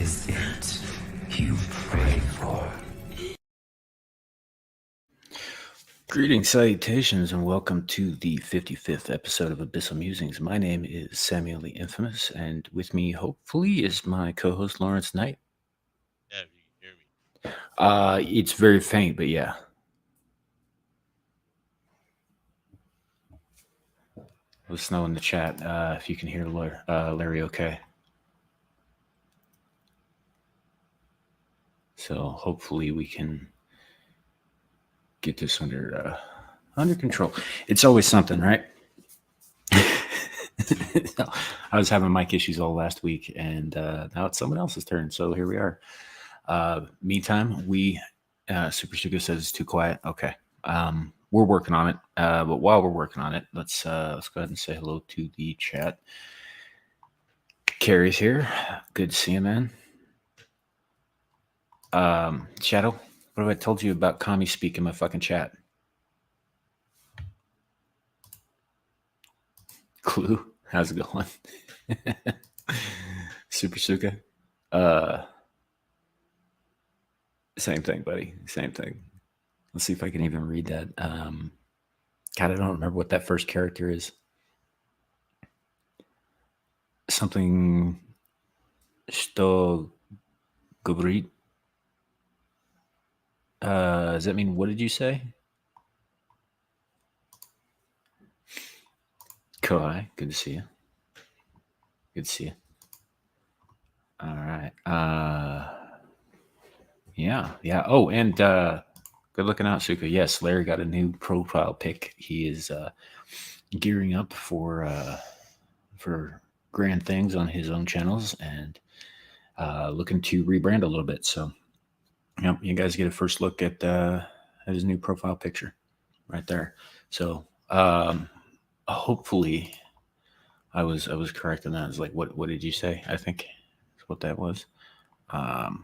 is it you pray for? Greetings, salutations, and welcome to the 55th episode of Abyssal Musings. My name is Samuel the Infamous, and with me, hopefully, is my co-host Lawrence Knight. Yeah, if you can hear me. It's very faint, but yeah. Let us know in the chat if you can hear Larry okay. So hopefully we can get this under control. It's always something, right? I was having mic issues all last week, and now it's someone else's turn. So here we are. Meantime, Super Suga says it's too quiet. Okay. We're working on it. But while we're working on it, let's go ahead and say hello to the chat. Carrie's here. Good to see you, man. Shadow, what have I told you about commie speak in my fucking chat? Clue, how's it going? Super Suka. Same thing, buddy. Same thing. Let's see if I can even read that. God, I don't remember what that first character is. Something. Что говорит? Does that mean, what did you say? Kai, good to see you. Good to see you. All right. Yeah. Oh, and good looking out, Suka. Yes, Larry got a new profile pic. He is gearing up for grand things on his own channels and looking to rebrand a little bit. So, you guys get a first look at his new profile picture right there. So, hopefully, I was correct in that. It's like, what did you say? I think that's what that was. All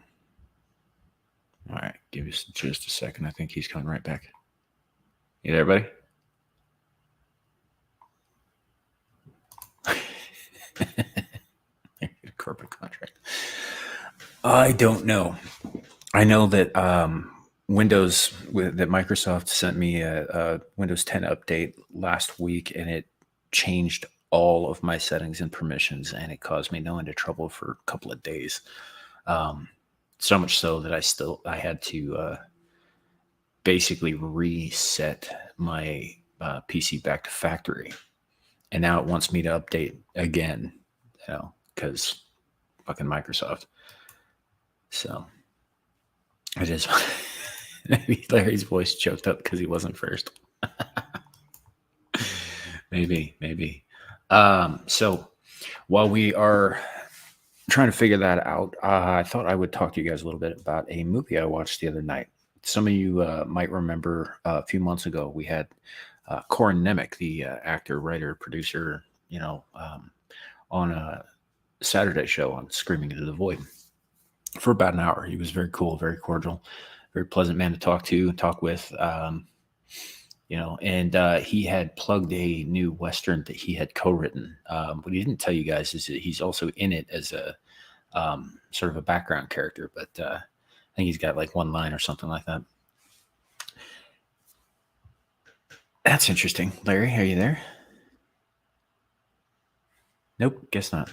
right, give us just a second. I think he's coming right back. You there, buddy? Corporate contract. I don't know. I know that that Microsoft sent me a Windows 10 update last week, and it changed all of my settings and permissions, and it caused me no end of trouble for a couple of days. So much so that I had to basically reset my PC back to factory, and now it wants me to update again, because fucking Microsoft. So I just maybe Larry's voice choked up because he wasn't first. maybe. So while we are trying to figure that out, I thought I would talk to you guys a little bit about a movie I watched the other night. Some of you might remember a few months ago we had Corin Nemec, the actor, writer, producer, on a Saturday show on Screaming Into the Void for about an hour. He was very cool, very cordial, very pleasant man to talk with. And he had plugged a new Western that he had co-written. What he didn't tell you guys is that he's also in it as a sort of a background character, but I think he's got like one line or something like that. That's interesting. Larry, are you there? Nope, guess not.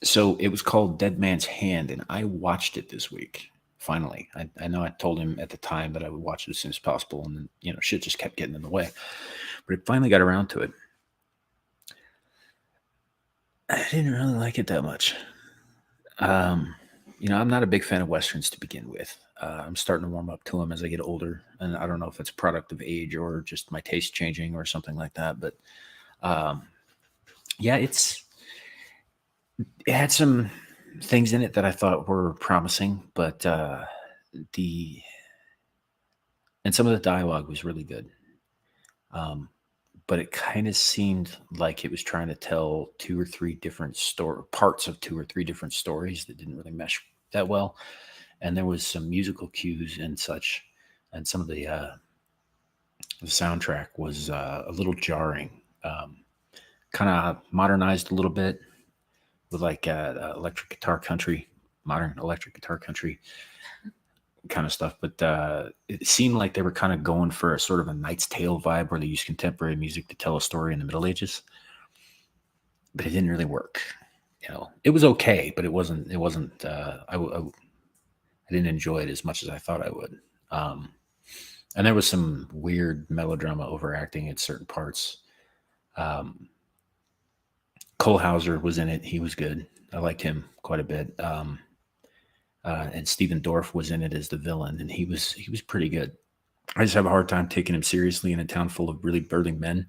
So it was called Dead Man's Hand, and I watched it this week. Finally, I know I told him at the time that I would watch it as soon as possible, and then shit just kept getting in the way. But it finally got around to it. I didn't really like it that much. I'm not a big fan of Westerns to begin with. I'm starting to warm up to them as I get older, and I don't know if it's a product of age or just my taste changing or something like that. But it had some things in it that I thought were promising, but and some of the dialogue was really good. But it kind of seemed like it was trying to tell two or three different parts of two or three different stories that didn't really mesh that well. And there was some musical cues and such, and some of the soundtrack was a little jarring. Kind of modernized a little bit with like electric guitar country modern electric guitar country kind of stuff. But it seemed like they were kind of going for a sort of a Knight's Tale vibe where they use contemporary music to tell a story in the Middle Ages. But it didn't really work. It was okay, but it wasn't. I didn't enjoy it as much as I thought I would. And there was some weird melodrama overacting at certain parts. Cole Hauser was in it. He was good. I liked him quite a bit. And Stephen Dorff was in it as the villain, and he was pretty good. I just have a hard time taking him seriously in a town full of really burly men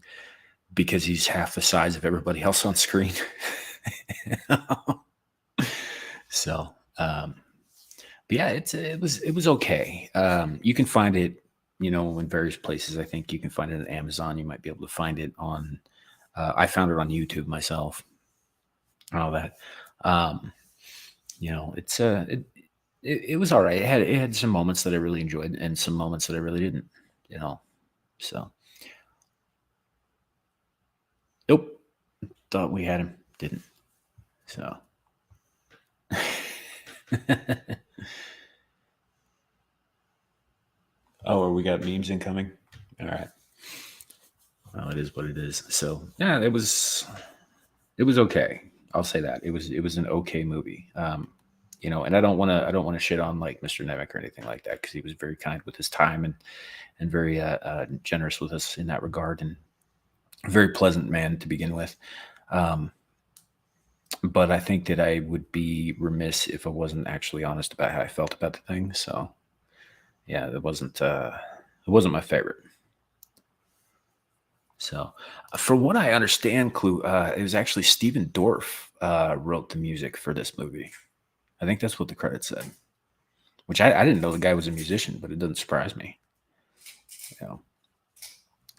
because he's half the size of everybody else on screen. So, but yeah, it was okay. You can find it, in various places. I think you can find it on Amazon. You might be able to find it on. I found it on YouTube myself. And all that. It was all right. It had some moments that I really enjoyed and some moments that I really didn't. So nope. Thought we had him, didn't. So. Oh, we got memes incoming. All right. Well, it is what it is. So yeah, it was okay. I'll say that it was an okay movie. And I don't want to shit on like Mr. Nemec or anything like that because he was very kind with his time and very generous with us in that regard and a very pleasant man to begin with. But I think that I would be remiss if I wasn't actually honest about how I felt about the thing. So yeah, it wasn't my favorite. So, from what I understand, Clue, it was actually Stephen Dorff wrote the music for this movie. I think that's what the credits said. Which I didn't know the guy was a musician, but it doesn't surprise me.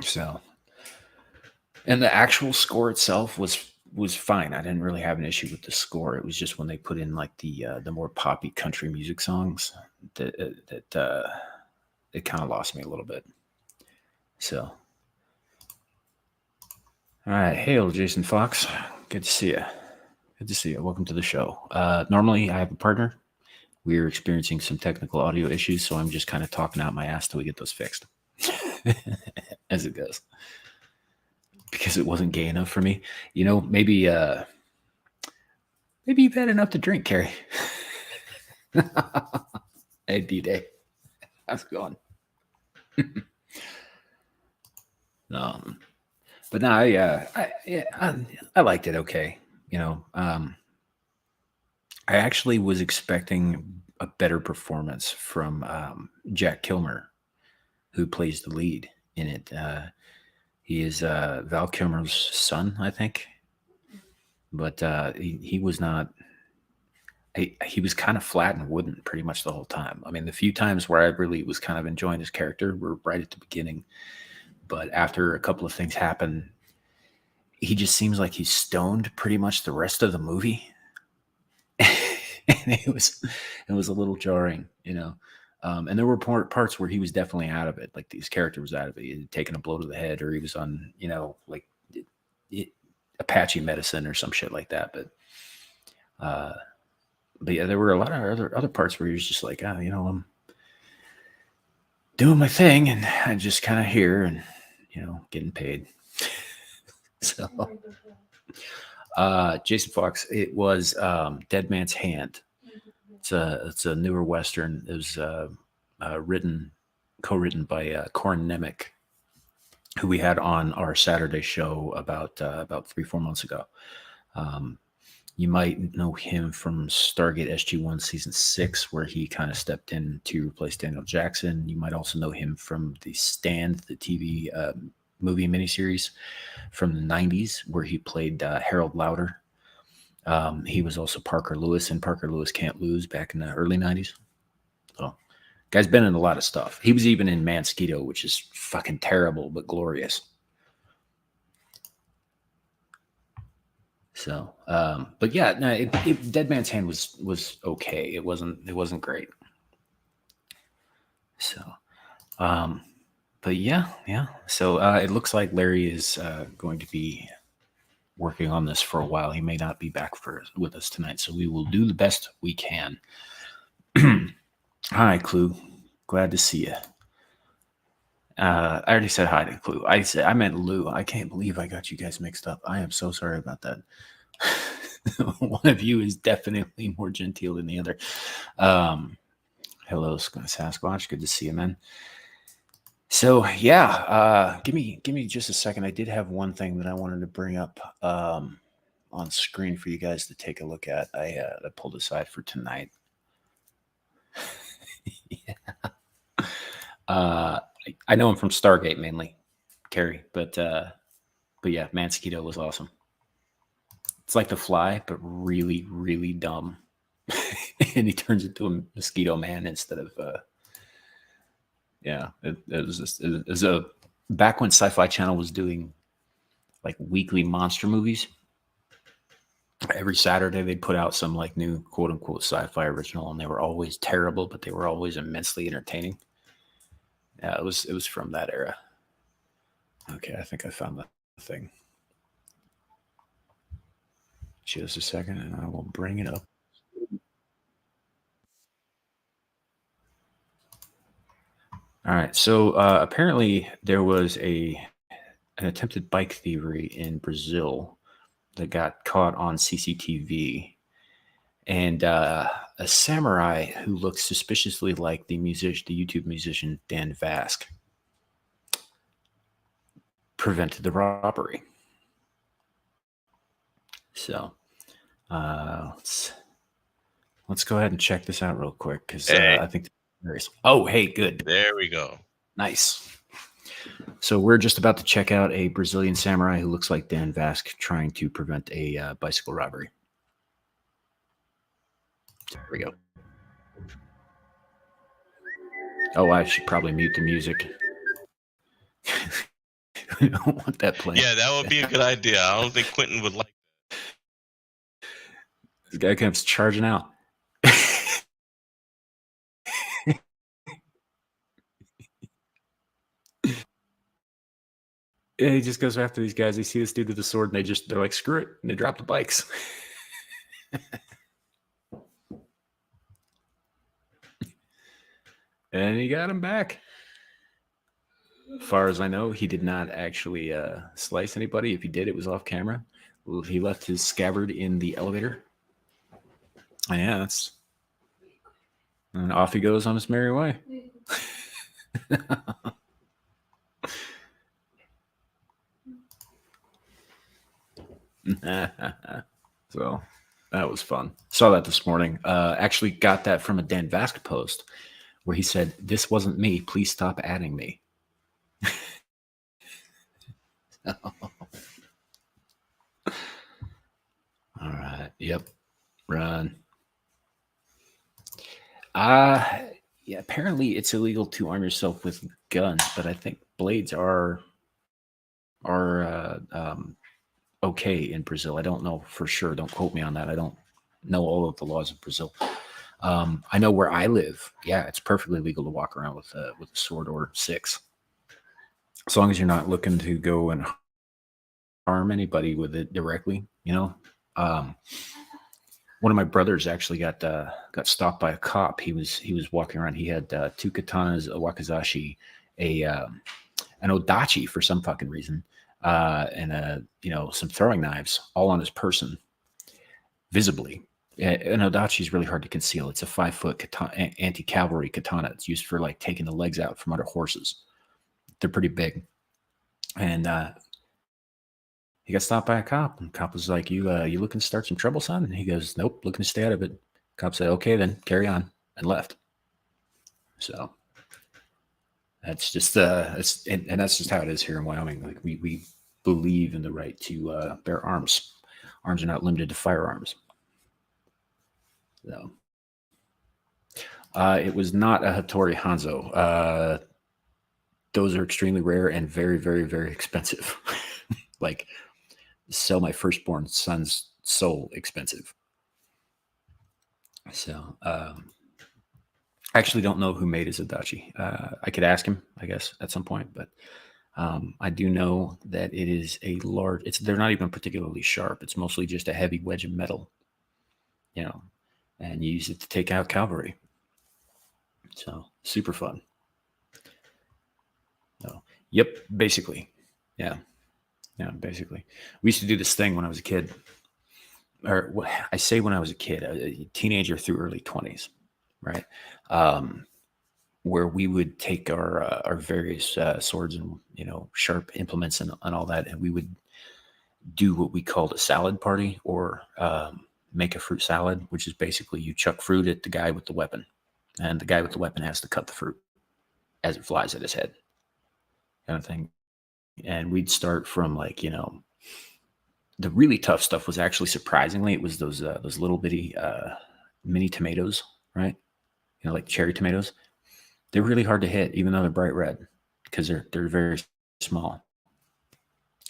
So, and the actual score itself was fine. I didn't really have an issue with the score. It was just when they put in like the more poppy country music songs that it kind of lost me a little bit. So. All right. Hail, Jason Fox. Good to see you. Good to see you. Welcome to the show. Normally, I have a partner. We're experiencing some technical audio issues, so I'm just kind of talking out my ass till we get those fixed. As it goes. Because it wasn't gay enough for me. Maybe you've had enough to drink, Carrie. Hey, D-Day. How's it going? But no, I liked it okay. I actually was expecting a better performance from Jack Kilmer, who plays the lead in it. He is Val Kilmer's son, I think. But he was not. He was kind of flat and wooden pretty much the whole time. I mean, the few times where I really was kind of enjoying his character were right at the beginning. But after a couple of things happen, he just seems like he's stoned pretty much the rest of the movie. And it was a little jarring, and there were parts where he was definitely out of it. Like his character was out of it. He had taken a blow to the head, or he was on, like Apache medicine or some shit like that. But yeah, there were a lot of other parts where he was just like, I'm doing my thing, and I'm just kind of here and getting paid. So, Jason Fox, it was Dead Man's Hand. It's a newer Western. It was co-written by Corin Nemec, who we had on our Saturday show about 3-4 months ago. You might know him from Stargate SG-1 Season 6, where he kind of stepped in to replace Daniel Jackson. You might also know him from The Stand, the TV movie miniseries from the 90s, where he played Harold Lauder. He was also Parker Lewis in Parker Lewis Can't Lose back in the early 90s. So, guy's been in a lot of stuff. He was even in Mansquito, which is fucking terrible, but glorious. So, but yeah, no, Dead Man's Hand was okay. It wasn't great. So, but yeah. So it looks like Larry is going to be working on this for a while. He may not be back with us tonight, so we will do the best we can. Hi, Clue. Glad to see you. I already said hi to Clue. I meant Lou. I can't believe I got you guys mixed up. I am so sorry about that. One of you is definitely more genteel than the other. Hello, Sasquatch. Good to see you, man. So yeah, give me just a second. I did have one thing that I wanted to bring up on screen for you guys to take a look at. I pulled aside for tonight. Yeah. I know him from Stargate mainly, Carrie, but yeah, Mansquito was awesome. It's like The Fly, but really, really dumb, and he turns into a mosquito man instead of. Yeah, it was a back when Sci-Fi Channel was doing like weekly monster movies. Every Saturday they'd put out some like new quote unquote sci-fi original, and they were always terrible, but they were always immensely entertaining. Yeah, it was from that era. Okay, I think I found the thing. Just a second, and I will bring it up. All right, so apparently there was an attempted bike thievery in Brazil that got caught on CCTV, and a samurai who looks suspiciously like the YouTube musician Dan Vasc, prevented the robbery. So let's go ahead and check this out real quick because I think there's. Oh, hey, good. There we go. Nice. So we're just about to check out a Brazilian samurai who looks like Dan Vasc trying to prevent a bicycle robbery. There we go. Oh, I should probably mute the music. I don't want that playing. Yeah, that would be a good idea. I don't think Quentin would like that. This guy comes charging out. Yeah, he just goes after these guys. They see this dude with the sword, and they're like, screw it, and they drop the bikes. And he got him back. As far as I know, he did not actually slice anybody. If he did, it was off camera. He left his scabbard in the elevator. And yeah, and off he goes on his merry way. So that was fun. Saw that this morning. Actually got that from a Dan Vasc post where he said, "This wasn't me. Please stop adding me." All right. Yep. Run. Yeah, apparently it's illegal to arm yourself with guns, but I think blades are okay in Brazil. I don't know for sure. Don't quote me on that. I don't know all of the laws of Brazil. I know where I live. Yeah, it's perfectly legal to walk around with a sword or six, as long as you're not looking to go and harm anybody with it directly. You know, one of my brothers actually got stopped by a cop. He was walking around. He had two katanas, a wakizashi, an odachi for some fucking reason, and some throwing knives, all on his person, visibly. An odachi is really hard to conceal. It's a 5-foot anti-cavalry katana. It's used for like taking the legs out from under horses. They're pretty big, and he got stopped by a cop. And the cop was like, "You looking to start some trouble, son?" And he goes, "Nope, looking to stay out of it." Cop said, "Okay, then carry on," and left. So that's just and that's just how it is here in Wyoming. Like we believe in the right to bear arms. Arms are not limited to firearms. So it was not a Hattori Hanzo. Those are extremely rare and very, very, very expensive. Like sell my firstborn son's soul expensive. So I actually don't know who made his Adachi. I could ask him, I guess, at some point, but I do know that it is a large. They're not even particularly sharp. It's mostly just a heavy wedge of metal, and you use it to take out cavalry. So super fun. So, yep, basically, yeah, basically. We used to do this thing when I was a kid, or I say when I was a kid, a teenager through early 20s, right? Where we would take our various swords and sharp implements and all that, and we would do what we called a salad party, or make a fruit salad, which is basically you chuck fruit at the guy with the weapon, and the guy with the weapon has to cut the fruit as it flies at his head, kind of thing. And we'd start from the really tough stuff was actually, surprisingly, it was those little bitty mini tomatoes, right? Like cherry tomatoes. They're really hard to hit, even though they're bright red, because they're very small.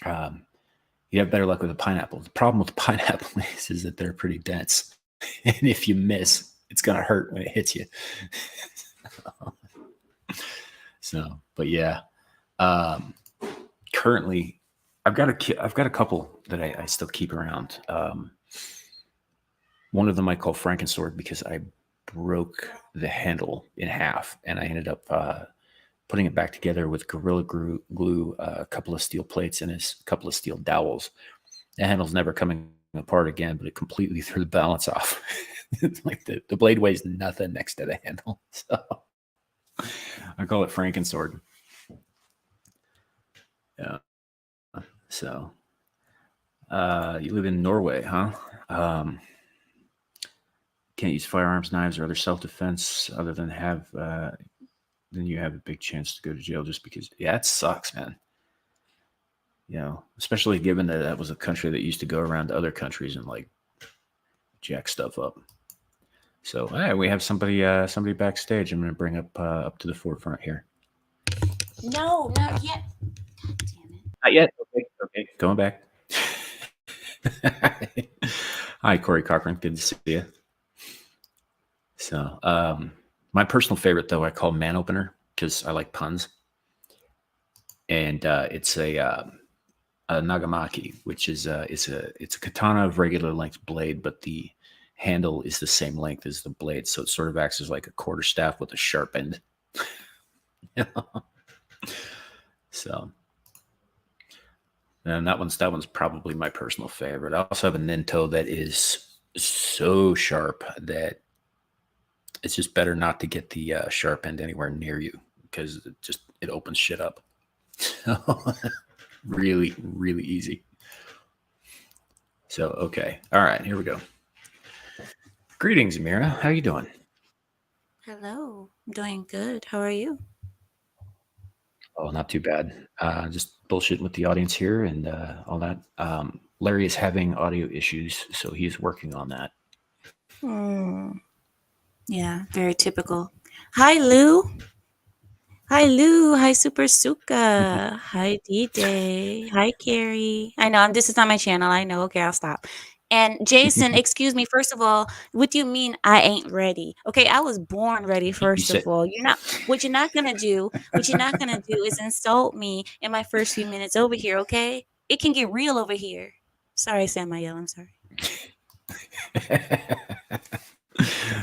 You have better luck with a pineapple. The problem with the pineapple is that they're pretty dense, and if you miss, it's gonna hurt when it hits you. So, but yeah, currently, I've got a couple that I still keep around. One of them I call Frankensword because I broke the handle in half, and I ended up putting it back together with Gorilla Glue, a couple of steel plates, and a couple of steel dowels. The handle's never coming apart again, but it completely threw the balance off. Like the blade weighs nothing next to the handle. So I call it Frankensword. Yeah. So you live in Norway, huh? Can't use firearms, knives, or other self-defense other than then you have a big chance to go to jail just because. Yeah, it sucks, man. Especially given that was a country that used to go around to other countries and jack stuff up. So hey, we have somebody backstage. I'm going to bring up to the forefront here. No, not yet. God damn it. Not yet. Okay, going back. Hi, Corey Cochran. Good to see you. So, my personal favorite, though, I call Man Opener because I like puns, and it's a nagamaki, which is it's a katana of regular length blade, but the handle is the same length as the blade, so it sort of acts as like a quarterstaff with a sharp end. So, and that one's probably my personal favorite. I also have a Ninto that is so sharp that it's just better not to get the sharp end anywhere near you because it opens shit up. Really, really easy. So, okay. All right, here we go. Greetings, Amira. How you doing? Hello. I'm doing good. How are you? Oh, not too bad. Just bullshitting with the audience here and all that. Larry is having audio issues, so he's working on that. Yeah, very typical. Hi, Lou. Hi, Lou. Hi, Super Suka. Hi, D-Day. Hi, Carrie. I know this is not my channel. I know. Okay, I'll stop. And Jason, excuse me. First of all, what do you mean I ain't ready? Okay, I was born ready. First of all, you're not. What you're not gonna do. What you're not gonna do is insult me in my first few minutes over here. Okay, it can get real over here. Sorry, Samael. I'm sorry.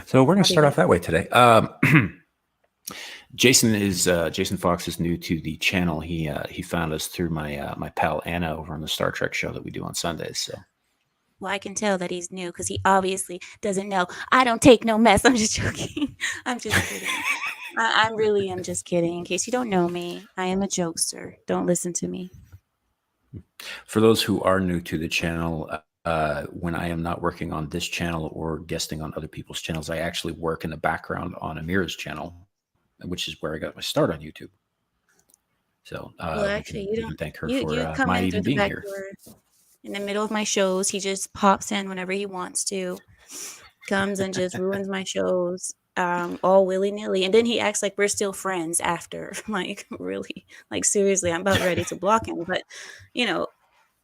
So we're gonna start off that way today. Jason Fox is new to the channel. He found us through my pal Anna over on the Star Trek show that we do on Sundays. So, well, I can tell that he's new because he obviously doesn't know. I don't take no mess. I'm just joking. I'm just kidding. I really am just kidding. In case you don't know me, I am a jokester. Don't listen to me. For those who are new to the channel, when I am not working on this channel or guesting on other people's channels, I actually work in the background on Amira's channel, which is where I got my start on YouTube. So well, actually, you can thank her you for come my in even through the being back here. door in the middle of my shows. He just pops in whenever he wants to, comes and just ruins my shows, all willy nilly, and then he acts like we're still friends after. Like really, like seriously, I'm about ready to block him, but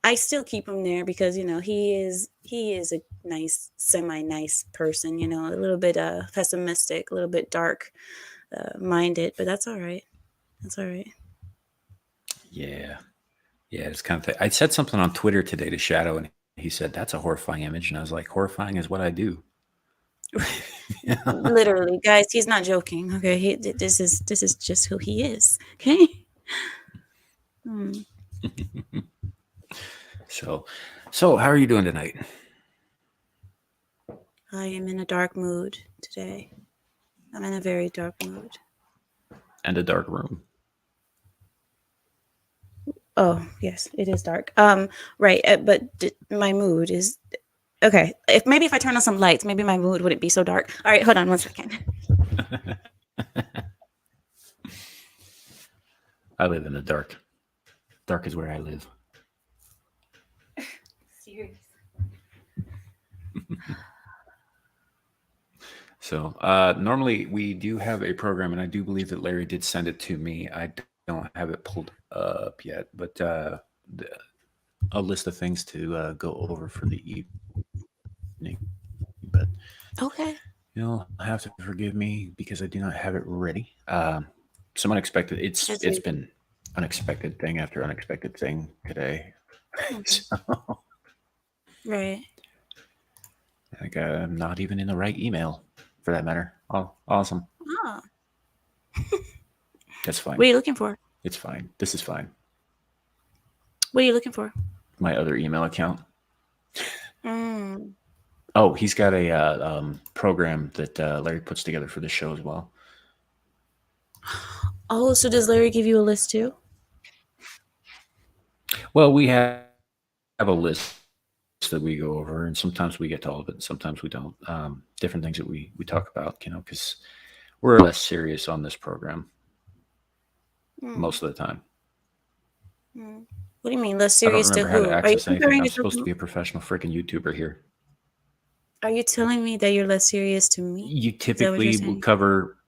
I still keep him there because he is a nice, semi-nice person. A little bit pessimistic, a little bit dark minded, but that's all right. That's all right. Yeah. Yeah, it's kind of thing. I said something on Twitter today to Shadow, and he said, "That's a horrifying image." And I was like, horrifying is what I do. Literally, guys, he's not joking. Okay, this is just who he is. Okay. Hmm. So how are you doing tonight? I am in a dark mood today. I'm in a very dark mood. And a dark room. Oh, yes, it is dark. Right, but my mood is okay. If I turn on some lights, maybe my mood wouldn't be so dark. All right, hold on 1 second. I live in the dark. Dark is where I live. Serious. So normally we do have a program, and I do believe that Larry did send it to me. I don't have it pulled up yet, but a list of things to go over for the evening. But Okay. you'll have to forgive me because I do not have it ready. Some unexpected. That's It's really been unexpected thing after unexpected thing today. So, right. like I'm not even in the right email for that matter. Oh, awesome. Oh, That's fine. what are you looking for? It's fine. This is fine. What are you looking for? My other email account. Mm. Oh, he's got a program that Larry puts together for the show as well. Oh, so does Larry give you a list too? Well, we have a list that we go over, and sometimes we get to all of it, and sometimes we don't. Different things that we talk about, because we're less serious on this program most of the time. Mm. What do you mean less I don't serious to remember how who? to Are you access anything. comparing I'm it supposed to to be a professional freaking YouTuber here. Are you telling me that you're less serious to me? You Is that what you're typically will saying? cover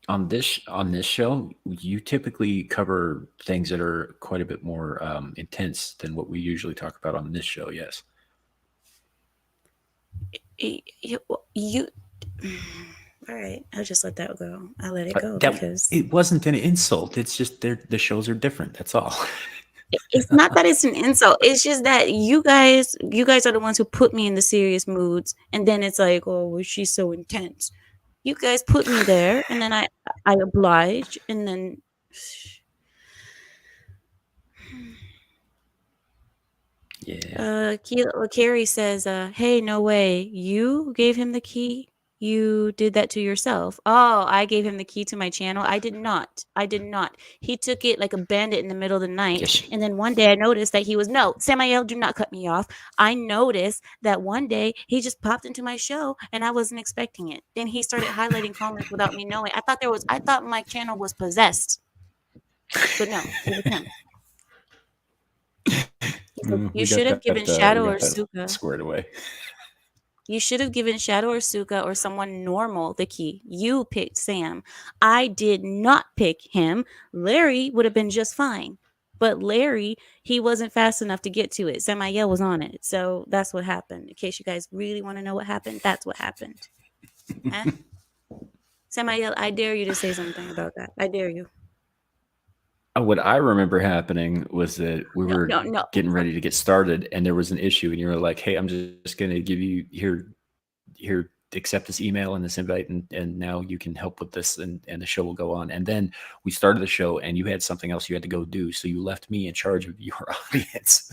on this show. You typically cover things that are quite a bit more intense than what we usually talk about on this show. Yes. You, all right, I'll just let that go. I'll let it go That because it wasn't an insult. It's just the shows are different. That's all. it's not that it's an insult. It's just that you guys are the ones who put me in the serious moods, and then it's like, oh, well, she's so intense. You guys put me there, and then I oblige, and then Yeah. Carrie says, "Hey, no way, you gave him the key. You did that to yourself." Oh, I gave him the key to my channel. I did not. I did not. He took it like a bandit in the middle of the night. Yes. And then one day I noticed that he was no, Samael, do not cut me off. I noticed that one day he just popped into my show and I wasn't expecting it. Then he started highlighting comments without me knowing. I thought my channel was possessed. But no, it was him. He's like, you should have given Shadow or Suka. Squared away. You should have given Shadow or Suka or someone normal the key. You picked Sam. I did not pick him. Larry would have been just fine. But Larry, he wasn't fast enough to get to it. Samael was on it. So that's what happened. In case you guys really want to know what happened, that's what happened. Huh? Samael, I dare you to say something about that. I dare you. What I remember happening was that we were No. getting ready to get started, and there was an issue, and you were like, "Hey, I'm just going to give you here, accept this email and this invite, and now you can help with this, and the show will go on." And then we started the show, and you had something else you had to go do, so you left me in charge of your audience.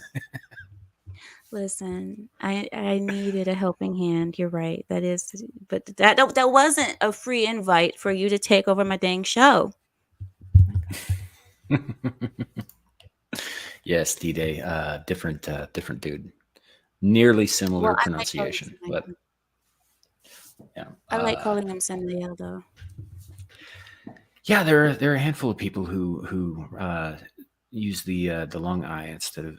Listen, I needed a helping hand. You're right. That is, but that wasn't a free invite for you to take over my dang show. Yes, D-Day, different dude, nearly similar Well, pronunciation, but yeah, I like calling him Samael though. yeah, there are a handful of people who use the long I instead of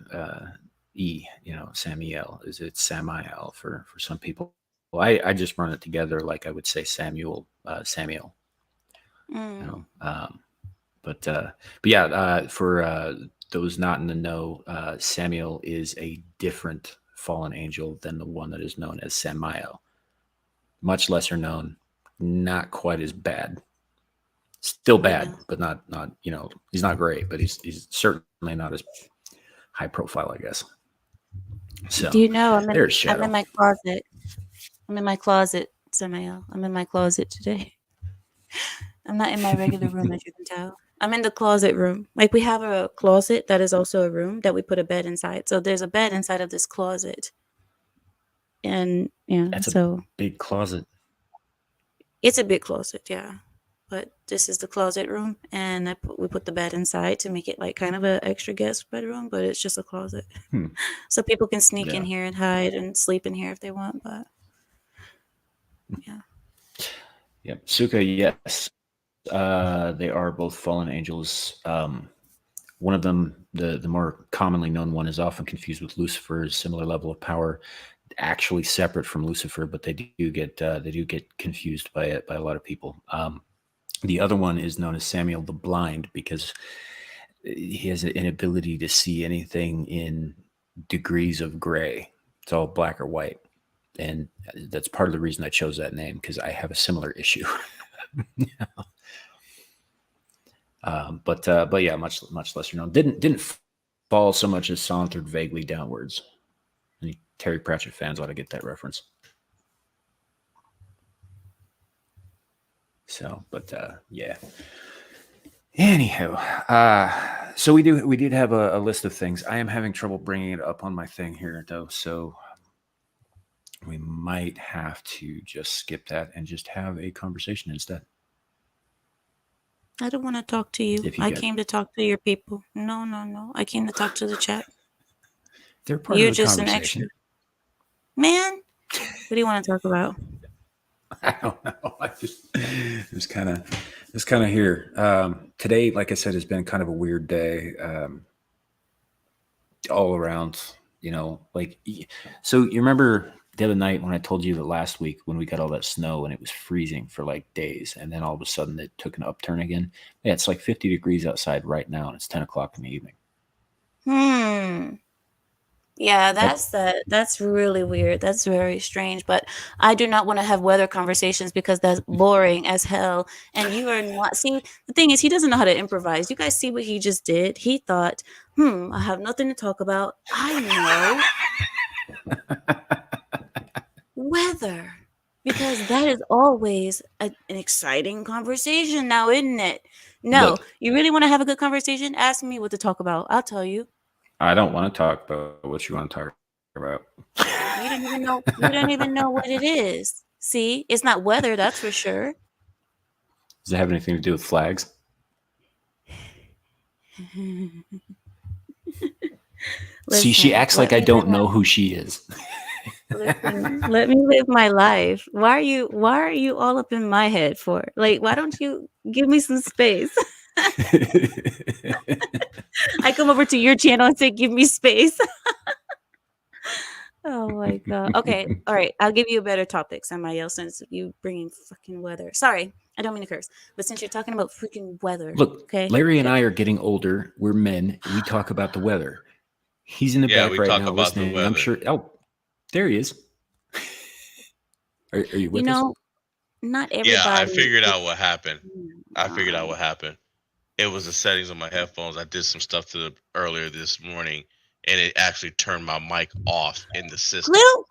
E. Samiel. Is it Samael for some people? Well, I just run it together like I would say Samuel. Mm. But yeah, for those not in the know, Samuel is a different fallen angel than the one that is known as Samael. Much lesser known, not quite as bad. Still I bad, know. but not he's not great, but he's certainly not as high profile, I guess. So Do you know there's I'm in Shadow. my closet. I'm in my closet, Samael. I'm in my closet today. I'm not in my regular room, as you can tell. I'm in the closet room. Like, we have a closet that is also a room that we put a bed inside. So there's a bed inside of this closet. And yeah, That's a so big closet. it's a big closet, yeah. But this is the closet room, and we put the bed inside to make it like kind of an extra guest bedroom, but it's just a closet. Hmm. So people can sneak in Yeah. here and hide and sleep in here if they want, but yeah. Yep. Suka, yes. They are both fallen angels. One of them, the more commonly known one, is often confused with Lucifer's similar level of power, actually separate from Lucifer, but they do get confused by it by a lot of people. The other one is known as Samuel the Blind because he has an inability to see anything in degrees of gray. It's all black or white. And that's part of the reason I chose that name, because I have a similar issue. But yeah, much lesser known. Didn't fall so much as sauntered vaguely downwards. Any Terry Pratchett fans ought to get that reference. So, but yeah. Anyhow, so we did have a list of things. I am having trouble bringing it up on my thing here, though, so we might have to just skip that and just have a conversation instead. I don't want to talk to you. If you I get, came to talk to your people. No. I came to talk to the chat. they're part You're of the just an extra. conversation. Man, what do you want to talk about? I don't know. I just kind of here. Today, like I said, has been kind of a weird day. All around, like, so you remember the other night when I told you that last week when we got all that snow and it was freezing for like days, and then all of a sudden it took an upturn again. Yeah, it's like 50 degrees outside right now, and it's 10 o'clock in the evening. Yeah, that's really weird. That's very strange. But I do not want to have weather conversations because that's boring as hell. And you are not. See, the thing is, he doesn't know how to improvise. You guys see what he just did? He thought, I have nothing to talk about. I know weather. Because that is always an exciting conversation now, isn't it? No, Look, you really want to have a good conversation? Ask me what to talk about. I'll tell you. I don't want to talk about what you want to talk about. You don't even know. You don't even know what it is. See, it's not weather, that's for sure. Does it have anything to do with flags? See, she acts like I don't know who she is. Listen, let me live my life. Why are you all up in my head for? Like, why don't you give me some space? I come over to your channel and say, give me space. Oh my god. Okay. All right. I'll give you a better topic, Samael, since you bringing fucking weather. Sorry, I don't mean to curse, but since you're talking about freaking weather, Look, okay. Larry and I are getting older. We're men. We talk about the weather. He's in the Yeah, back we right talk now about the listening. weather. I'm sure. Oh, there he is. Are you with us? Not everybody. Yeah, I figured out what happened. It was the settings on my headphones. I did some stuff to them earlier this morning, and it actually turned my mic off in the system. Lil,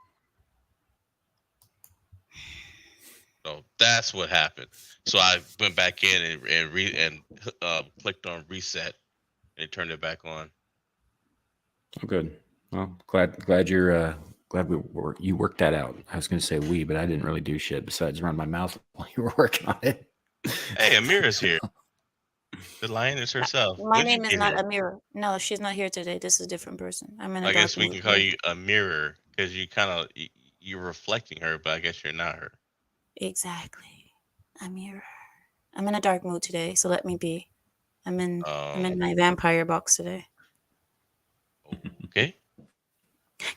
So that's what happened. So I went back in and clicked on reset, and it turned it back on. Oh, good. Well, glad you're glad you worked that out. I was going to say we, but I didn't really do shit besides run my mouth while you were working on it. Hey, Amira's here. The lioness herself. my When'd you name is get not here? Amira. No, she's not here today. This is a different person. I'm in a I dark guess we mood can call today. you a mirror because you kind of you're reflecting her, but I guess you're not her. Exactly. Amira. I'm in a dark mood today, so let me be. I'm in my vampire box today. Okay.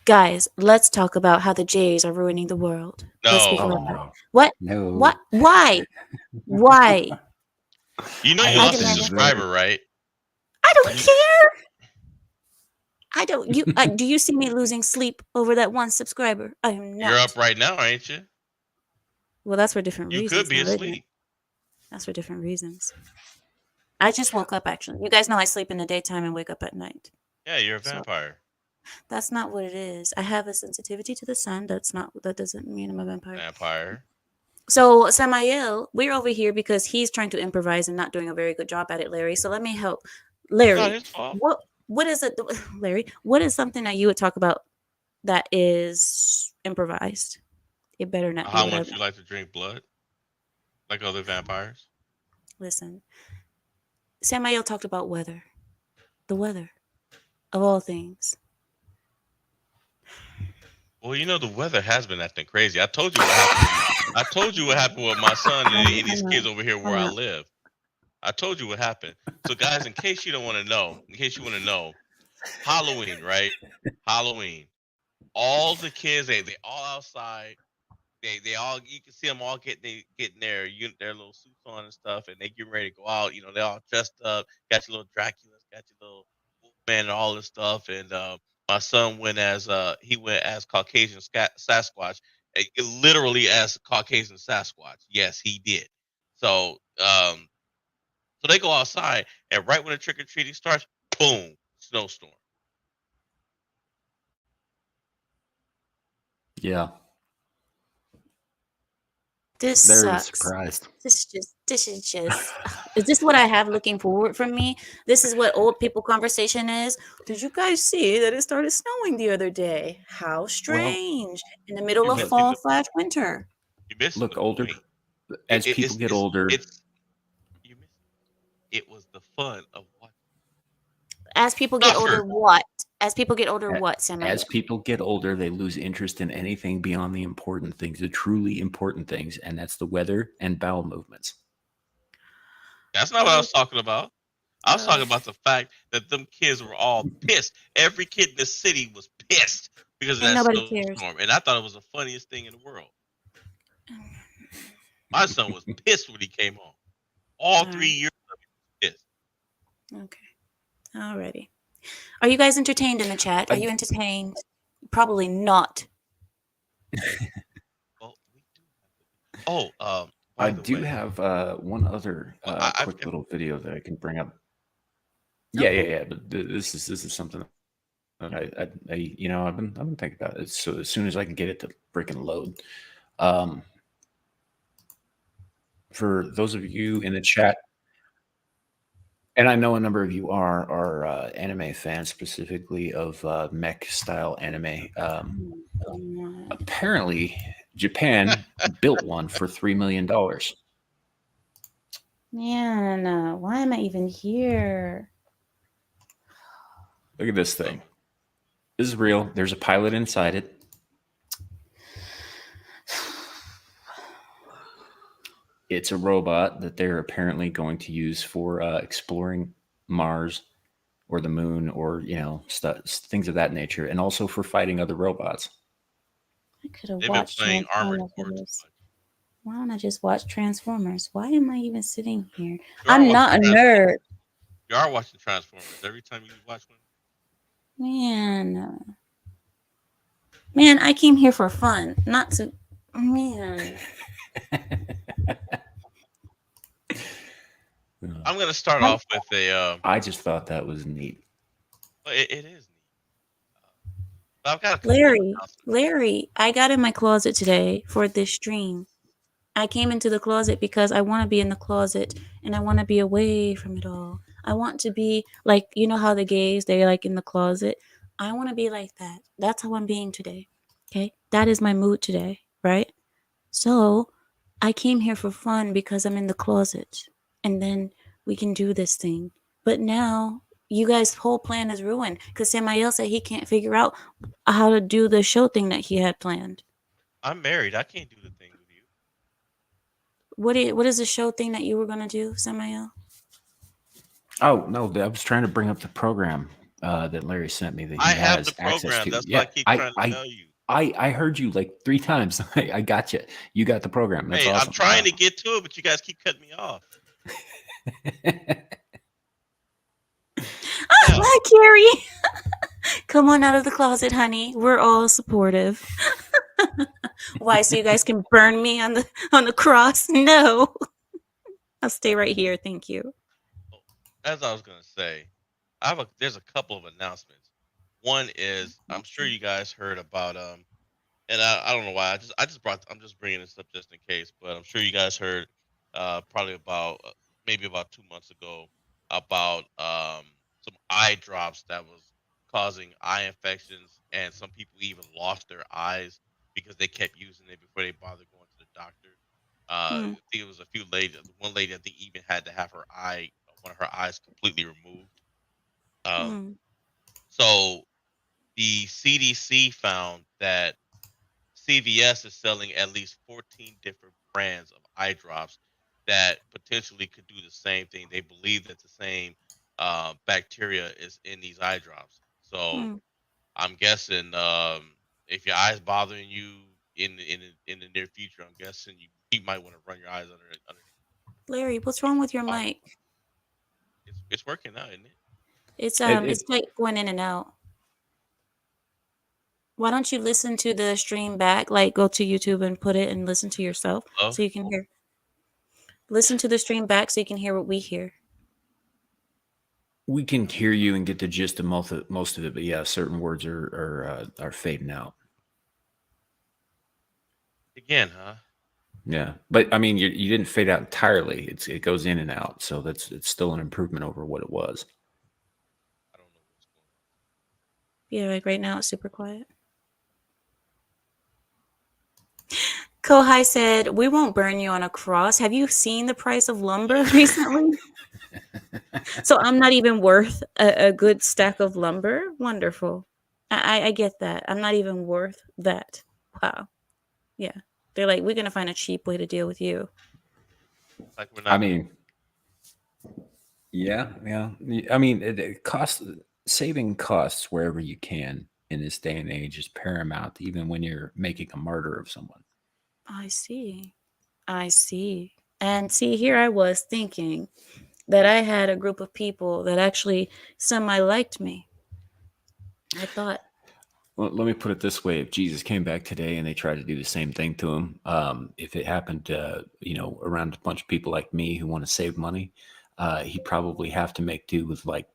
Guys, let's talk about how the Jays are ruining the world. Let's speak No, about that. no. What? No. What? Why? Why? you know I you hate lost a demand- subscriber, right? I don't care. I don't. You do you see me losing sleep over that one subscriber? I am not. You're up right now, ain't you? Well, that's for different You reasons. could be now, isn't it? asleep. That's for different reasons. I just woke up actually. You guys know I sleep in the daytime and wake up at night. Yeah, you're a So vampire. that's not what it is. I have a sensitivity to the sun. That doesn't mean I'm a vampire. Vampire. So Samael, we're over here because he's trying to improvise and not doing a very good job at it, Larry. So let me help. It's not Larry, his fault. what is it, Larry? What is something that you would talk about that is improvised? It better not be How what I much you like to drink blood, like other vampires? listen. Samael talked about weather, the weather of all things. Well, you know the weather has been acting crazy. I told you what happened. I told you what happened with my son and these kids over here where I live. I told you what happened. So, guys, in case you don't want to know, Halloween, right? Halloween. All the kids, they all outside. They all, you can see them all getting their little suits on and stuff, and they getting ready to go out. You know, they all dressed up. Got your little Draculas, got your little Wolfman, and all this stuff. And my son went as Caucasian Sasquatch, literally as Caucasian Sasquatch. Yes, he did. So so they go outside, and right when the trick or treating starts, boom, snowstorm. Yeah. This Very sucks. surprised. This is just is this what I have looking forward from me? This is what old people conversation is. Did you guys see that it started snowing the other day? How strange. In the middle You're of missing the fall/winter. you're missing Look, the older point. as It, people get older, it's you miss it was the fun of watching. As people get older, Suffer. what? As people get older, a- what, Samael? as people get older, they lose interest in anything beyond the important things, the truly important things, and that's the weather and bowel movements. That's not what I was talking about. I was talking about the fact that them kids were all pissed. Every kid in the city was pissed because of And that nobody cares. snowstorm, and I thought it was the funniest thing in the world. My son was pissed when he came home. All 3 years of it was pissed. Okay. Alrighty. Are you guys entertained in the chat? Are you entertained? Probably not. Well, we do have to. Oh, by I the do way, have one other well, I quick forget. little video that I can bring up. Okay. Yeah. But this is something that I I've been thinking about it. So as soon as I can get it to freaking load, for those of you in the chat, and I know a number of you are anime fans, specifically of mech style anime. Apparently, Japan built one for $3 million. Man, why am I even here? Look at this thing. This is real. There's a pilot inside it. It's a robot that they're apparently going to use for exploring Mars or the moon, or things of that nature, and also for fighting other robots. I could have They've been watched playing Armored Transformers for Core too this. much. Why don't I just watch Transformers? Why am I even sitting here? You are I'm not a watching nerd. Transformers. You are watching Transformers every time you watch one. Man, I came here for fun, not to. Man, I'm gonna start off with a. I just thought that was neat. It is neat. I've got a couple of announcements. Larry, I got in my closet today for this stream. I came into the closet because I want to be in the closet and I want to be away from it all. I want to be like, you know how the gays, they're like in the closet. I want to be like that. That's how I'm being today. Okay. That is my mood today. Right. So I came here for fun because I'm in the closet and then we can do this thing. But now you guys' whole plan is ruined because Samael said he can't figure out how to do the show thing that he had planned. I'm married. I can't do the thing with you. What is the show thing that you were gonna do, Samael? Oh no, I was trying to bring up the program that Larry sent me that he I have has the access program. to. That's what I keep trying to tell you. I heard you like 3 times. I got you. You got the program. That's Hey, awesome. I'm trying to get to it, but you guys keep cutting me off. Hi, Carrie. Come on out of the closet, honey. We're all supportive. Why? So you guys can burn me on the cross? No. I'll stay right here. Thank you. Oh, as I was gonna say, there's a couple of announcements. One is I'm sure you guys heard about and I don't know why I'm just bringing this up just in case, but I'm sure you guys heard probably about maybe about 2 months ago about some eye drops that was causing eye infections, and some people even lost their eyes because they kept using it before they bothered going to the doctor. I Hmm. think it was a few ladies. One lady I think even had to have one of her eyes completely removed. Um, Hmm. so the CDC found that CVS is selling at least 14 different brands of eye drops that potentially could do the same thing. They believe that the same bacteria is in these eye drops. So Hmm. I'm guessing if your eyes bothering you in the near future, I'm guessing you might want to run your eyes underneath. Larry, what's wrong with your Water. mic? It's working now, isn't it? It's It like going in and out. Why don't you listen to the stream back? Like go to YouTube and put it and listen to yourself Hello? so you can hear. Listen to the stream back so you can hear what we hear. we can hear you and get the gist of most of it, but yeah, certain words are fading out. Again, huh? Yeah, but I mean, you didn't fade out entirely. It goes in and out, so it's still an improvement over what it was. I don't know what's going on. Yeah, like right now it's super quiet. Kohai said, "We won't burn you on a cross. Have you seen the price of lumber recently? So I'm not even worth a good stack of lumber. Wonderful. I get that. I'm not even worth that. Wow. Yeah. They're like, we're gonna find a cheap way to deal with you. Like we're I not gonna. mean, yeah, yeah. I mean, saving costs wherever you can in this day and age is paramount, even when you're making a martyr of someone. I see. I see. And see, here I was thinking that I had a group of people that actually semi liked me. I thought, Well, let me put it this way: if Jesus came back today and they tried to do the same thing to him, if it happened, around a bunch of people like me who want to save money, he'd probably have to make do with like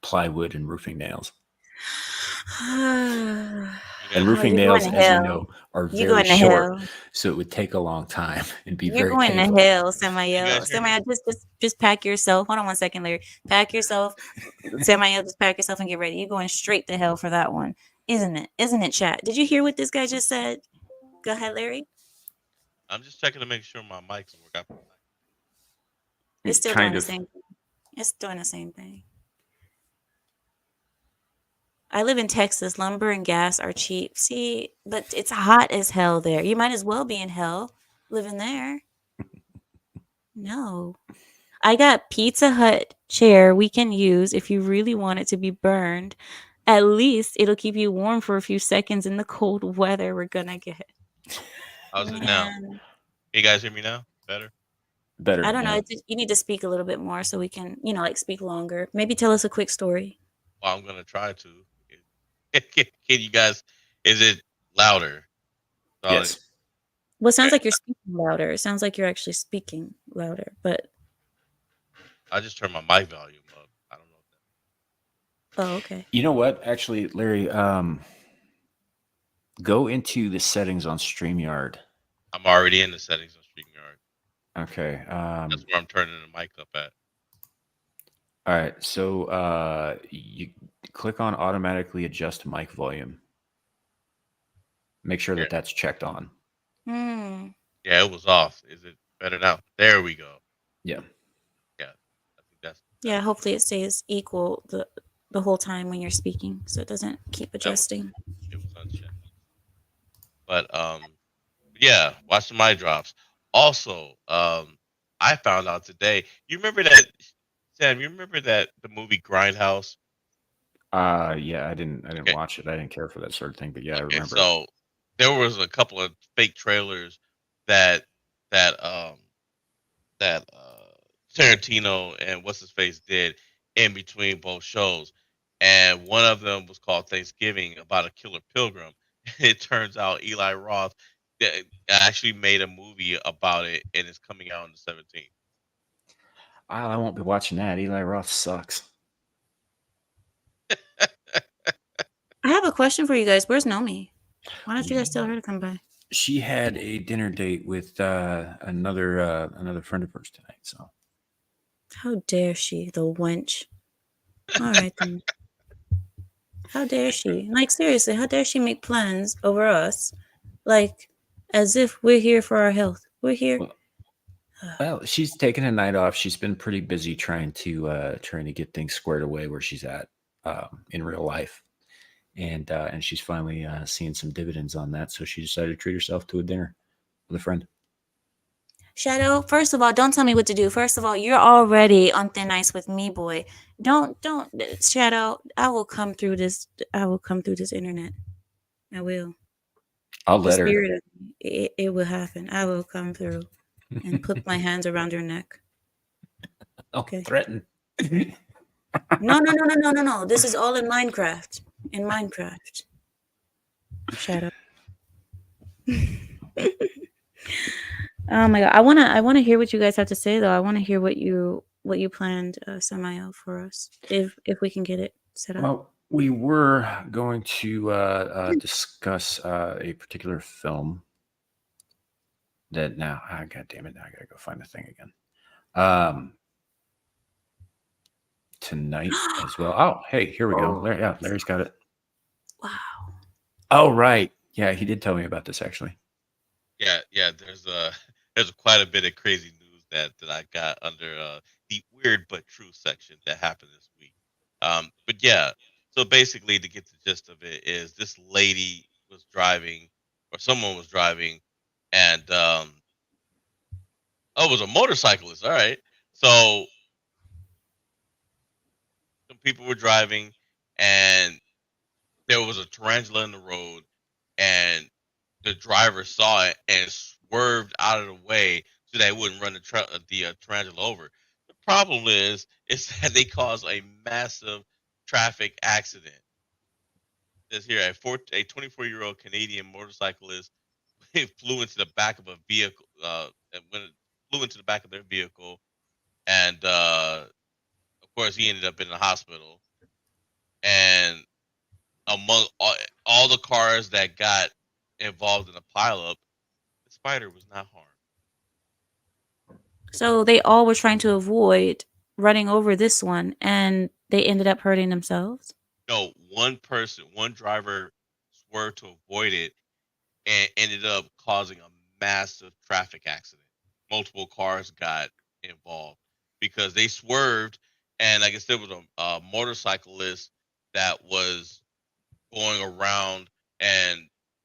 plywood and roofing nails. oh, You And guys roofing you're going nails, to as you hell. know, are You're very going to short, hell. so it would take a long time and be You're very going to painful. hell, you Samael. guys hear me? Samael, just pack yourself. Hold on one second, Larry. Pack yourself. Samael, just pack yourself and get ready. You're going straight to hell for that one, isn't it? Isn't it, chat? Did you hear what this guy just said? Go ahead, Larry. I'm just checking to make sure my mic is working. It's still doing Kind the of. same thing. It's doing the same thing. I live in Texas. Lumber and gas are cheap. See, but it's hot as hell there. You might as well be in hell living there. No. I got Pizza Hut chair we can use if you really want it to be burned. At least it'll keep you warm for a few seconds in the cold weather we're gonna get. How's it now? Man, You guys hear me now? Better? I Better, don't know. yeah. It's just, you need to speak a little bit more so we can, like speak longer. Maybe tell us a quick story. Well, I'm gonna try to. Can you guys? Is it louder? Yes. Well, it sounds Okay. like you're speaking louder. It sounds like you're actually speaking louder. But I just turned my mic volume up. I don't know. oh, okay. You know what? Actually, Larry, go into the settings on StreamYard. I'm already in the settings on StreamYard. Okay. That's where I'm turning the mic up at. All right. So you click on automatically adjust mic volume. Make sure Here. that that's checked on. Hmm. Yeah, it was off. Is it better now? There we go. Yeah. Yeah, I think that's Yeah. Hopefully, it stays equal the whole time when you're speaking, so it doesn't keep that was adjusting. it was unchecked. But yeah, watch the mic drops. Also, I found out today. You remember that, Sam? You remember that the movie Grindhouse? Yeah, I didn't Okay, watch it. I didn't care for that sort of thing, but yeah, I okay. remember it. So there was a couple of fake trailers that that Tarantino and what's his face did in between both shows, and one of them was called Thanksgiving about a killer pilgrim. It turns out Eli Roth actually made a movie about it, and it's coming out on the 17th. I won't be watching that. Eli Roth sucks. I have a question for you guys. Where's Nomi? Why don't you guys tell her to come by? She had a dinner date with another friend of hers tonight. So How dare she, the wench? All right then. How dare she? Like seriously, how dare she make plans over us? Like as if we're here for our health. We're here. well, she's taken a night off. She's been pretty busy trying to get things squared away where she's at in real life, and she's finally seeing some dividends on that. So she decided to treat herself to a dinner with a friend. Shadow, first of all, don't tell me what to do. First of all, you're already on thin ice with me, boy. Don't Shadow, I will come through this internet. I will. I'll The let her. spirit of me, it will happen. I will come through and put my hands around your neck. Okay. Threaten. No. This is all in Minecraft. In Minecraft. Shadow. Oh my god. I wanna hear what you guys have to say though. I wanna hear what you planned Samael for us. If we can get it set up. Well, we were going to discuss a particular film that now, God damn it, now I gotta go find the thing again. Tonight as well. Oh, hey, here we go. Larry's got it. Wow. Oh, right. Yeah, he did tell me about this actually. Yeah. There's quite a bit of crazy news that I got under the weird but true section that happened this week. But yeah, so basically, to get the gist of it, is this lady was driving, or someone was driving, and oh, it was a motorcyclist. All right, so some people were driving, and there was a tarantula in the road, and the driver saw it and swerved out of the way so that it wouldn't run the tarantula over. The problem is that they caused a massive traffic accident. This here, a 24-year-old Canadian motorcyclist flew into the back of a vehicle. And when it flew into the back of their vehicle, and of course he ended up in the hospital. And among all the cars that got involved in the pileup, the spider was not harmed. So they all were trying to avoid running over this one and they ended up hurting themselves. No, one driver swerved to avoid it and ended up causing a massive traffic accident. Multiple cars got involved because they swerved, and I guess there was a motorcyclist that was going around, and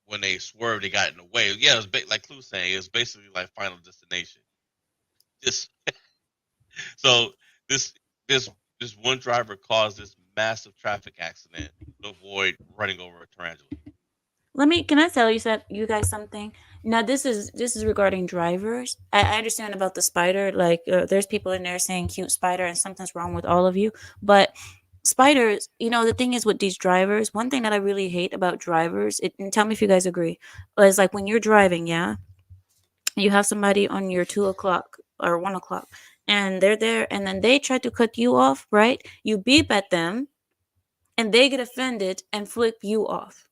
when they swerved, they got in the way. Yeah, it was like Clue saying, it was basically like Final Destination. Just so this this this one driver caused this massive traffic accident to avoid running over a tarantula. Can I tell you guys something? Now this is regarding drivers. I understand about the spider. Like there's people in there saying cute spider and something's wrong with all of you. But spiders, the thing is with these drivers, one thing that I really hate about drivers, and tell me if you guys agree, is like when you're driving, yeah, you have somebody on your 2 o'clock or 1 o'clock, and they're there, and then they try to cut you off, right? You beep at them, and they get offended and flip you off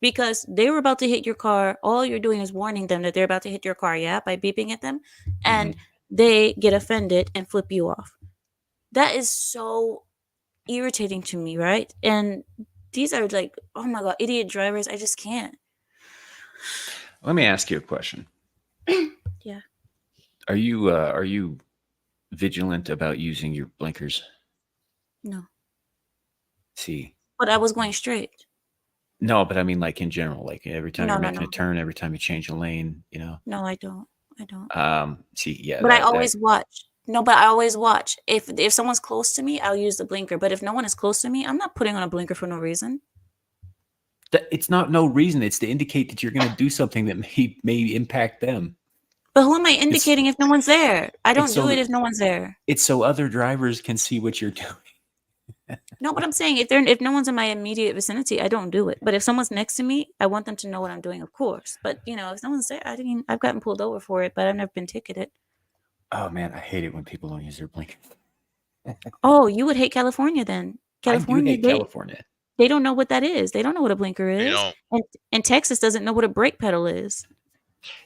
because they were about to hit your car. All you're doing is warning them that they're about to hit your car, yeah, by beeping at them, and they get offended and flip you off. That is so irritating to me, right? And these are like, oh my god, idiot drivers. I just can't. Let me ask you a question. Yeah. Are you vigilant about using your blinkers? No. See. But I was going straight. No, but I mean, like in general, like every time you're making No. a turn, every time you change a lane, No, I don't. See, yeah. But I always watch. No, but I always watch. If someone's close to me, I'll use the blinker. But if no one is close to me, I'm not putting on a blinker for no reason. It's not no reason. It's to indicate that you're going to do something that may impact them. But who am I indicating if no one's there? I don't do so it if no one's there. It's so other drivers can see what you're doing. No, but I'm saying if no one's in my immediate vicinity, I don't do it. But if someone's next to me, I want them to know what I'm doing, of course. But if no one's there, I've gotten pulled over for it, but I've never been ticketed. Oh man, I hate it when people don't use their blinkers. Oh, you would hate California then. I do California, hate California. they don't know what that is. They don't know what a blinker They is. don't. And Texas doesn't know what a brake pedal is.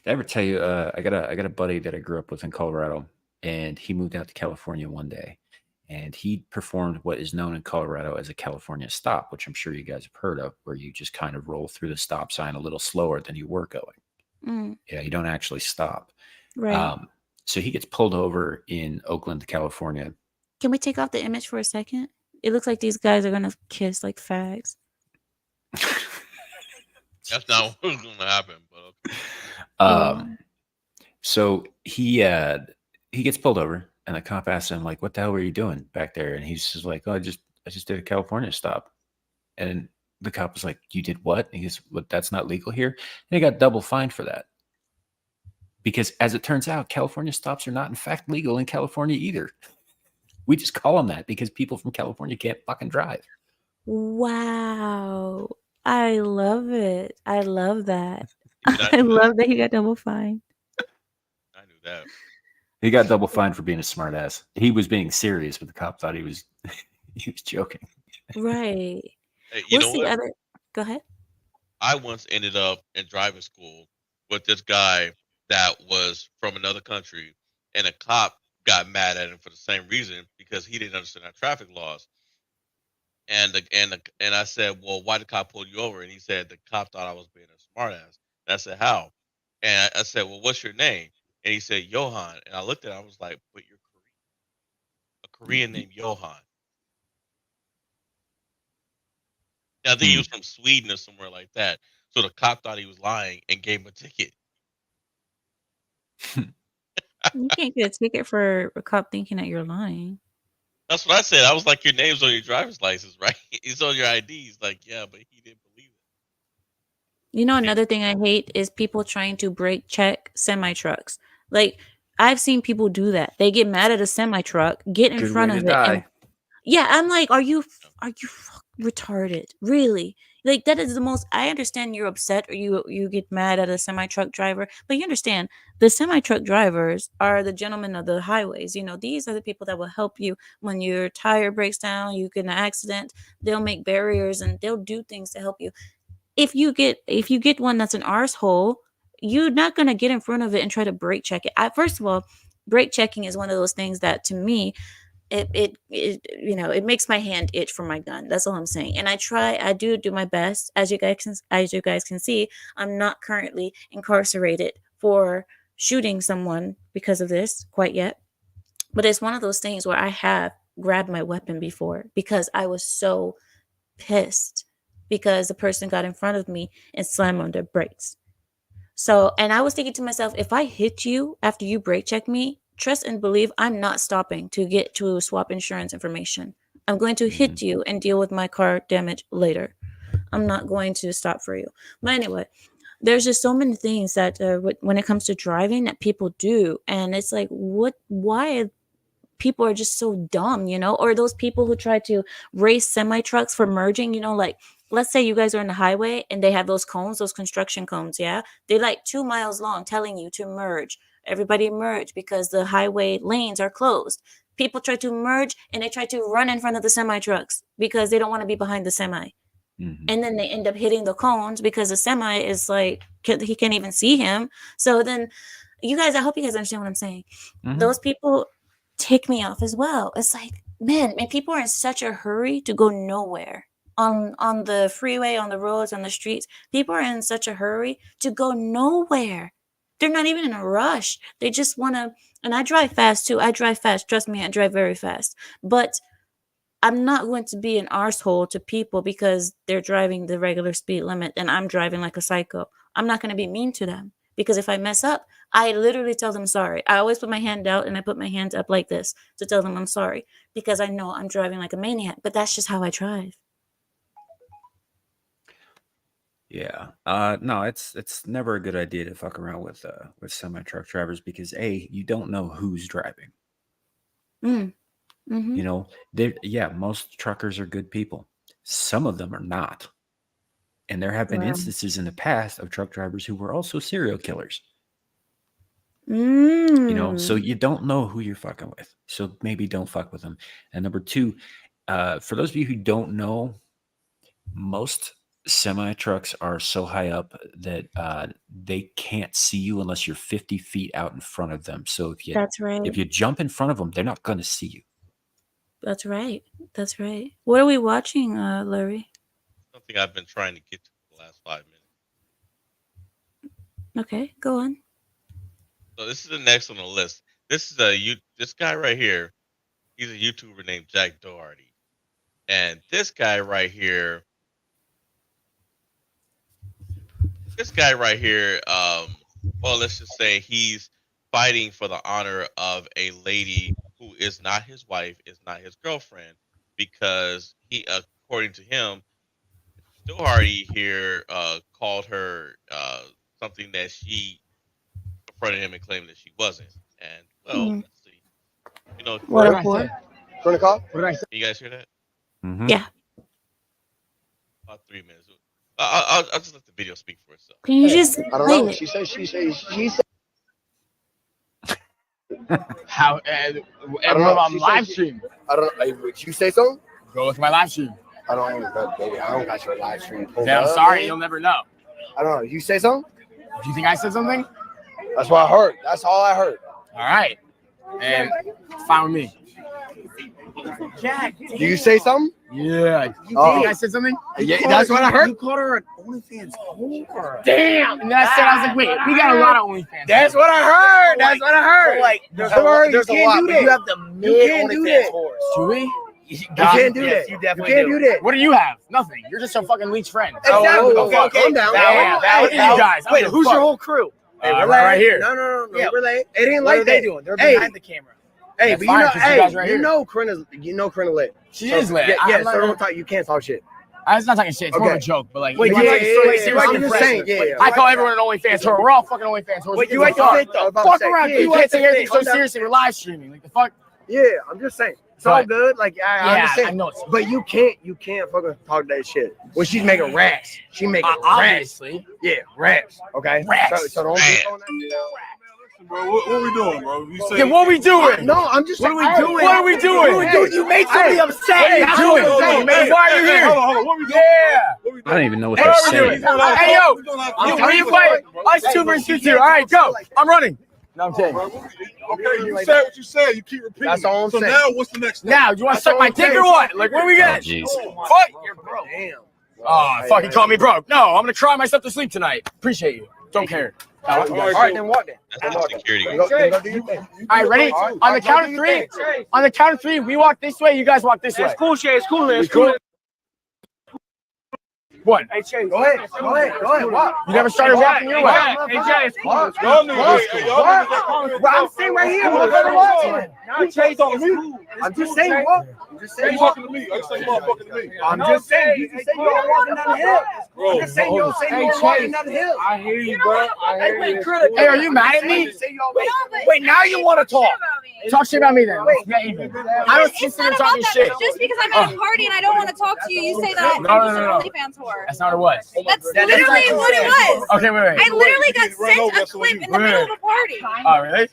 Did I ever tell you? I got a buddy that I grew up with in Colorado, and he moved out to California one day, and he performed what is known in Colorado as a California stop, which I'm sure you guys have heard of, where you just kind of roll through the stop sign a little slower than you were going. Mm, Yeah, you don't actually stop. right. So he gets pulled over in Oakland, California. Can we take off the image for a second? It looks like these guys are going to kiss like fags. That's not what's going to happen. But okay. Um, so he gets pulled over, and the cop asks him like, "What the hell were you doing back there?" And he's just like, "Oh, I just did a California stop." And the cop was like, "You did what?" And he goes, "What? That's not legal here." And he got double fined for that because, as it turns out, California stops are not in fact legal in California either. We just call them that because people from California can't fucking drive. Wow. I love it. I love that. You did not I know that? love that he got double fined. I knew that. He got double fined for being a smartass. He was being serious, but the cop thought he was joking. Right. Hey, you know What's the what? other? Go ahead. I once ended up in driving school with this guy that was from another country, and a cop got mad at him for the same reason because he didn't understand our traffic laws. And I said, "Well, why did the cop pull you over?" And he said the cop thought I was being a smartass. And I said, "How?" And I said, "Well, what's your name?" And he said, "Johan." And I looked at him, I was like, "But you're Korean. A Korean named Johan." And I think he was from Sweden or somewhere like that. So the cop thought he was lying and gave him a ticket. You can't get a ticket for a cop thinking that you're lying. That's what I said. I was like, "Your name's on your driver's license, right? It's on your ID." He's like, "Yeah," but he didn't believe it. You know, another thing I hate is people trying to brake check semi trucks. Like, I've seen people do that. They get mad at a semi truck, get in Good front way of to it, and die. yeah, I'm like, are you retarded? Really? Like that is the most. I understand you're upset or you get mad at a semi truck driver, but you understand the semi truck drivers are the gentlemen of the highways. You know, these are the people that will help you when your tire breaks down, you get in an accident. They'll make barriers and they'll do things to help you. If you get one that's an arsehole, you're not gonna get in front of it and try to brake check it. First of all, brake checking is one of those things that to me it you know it makes my hand itch for my gun. That's all I'm saying. And I do my best. As you guys can see, I'm not currently incarcerated for shooting someone because of this quite yet. But it's one of those things where I have grabbed my weapon before because I was so pissed because the person got in front of me and slammed on their brakes. So, and I was thinking to myself, if I hit you after you brake check me, trust and believe I'm not stopping to get to swap insurance information. I'm going to hit you and deal with my car damage later. I'm not going to stop for you. But anyway, there's just so many things that when it comes to driving that people do, and it's like, what? Why people are just so dumb, you know, or those people who try to race semi trucks for merging, you know, like let's say you guys are on the highway and they have those cones, those construction cones, yeah, they're like 2 miles long telling you to merge. Everybody merge because the highway lanes are closed. People try to merge and they try to run in front of the semi trucks because they don't want to be behind the semi. And then they end up hitting the cones because the semi is like he can't even see him. So then you guys, I hope you guys understand what I'm saying. Those people tick me off as well. It's like, man, people are in such a hurry to go nowhere on the freeway, on the roads, on the streets. People are in such a hurry to go nowhere. They're not even in a rush. They just want to. And I drive fast too. I drive fast. Trust me, I drive very fast. But I'm not going to be an arsehole to people because they're driving the regular speed limit and I'm driving like a psycho. I'm not going to be mean to them because if I mess up, I literally tell them sorry. I always put my hand out and I put my hands up like this to tell them I'm sorry because I know I'm driving like a maniac, but that's just how I drive. Yeah. No, it's never a good idea to fuck around with semi truck drivers because you don't know who's driving. Mm. Mm-hmm. You know, most truckers are good people. Some of them are not. And there have been Wow. instances in the past of truck drivers who were also serial killers. You know, so Mm. you don't know who you're fucking with. So maybe don't fuck with them. And number two, for those of you who don't know, most semi trucks are so high up that they can't see you unless you're 50 feet out in front of them. So That's right. if you jump in front of them, they're not going to see you. That's right. That's right. What are we watching, Larry? Something I've been trying to get to for the last 5 minutes. Okay, go on. So this is the next on the list. This is this guy right here. He's a YouTuber named Jack Doherty, and this guy right here. Well, let's just say he's fighting for the honor of a lady who is not his wife, is not his girlfriend, because according to him, Doherty here called her something that she confronted him and claimed that she wasn't. And well, Mm. let's see. You know, What What a did I whore. say? What did I call? What did I say? you guys hear that? Mhm. Yeah. About 3 minutes. I'll just let the video speak for itself. Can you just I don't play know. it? She said. How? I And don't what know. about She live said stream? I don't know. Hey, would you say something? Go look at my live stream. I don't, baby. I don't got your live stream. pulled Then I'm up, sorry, man. you'll never know. I don't know. You say something? Do you think I said something? That's what I heard. That's all I heard. All right. And fine with me. Do you say something? Yeah. You Oh. think I said something? Yeah, that's what I heard. You called her an OnlyFans whore. Damn. And then I said, I was like, wait, we got a lot of OnlyFans. That's what I heard. That's what I heard. Like, there's Don't worry, there's you a can't lot, do but that. you have the mid can't do OnlyFans that. whores. Do we? You can't do Yes, that. you You definitely can't do that. What do you have? Nothing. You're just a fucking leech friend. Exactly. Oh, Okay, fuck. calm down. Damn, Hey, look at you guys. I Wait, don't give a who's your fuck. whole crew? Right here. No, Yeah. relay. It ain't What like are they that. doing? They're Hey. behind the camera. Hey, That's but fine, you know, 'cause you guys right you here. know, Corinna lit. She So, is lit. Yeah, I'm not so gonna- don't talk. You can't talk shit. I was not talking shit. It's more of a Okay. joke, but like, Wait, you yeah, guys are yeah, so, like, yeah, seriously I'm just saying, impressive. yeah. I call everyone an OnlyFans whore. We're all fucking OnlyFans whores. Wait, Who you gives ain't a fuck? the fit though. I'm about to Fuck say. around. Yeah, You you can't ain't take the everything fit. so I'm not- seriously. We're live streaming. Like the fuck? Yeah, I'm just saying. It's all But- good. Like I Yeah, understand. I know it's- But you can't fucking talk that shit. When she's making raps, she making raps. Obviously. Yeah, raps. Okay. Raps. So don't be Man. on that shit. Bro, what we doing, bro? You say Okay, what we doing? No, I'm just saying. What are we doing? You made somebody upset. What are you That's doing? what I'm saying. Hey, why are you here? Hold on. What we doing? Yeah. What we I don't even know what Hey, they're what are we saying. doing? Hey, yo. What are you fighting? Us two versus you two. All right, go. I'm running. No, I'm kidding. Okay, you said what you said. You keep repeating. That's all I'm so saying. now, what's the next step? Now, you want to suck my dick or what? Like, what are we Oh, getting? jeez. Fuck. Damn. Oh, fucking call me broke. No, I'm gonna cry myself to sleep tonight. Appreciate you. Don't care. All right, then walk then. That's the security guard. Then go do your thing. All right, ready? On the count of three. On the count of three, we walk this way. You guys walk this way. It's cool, Shay. It's cool. It's Cool. cool. What? Hey, Shay. Go ahead. Walk. You never started walking your way. Hey, Jay. It's cool. Walk. Y'all niggas, Bro, I'm sitting right here. Motherfucker, walking. Nah, Jay's on me. I'm just saying, walk. I'm just you saying, walk. talking to me? You say motherfucking to me? I'm just saying. You can say you ain't walking down the hill. I'm just saying you don't say you ain't walking down the hill. I hear you, bro. I hear you. Hey, are you mad at me? Wait, now you want to talk? Talk shit about me then. Let's get even. I don't sit It's here not talking about shit. that. Just because I'm at a party and I don't want to talk to you, you say that No, I'm no, just no, an no. OnlyFans whore. That's not what it was. That's That's literally not what it was. Okay, wait. I literally got You run over sent a so clip you- in the middle of a party. Oh, really?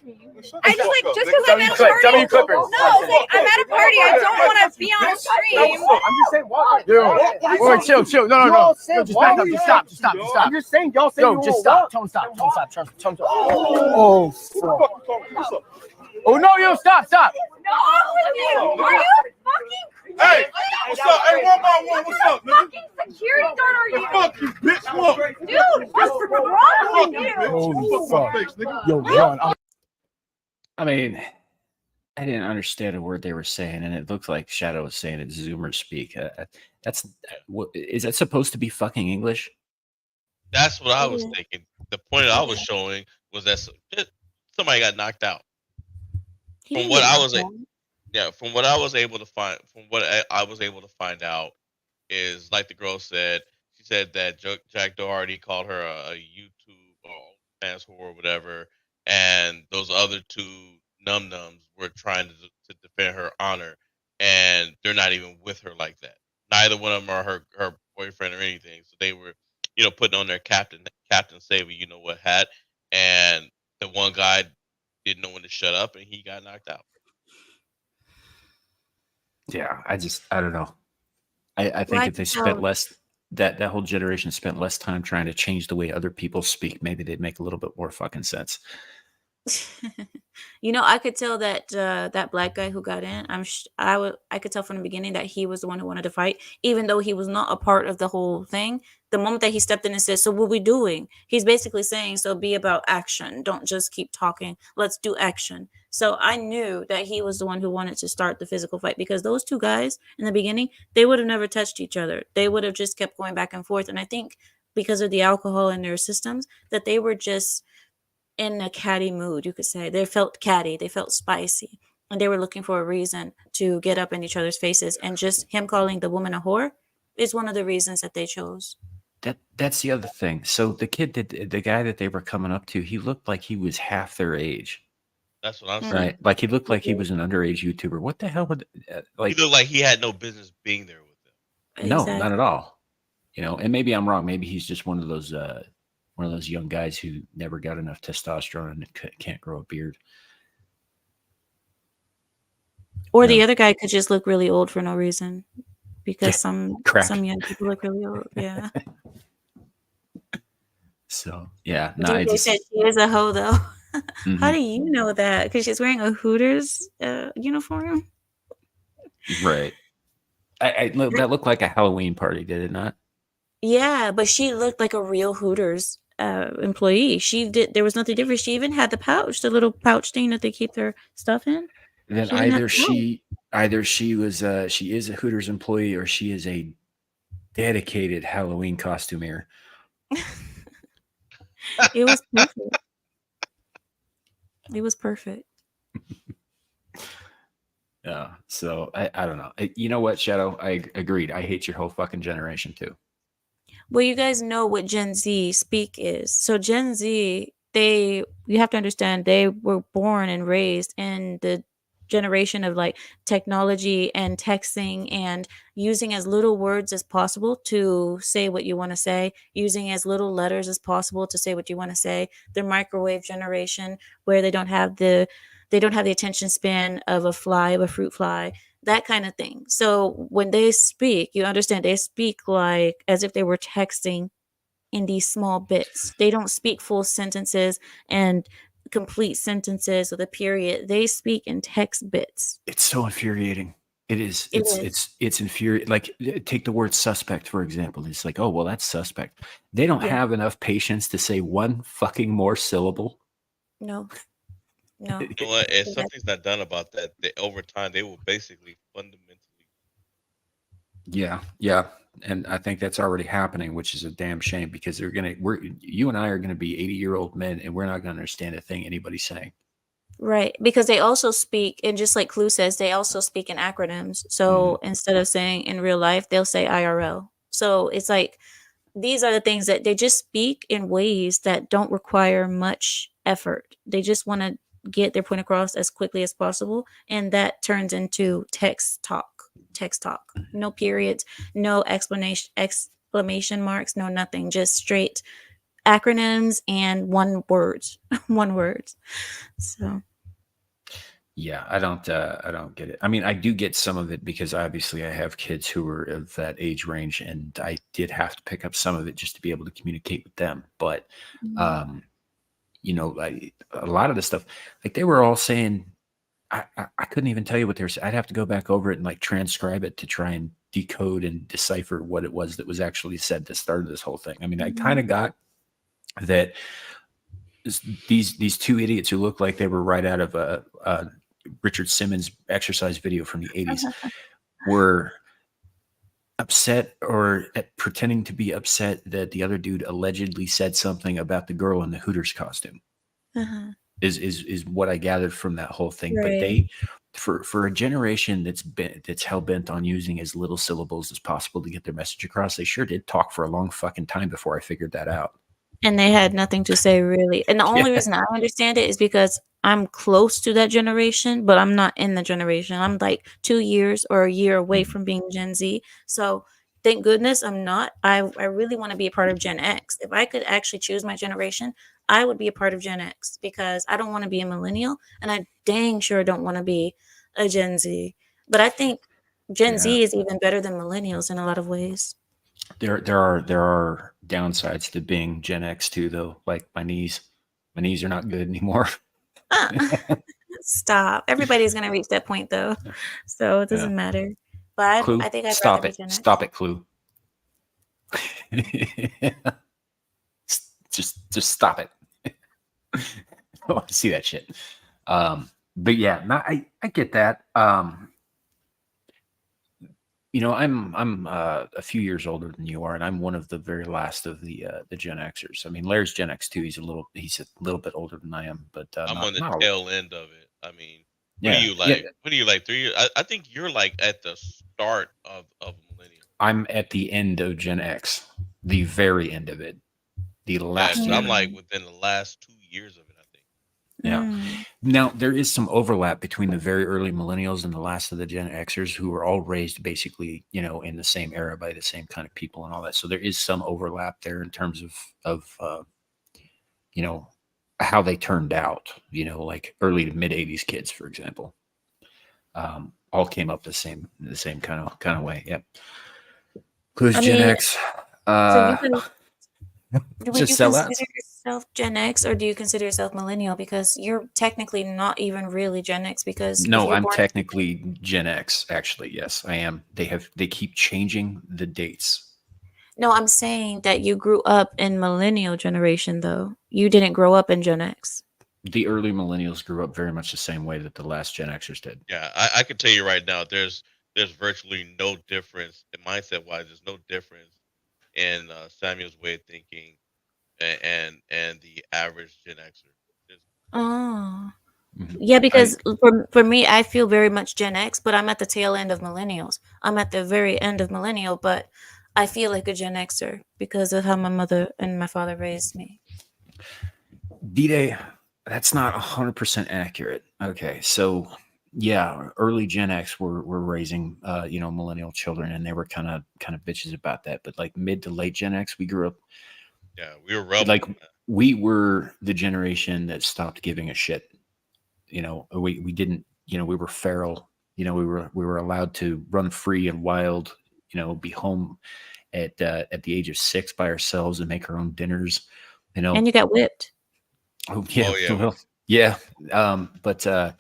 I just like just because I'm at a party. W Clippers. No, it's like I'm at a party. I don't want to be on a stream. I'm just saying, walk. Dude, wait, chill. No. You all Yo, said just back walk. up. Just stop. I'm just saying, y'all say Yo, you just won't stop. walk. Tell him stop. Tell him stop. Oh, fuck. What's up? Oh, no, yo, stop. No, are you fucking Hey, what's up? Hey, one by one, what's up, nigga? fucking security guard are you? Fuck you, bitch. Look. Dude, what's wrong with Fuck you, you? bitch. Holy Fuck my fuck. face, nigga. Yo, John. I mean, I didn't understand a word they were saying, and it looked like Shadow was saying it Zoomer speak. Is that supposed to be fucking English? That's what I was thinking. The point I was showing was that somebody got knocked out. From what I was able to find out is like the girl said. She said that Jack Doherty called her a YouTube or fans whore or whatever, and those other two num-nums were trying to defend her honor, and they're not even with her like that. Neither one of them are her boyfriend or anything. So they were, putting on their Captain Save You Know What hat, and the one guy didn't know when to shut up, and he got knocked out. Yeah, I don't know. I think Well, I if they could spent tell. less, that whole generation spent less time trying to change the way other people speak, maybe they'd make a little bit more fucking sense. You know, I could tell that that black guy who got in. I could tell from the beginning that he was the one who wanted to fight, even though he was not a part of the whole thing. The moment that he stepped in and said, "So what we doing?" He's basically saying, "So be about action. Don't just keep talking. Let's do action." So I knew that he was the one who wanted to start the physical fight because those two guys in the beginning, they would have never touched each other. They would have just kept going back and forth. And I think because of the alcohol in their systems, that they were just in a catty mood, you could say. They felt catty, they felt spicy, and they were looking for a reason to get up in each other's faces. And just him calling the woman a whore is one of the reasons that they chose. That's the other thing. So the guy that they were coming up to, he looked like he was half their age, That's what I'm Mhm. saying. right? Like he looked like he was an underage YouTuber. What the hell would He like? looked like he had no business being there with them. No, Exactly. not at all. You know, and maybe I'm wrong. Maybe he's just one of those young guys who never got enough testosterone and can't grow a beard. Or Yeah. the other guy could just look really old for no reason. Because Yeah, crack. some young people look really old. Yeah. So yeah, no, DJ said she is a hoe though. How Mhm. do you know that? Because she's wearing a Hooters uniform. Right. That looked like a Halloween party, did it not? Yeah, but she looked like a real Hooters employee. There was nothing different. She even had the pouch, the little pouch thing that they keep their stuff in. Then She didn't have either she is a Hooters employee or she is a dedicated Halloween costumier. It was perfect. It was perfect. Yeah. So I don't know. You know what, Shadow? I agreed. I hate your whole fucking generation too. Well, you guys know what Gen Z speak is. So Gen Z, you have to understand they were born and raised in the generation of like technology and texting and using as little words as possible to say what you want to say, using as little letters as possible to say what you want to say. The microwave generation where they don't have the attention span of a fruit fly, that kind of thing. So when they speak, you understand they speak like as if they were texting in these small bits. They don't speak full sentences and complete sentences with a period. They speak in text bits. It's so infuriating. It is. It is. It's infuriating. Like take the word suspect for example. It's like, oh well, that's suspect. They don't Yeah. have enough patience to say one fucking more syllable. No. You know what? If something's not done about that, over time they will basically fundamentally. Yeah, and I think that's already happening, which is a damn shame because you and I are gonna be 80-year-old men, and we're not gonna understand a thing anybody's saying. Right, because they also speak, and just like Clue says, they also speak in acronyms. So instead of saying in real life, they'll say IRL. So it's like these are the things that they just speak in ways that don't require much effort. They just want to get their point across as quickly as possible, and that turns into text talk. No periods, no exclamation marks, no nothing, just straight acronyms and one words. So Yeah, I don't get it. I mean, I do get some of it because obviously I have kids who are of that age range, and I did have to pick up some of it just to be able to communicate with them. But, you know, a lot of the stuff, like they were all saying, I couldn't even tell you what they were saying. I'd have to go back over it and like transcribe it to try and decode and decipher what it was that was actually said to start this whole thing. I mean, I kind of got that these two idiots who looked like they were right out of a Richard Simmons exercise video from the 80s were upset or pretending to be upset that the other dude allegedly said something about the girl in the Hooters costume. Is what I gathered from that whole thing. Right. But they, for a generation that's hell bent on using as little syllables as possible to get their message across, they sure did talk for a long fucking time before I figured that out. And they had nothing to say really. And the only reason I understand it is because I'm close to that generation, but I'm not in the generation. I'm like 2 years or a year away from being Gen Z. So thank goodness I'm not. I really want to be a part of Gen X. If I could actually choose my generation, I would be a part of Gen X because I don't want to be a millennial, and I dang sure don't want to be a Gen Z. But I think Gen Yeah. Z is even better than millennials in a lot of ways. There are downsides to being Gen X too, though. Like my knees are not good anymore. Uh, stop. Everybody's gonna reach that point though, so it Yeah. doesn't matter. But Clue, I think I'd rather stop be it. Gen X. Stop it, Clue. just stop it. I don't want to see that shit. But yeah, I get that. I'm a few years older than you are, and I'm one of the very last of the Gen Xers. I mean, Larry's Gen X too. He's a little bit older than I am, but I'm on the not a, tail end of it. I mean, what are yeah, you yeah. like? What are you like? 3 years? I think you're like at the start of millennial. I'm at the end of Gen X, the very end of it, the Yeah, last 'cause year. I'm like within the last 2 years of it. I think. Yeah. Mm. Now there is some overlap between the very early millennials and the last of the Gen Xers, who were all raised basically, in the same era by the same kind of people and all that. So there is some overlap there in terms of how they turned out. Like early to mid '80s kids, for example, all came up the same kind of way. Yep. Who's I Gen mean, X? so you can. Would Just you sellouts. consider yourself Gen X or do you consider yourself millennial? Because you're technically not even really Gen X because if No, you're I'm born. technically Gen X. Actually, yes, I am. They keep changing the dates. No, I'm saying that you grew up in millennial generation though. You didn't grow up in Gen X. The early millennials grew up very much the same way that the last Gen Xers did. Yeah, I can tell you right now, there's virtually no difference mindset wise. There's no difference in Samuel's way of thinking and the average Gen Xer. There's- Oh. Mhm. Yeah, because for me, I feel very much Gen X, but I'm at the tail end of millennials. I'm at the very end of millennial, but I feel like a Gen Xer because of how my mother and my father raised me. D-Day, that's not 100% accurate. Okay, so yeah, early Gen X were raising millennial children, and they were kind of bitches about that. But like mid to late Gen X, we grew up Yeah, we were rebels. like we were the generation that stopped giving a shit. We didn't. We were feral. We were allowed to run free and wild. Be home at the age of 6 by ourselves and make our own dinners. And you got whipped. Oh yeah, Oh, yeah, well, yeah. But so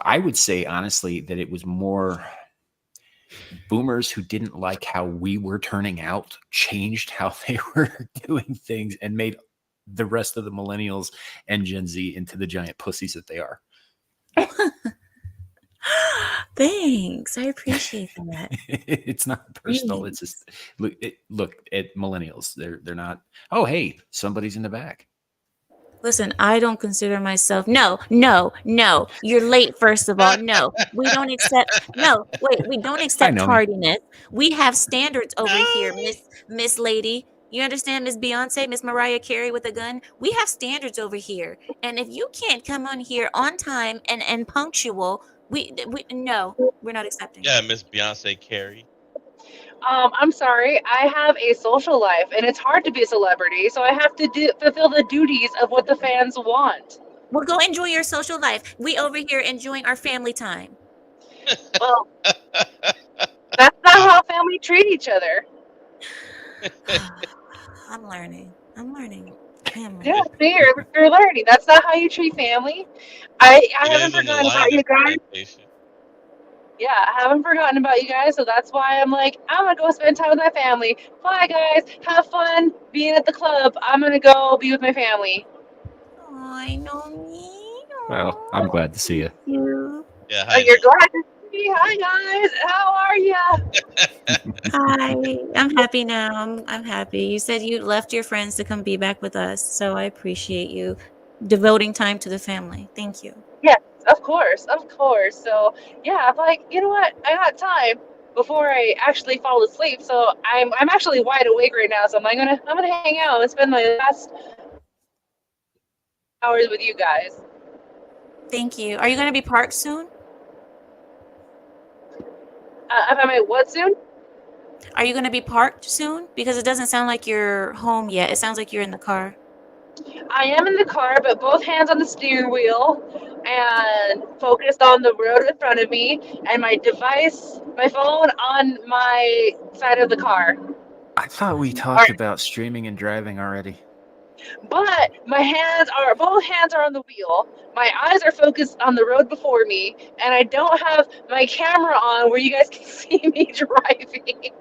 I would say honestly that it was more boomers who didn't like how we were turning out, changed how they were doing things, and made the rest of the millennials and Gen Z into the giant pussies that they are. Thanks. I appreciate that. It's not personal. It's just look at millennials. They're not. Oh, hey, somebody's in the back. Listen, I don't consider myself. No. You're late, first of all. No, we don't accept. No, wait, we don't accept know. tardiness. We have standards over here, Miss Lady. You understand, Miss Beyonce, Miss Mariah Carey with a gun? We have standards over here. And if you can't come on here on time and punctual, we no, we're not accepting. Yeah, Miss Beyonce Carey. I'm sorry. I have a social life, and it's hard to be a celebrity, so I have to fulfill the duties of what the fans want. Well, go enjoy your social life. We over here enjoying our family time. Well, that's not how family treat each other. I'm learning. Family. Yeah, see, you're learning. That's not how you treat family. I It haven't is on the forgotten line about you of guys. plantation. Yeah, I haven't forgotten about you guys, so that's why I'm like, I'm gonna go spend time with my family. Bye, guys. Have fun being at the club. I'm gonna go be with my family. Oh, I know me. Well, I'm glad to see you. You. Yeah, Oh, hi, you're Lou. glad to see me. Hi, guys. How are ya? Hi. I'm happy now. I'm happy. You said you left your friends to come be back with us, so I appreciate you devoting time to the family. Thank you. Yes, of course, of course. So yeah, I'm like, you know what? I got time before I actually fall asleep. So I'm actually wide awake right now. So I'm gonna hang out and spend my last hours with you guys. Thank you. Are you going to be parked soon? Am I what soon? Are you going to be parked soon? Because it doesn't sound like you're home yet. It sounds like you're in the car. I am in the car, but both hands on the steering wheel and focused on the road in front of me, and my device, my phone, on my side of the car. I thought we All talked right. about streaming and driving already. But both hands are on the wheel. My eyes are focused on the road before me, and I don't have my camera on where you guys can see me driving.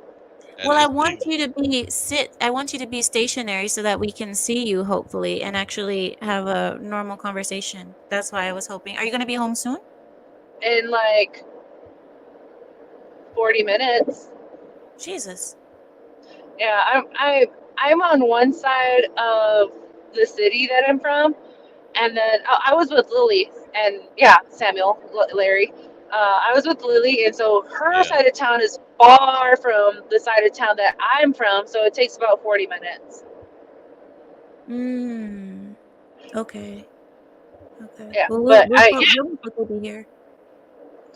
That Well, I is want legal. you to I want you to be stationary so that we can see you, hopefully, and actually have a normal conversation. That's why I was hoping. Are you going to be home soon? In like 40 minutes. Jesus. Yeah, I'm on one side of the city that I'm from, and then I was with Lily and Samuel, Larry. I was with Lily, and so her Yeah. side of town is far from the side of town that I'm from, so it takes about 40 minutes. Okay. Okay. Yeah, Well, but we'll both be here.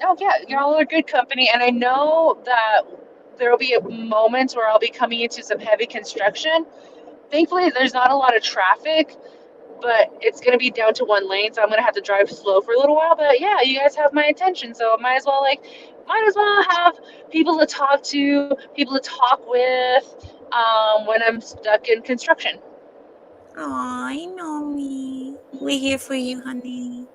oh yeah, y'all are good company, and I know that there will be moments where I'll be coming into some heavy construction. Thankfully, there's not a lot of traffic, but it's going to be down to one lane, so I'm going to have to drive slow for a little while. But yeah, you guys have my attention, so might as well have people to talk to, people to talk with when I'm stuck in construction. Aw, I know me. We're here for you, honey.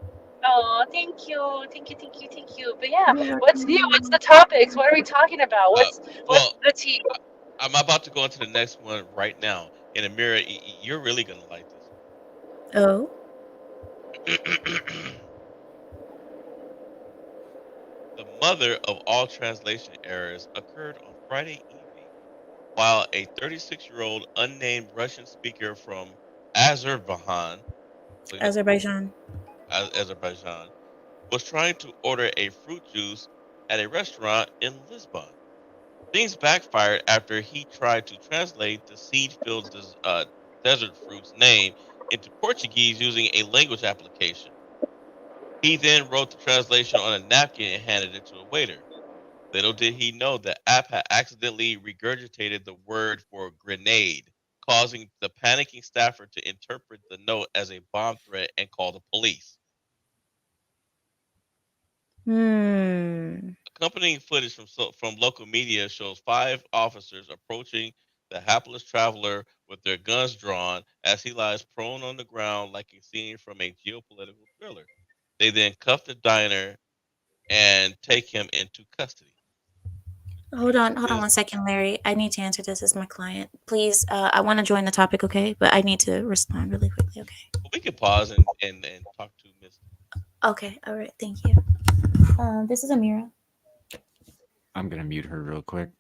Oh, thank you, thank you, thank you, thank you. But yeah, You're what's new? What's the welcome. topics? What are we talking about? Uh, What's well, the tea? I'm about to go into the next one right now. And Amira, you're really gonna like this Oh? one. The mother of all translation errors occurred on Friday evening while a 36-year-old unnamed Russian speaker from Azerbaijan, so Azerbaijan. Azerbaijan, was trying to order a fruit juice at a restaurant in Lisbon. Things backfired after he tried to translate the seed-filled desert fruit's name into Portuguese using a language application. He then wrote the translation on a napkin and handed it to a waiter. Little did he know the app had accidentally regurgitated the word for grenade, causing the panicking staffer to interpret the note as a bomb threat and call the police. Hmm. Accompanying footage from local media shows 5 officers approaching the hapless traveler with their guns drawn as he lies prone on the ground like a scene from a geopolitical thriller. They then cuff the diner and take him into custody. Hold on 1 This, second, Larry. I need to answer this as my client. Please, I want to join the topic, okay? But I need to respond really quickly, okay? we can pause and talk to Miss. Okay, all right, thank you. This is Amira. I'm gonna mute her real quick.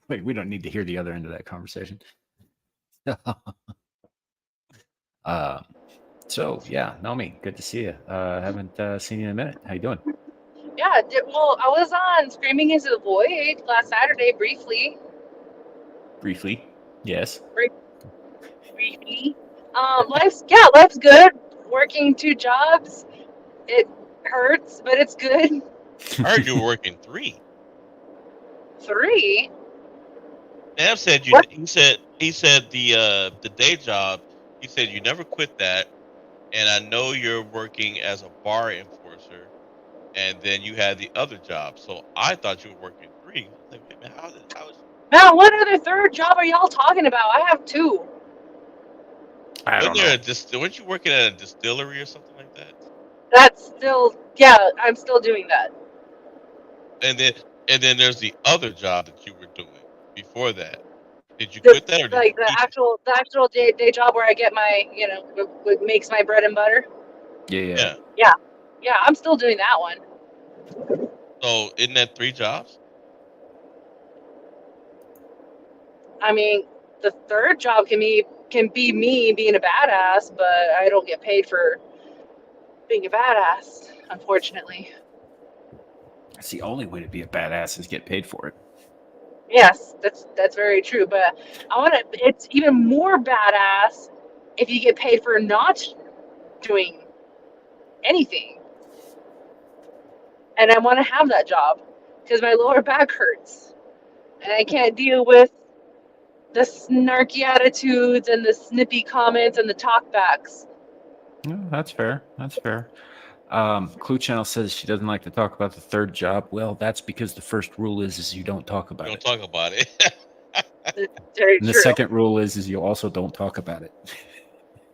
Wait, we don't need to hear the other end of that conversation. So yeah, Naomi, good to see you. Haven't seen you in a minute. How you doing? Yeah, well, I was on Screaming Into the Void last Saturday briefly. Briefly, yes. Briefly. Life's good. Working 2 jobs. It hurts, but it's good. I heard you were working 3. 3. Nam said What? he said the day job. He said you never quit that, and I know you're working as a bar enforcer, and then you had the other job. So I thought you were working 3. I was like, wait a minute, how is Now, what other third job are y'all talking about? I have 2. I don't know. weren't you working at a distillery or something like that? That's still, I'm still doing that. And then there's the other job that you were doing before that. Did you The quit that or did like you the keep it? actual day job where I get my, what makes my bread and butter. Yeah. Yeah, I'm still doing that one. So isn't that 3 jobs? I mean, the third job can be me being a badass, but I don't get paid for being a badass, unfortunately. That's the only way to be a badass is get paid for it. Yes, that's very true. But it's even more badass if you get paid for not doing anything. And I want to have that job because my lower back hurts, and I can't deal with the snarky attitudes and the snippy comments and the talkbacks. No, that's fair. That's fair. Clue Channel says she doesn't like to talk about the third job. Well, that's because the first rule is you don't talk about Don't it. talk about it. It's very And the true. second rule is you also don't talk about it.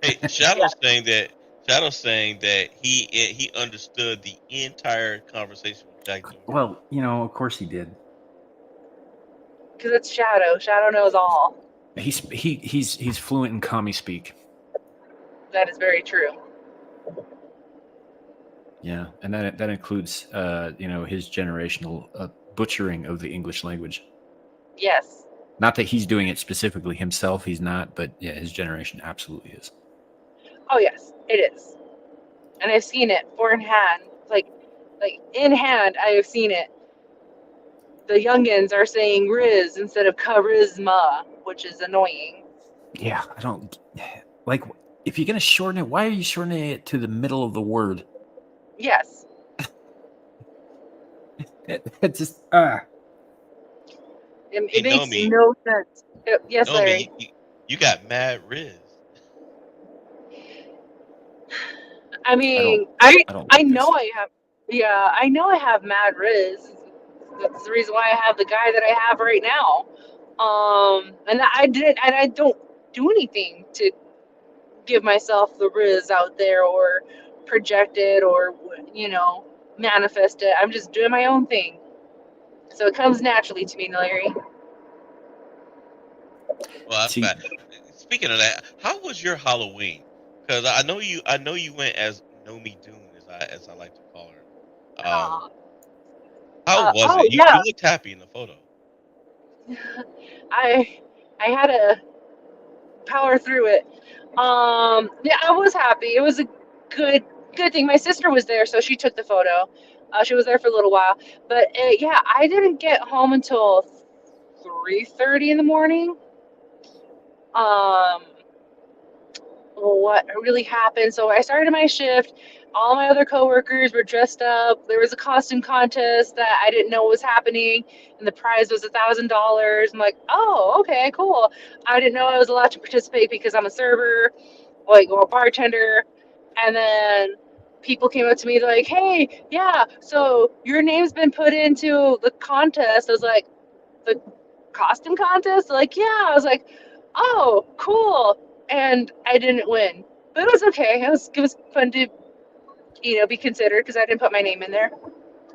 Hey, Shadow's saying that he understood the entire conversation with Jack Dorsey. Well, of course he did. Because it's Shadow. Shadow knows all. He's fluent in commie speak. That is very true. Yeah, and that includes his generational butchering of the English language. Yes. Not that he's doing it specifically himself, he's not, but yeah, his generation absolutely is. Oh yes, it is. And I've seen it in hand. Like in hand, I have seen it. The youngins are saying Riz instead of charisma, which is annoying. Yeah, I don't like. If you're gonna shorten it, why are you shortening it to the middle of the word? Yes. It just It Hey, makes Nomi. no sense. Yes, Nomi, Larry. you got mad Riz. I mean, I don't I like know this. I have. Yeah, I know I have mad Riz. That's the reason why I have the guy that I have right now. And I don't do anything to give myself the Riz out there or project it or manifest it. I'm just doing my own thing, so it comes naturally to me, Larry. Well, that's See, bad. Speaking of that, how was your Halloween? Because I know you went as Nomi Dune, as I like to call her. Uh, How was it? You yeah, looked happy in the photo. I had to power through it. Yeah, I was happy. It was a good thing. My sister was there, so she took the photo. She was there for a little while, but yeah, I didn't get home until 3:30 in the morning. What really happened? So I started my shift. All my other coworkers were dressed up. There was a costume contest that I didn't know was happening, and the prize was $1,000. I'm like, oh, okay, cool. I didn't know I was allowed to participate because I'm a server, or a bartender. And then people came up to me, they're like, hey, yeah, so your name's been put into the contest. I was like, the costume contest? They're like, yeah. I was like, oh, cool. And I didn't win, but it was okay. It was fun to be considered because I didn't put my name in there.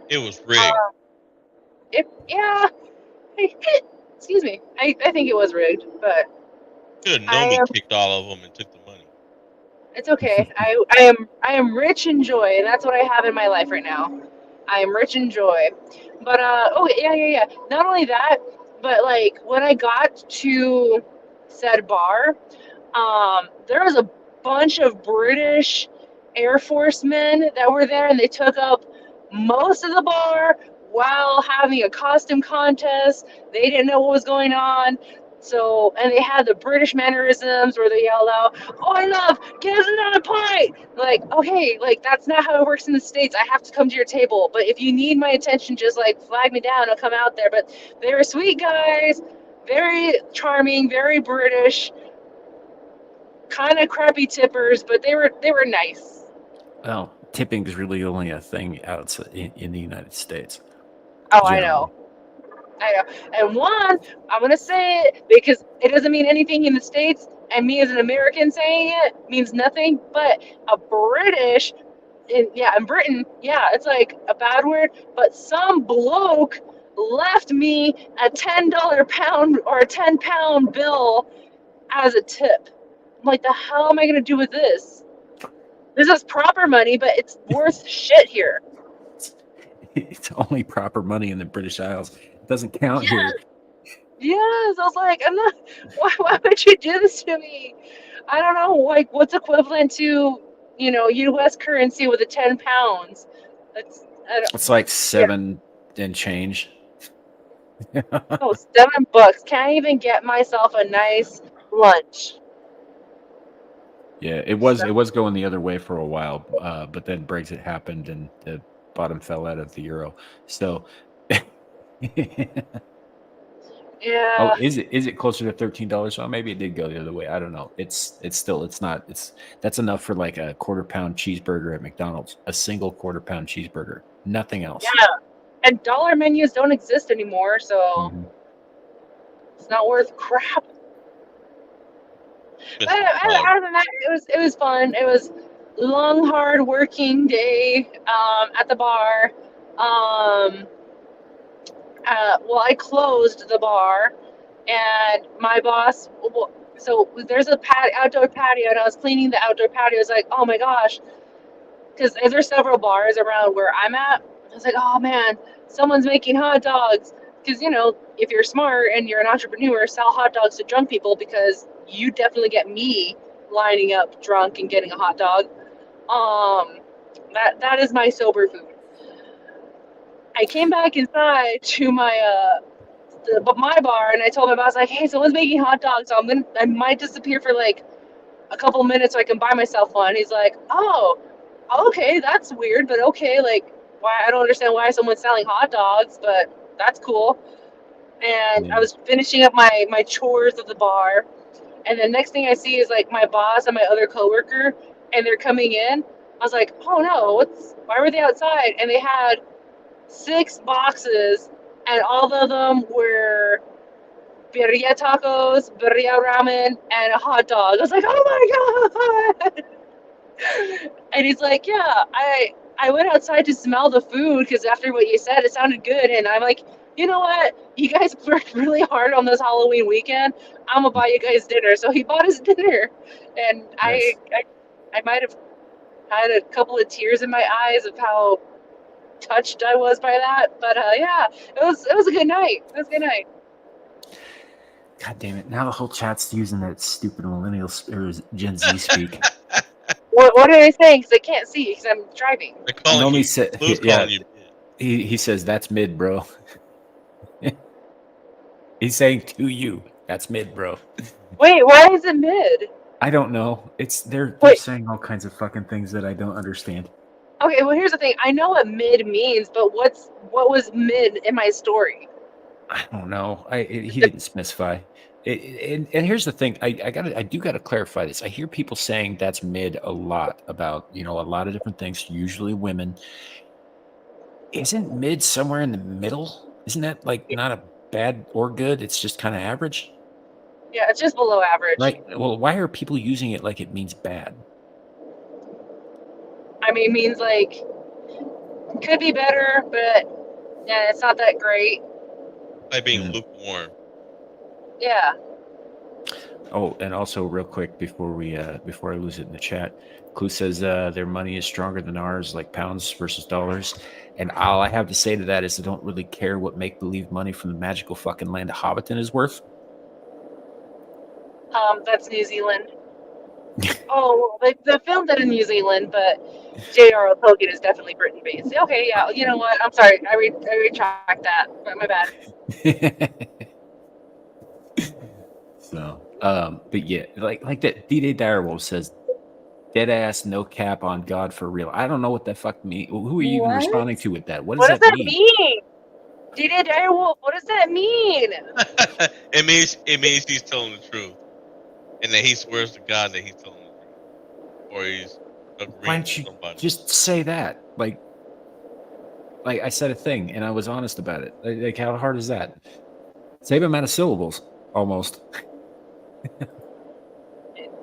It was rigged. Yeah. Excuse me. I think it was rigged, but Good. I Nomi kicked all of them and took the money. it's okay. I am rich in joy, and that's what I have in my life right now. I am rich in joy. But oh yeah. Not only that, but like when I got to said bar, there was a bunch of British Air Force men that were there, and they took up most of the bar while having a costume contest. They didn't know what was going on. So, and they had the British mannerisms where they yell out, "Oh, I love, get us another pint!" Like, okay, like that's not how it works in the States. I have to come to your table. But if you need my attention, just like flag me down, I'll come out there. But they were sweet guys, very charming, very British, kind of crappy tippers, but they were nice. well, tipping is really only a thing outside in the United States. Oh, I generally. know. And one, I'm going to say it because it doesn't mean anything in the States, and me as an American saying it means nothing, but a British, in Britain, it's like a bad word, but some bloke left me a $10 pound or a 10-pound bill as a tip. I'm like, the hell am I going to do with this? This is proper money, but it's worth shit here. It's only proper money in the British Isles. It doesn't count here. Yes, I was like, I'm not. Why would you do this to me? I don't know. Like, what's equivalent to, U.S. currency with a 10 pounds? It's like 7 and change. Oh, $7. Can't even get myself a nice lunch. Yeah, it was going the other way for a while, but then Brexit happened and the bottom fell out of the euro. So Yeah. Oh, is it closer to $13? Well, maybe it did go the other way. I don't know. It's not. That's enough for like a quarter-pound cheeseburger at McDonald's. A single quarter-pound cheeseburger. Nothing else. Yeah. And dollar menus don't exist anymore, so Mhm. it's not worth crap. But Missing the boat. other than that, it was fun. It was long, hard working day at the bar. Well, I closed the bar, and my boss. Well, so there's a outdoor patio, and I was cleaning the outdoor patio. I was like, oh my gosh, because there's several bars around where I'm at. I was like, oh man, someone's making hot dogs. Because if you're smart and you're an entrepreneur, sell hot dogs to drunk people, because you definitely get me lining up drunk and getting a hot dog. That is my sober food. I came back inside to my bar, and I told my boss, like, hey, someone's making hot dogs, so I might disappear for like a couple minutes so I can buy myself one. He's like, oh, okay, that's weird, but okay, like, why? I don't understand why someone's selling hot dogs, but that's cool. And Yeah. I was finishing up my chores of the bar, and the next thing I see is like my boss and my other coworker, and they're coming in. I was like, oh no, why were they outside? And they had 6 boxes, and all of them were birria tacos, birria ramen, and a hot dog. I was like, oh my god! And he's like, yeah, I went outside to smell the food because after what you said, it sounded good. And I'm like, you know what? You guys worked really hard on this Halloween weekend. I'm gonna buy you guys dinner. So he bought us dinner, and Nice. I might have had a couple of tears in my eyes of how touched I was by that. But yeah, it was a good night. It was a good night. God damn it! Now the whole chat's using that stupid millennial or Gen Z speak. What are they saying? Because I can't see because I'm driving. They're calling Normally you. said, Lou's yeah, calling you. he says that's mid, bro. He's saying to you, that's mid, bro. Wait, why is it mid? I don't know. They're Wait. saying all kinds of fucking things that I don't understand. Okay, well here's the thing. I know what mid means, but what was mid in my story? I don't know. He didn't specify. And here's the thing. I do gotta clarify this. I hear people saying that's mid a lot about a lot of different things. Usually women. Isn't mid somewhere in the middle? Isn't that like not a bad or good? It's just kind of average, Yeah, it's just below average. right? Well, why are people using it like it means bad? I mean, it means like could be better, but yeah, it's not that great. By being lukewarm. Yeah. Oh, and also real quick before I lose it in the chat, Clue says their money is stronger than ours, like pounds versus dollars. And all I have to say to that is I don't really care what make-believe money from the magical fucking land of Hobbiton is worth. That's New Zealand. Oh, the film that in New Zealand, but J.R.R. Tolkien is definitely Britain based. Okay, yeah. You know what? I'm sorry. I retract that. My bad. So, but yeah, like that D-Day Direwolf says, dead ass, no cap on God for real. I don't know what that fuck mean. Who are you even What? responding to with that? What What does does that that mean? mean? D.Day Direwolf. What does that mean? it means he's telling the truth, and that he swears to God that he's telling the truth, or he's agreeing Why with don't you somebody. just say that? Like I said a thing and I was honest about it. Like how hard is that? Same amount of syllables, almost.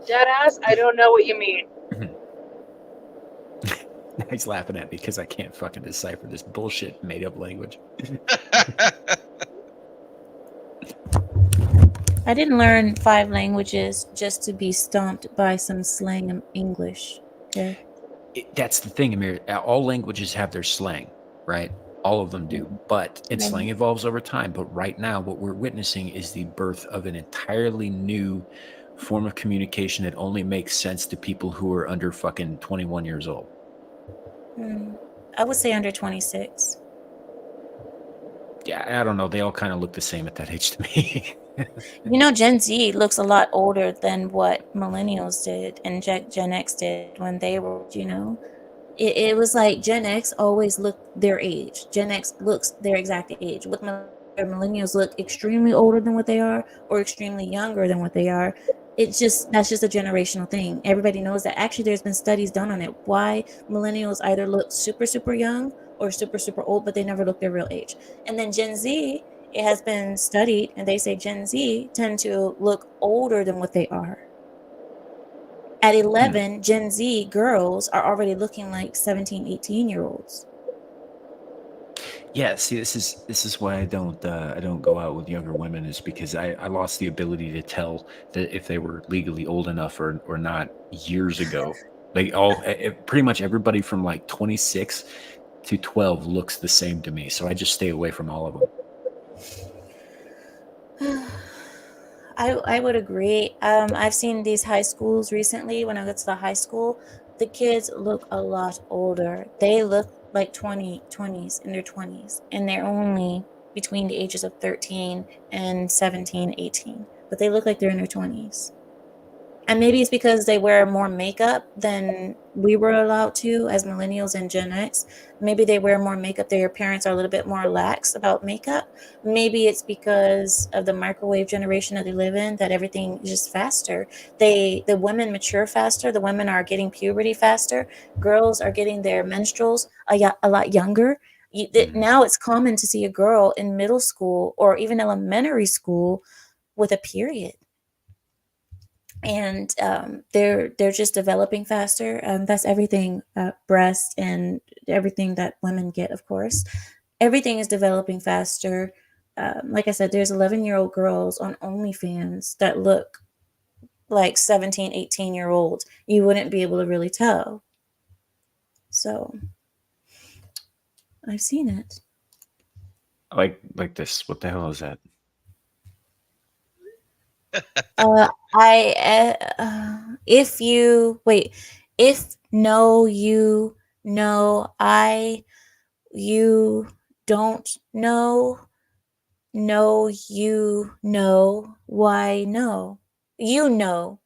Deadass. I don't know what you mean. He's laughing at me because I can't fucking decipher this bullshit made up language. I didn't learn 5 languages just to be stomped by some slang English. Okay. That's the thing, Amir. All languages have their slang, right? All of them do. And slang evolves over time. But right now, what we're witnessing is the birth of an entirely new form of communication that only makes sense to people who are under fucking 21 years old. I would say under 26. Yeah, I don't know. They all kind of look the same at that age to me. Gen Z looks a lot older than what millennials did and Gen X did when they were, It was like Gen X always looked their age. Gen X looks their exact age. With millennials look extremely older than what they are or extremely younger than what they are. That's just a generational thing. Everybody knows that. Actually, there's been studies done on it. Why millennials either look super young or super old, but they never look their real age. And then Gen Z, it has been studied, and they say Gen Z tend to look older than what they are. At 11, Gen Z girls are already looking like 17, 18-year-olds. Yeah, see, this is why I don't go out with younger women, is because I lost the ability to tell that if they were legally old enough or not years ago. Like pretty much everybody from like 26 to 12 looks the same to me, so I just stay away from all of them. I would agree. I've seen these high schools recently. When I go to the high school, the kids look a lot older. They look like 20s, in their 20s, and they're only between the ages of 13 and 17, 18. But they look like they're in their 20s. And maybe it's because they wear more makeup than we were allowed to as millennials and Gen X. Maybe they wear more makeup. Their parents are a little bit more lax about makeup. Maybe it's because of the microwave generation that they live in, that everything is just faster. The women mature faster. The women are getting puberty faster. Girls are getting their menstruals a lot younger. Now it's common to see a girl in middle school or even elementary school with a period. And they're just developing faster. That's everything, breast and everything that women get, of course. Everything is developing faster. Like I said, there's 11-year-old girls on OnlyFans that look like 17, 18-year-olds. You wouldn't be able to really tell. So I've seen it. Like this. What the hell is that? If no, you know, you don't know, no, you know, why no, you know.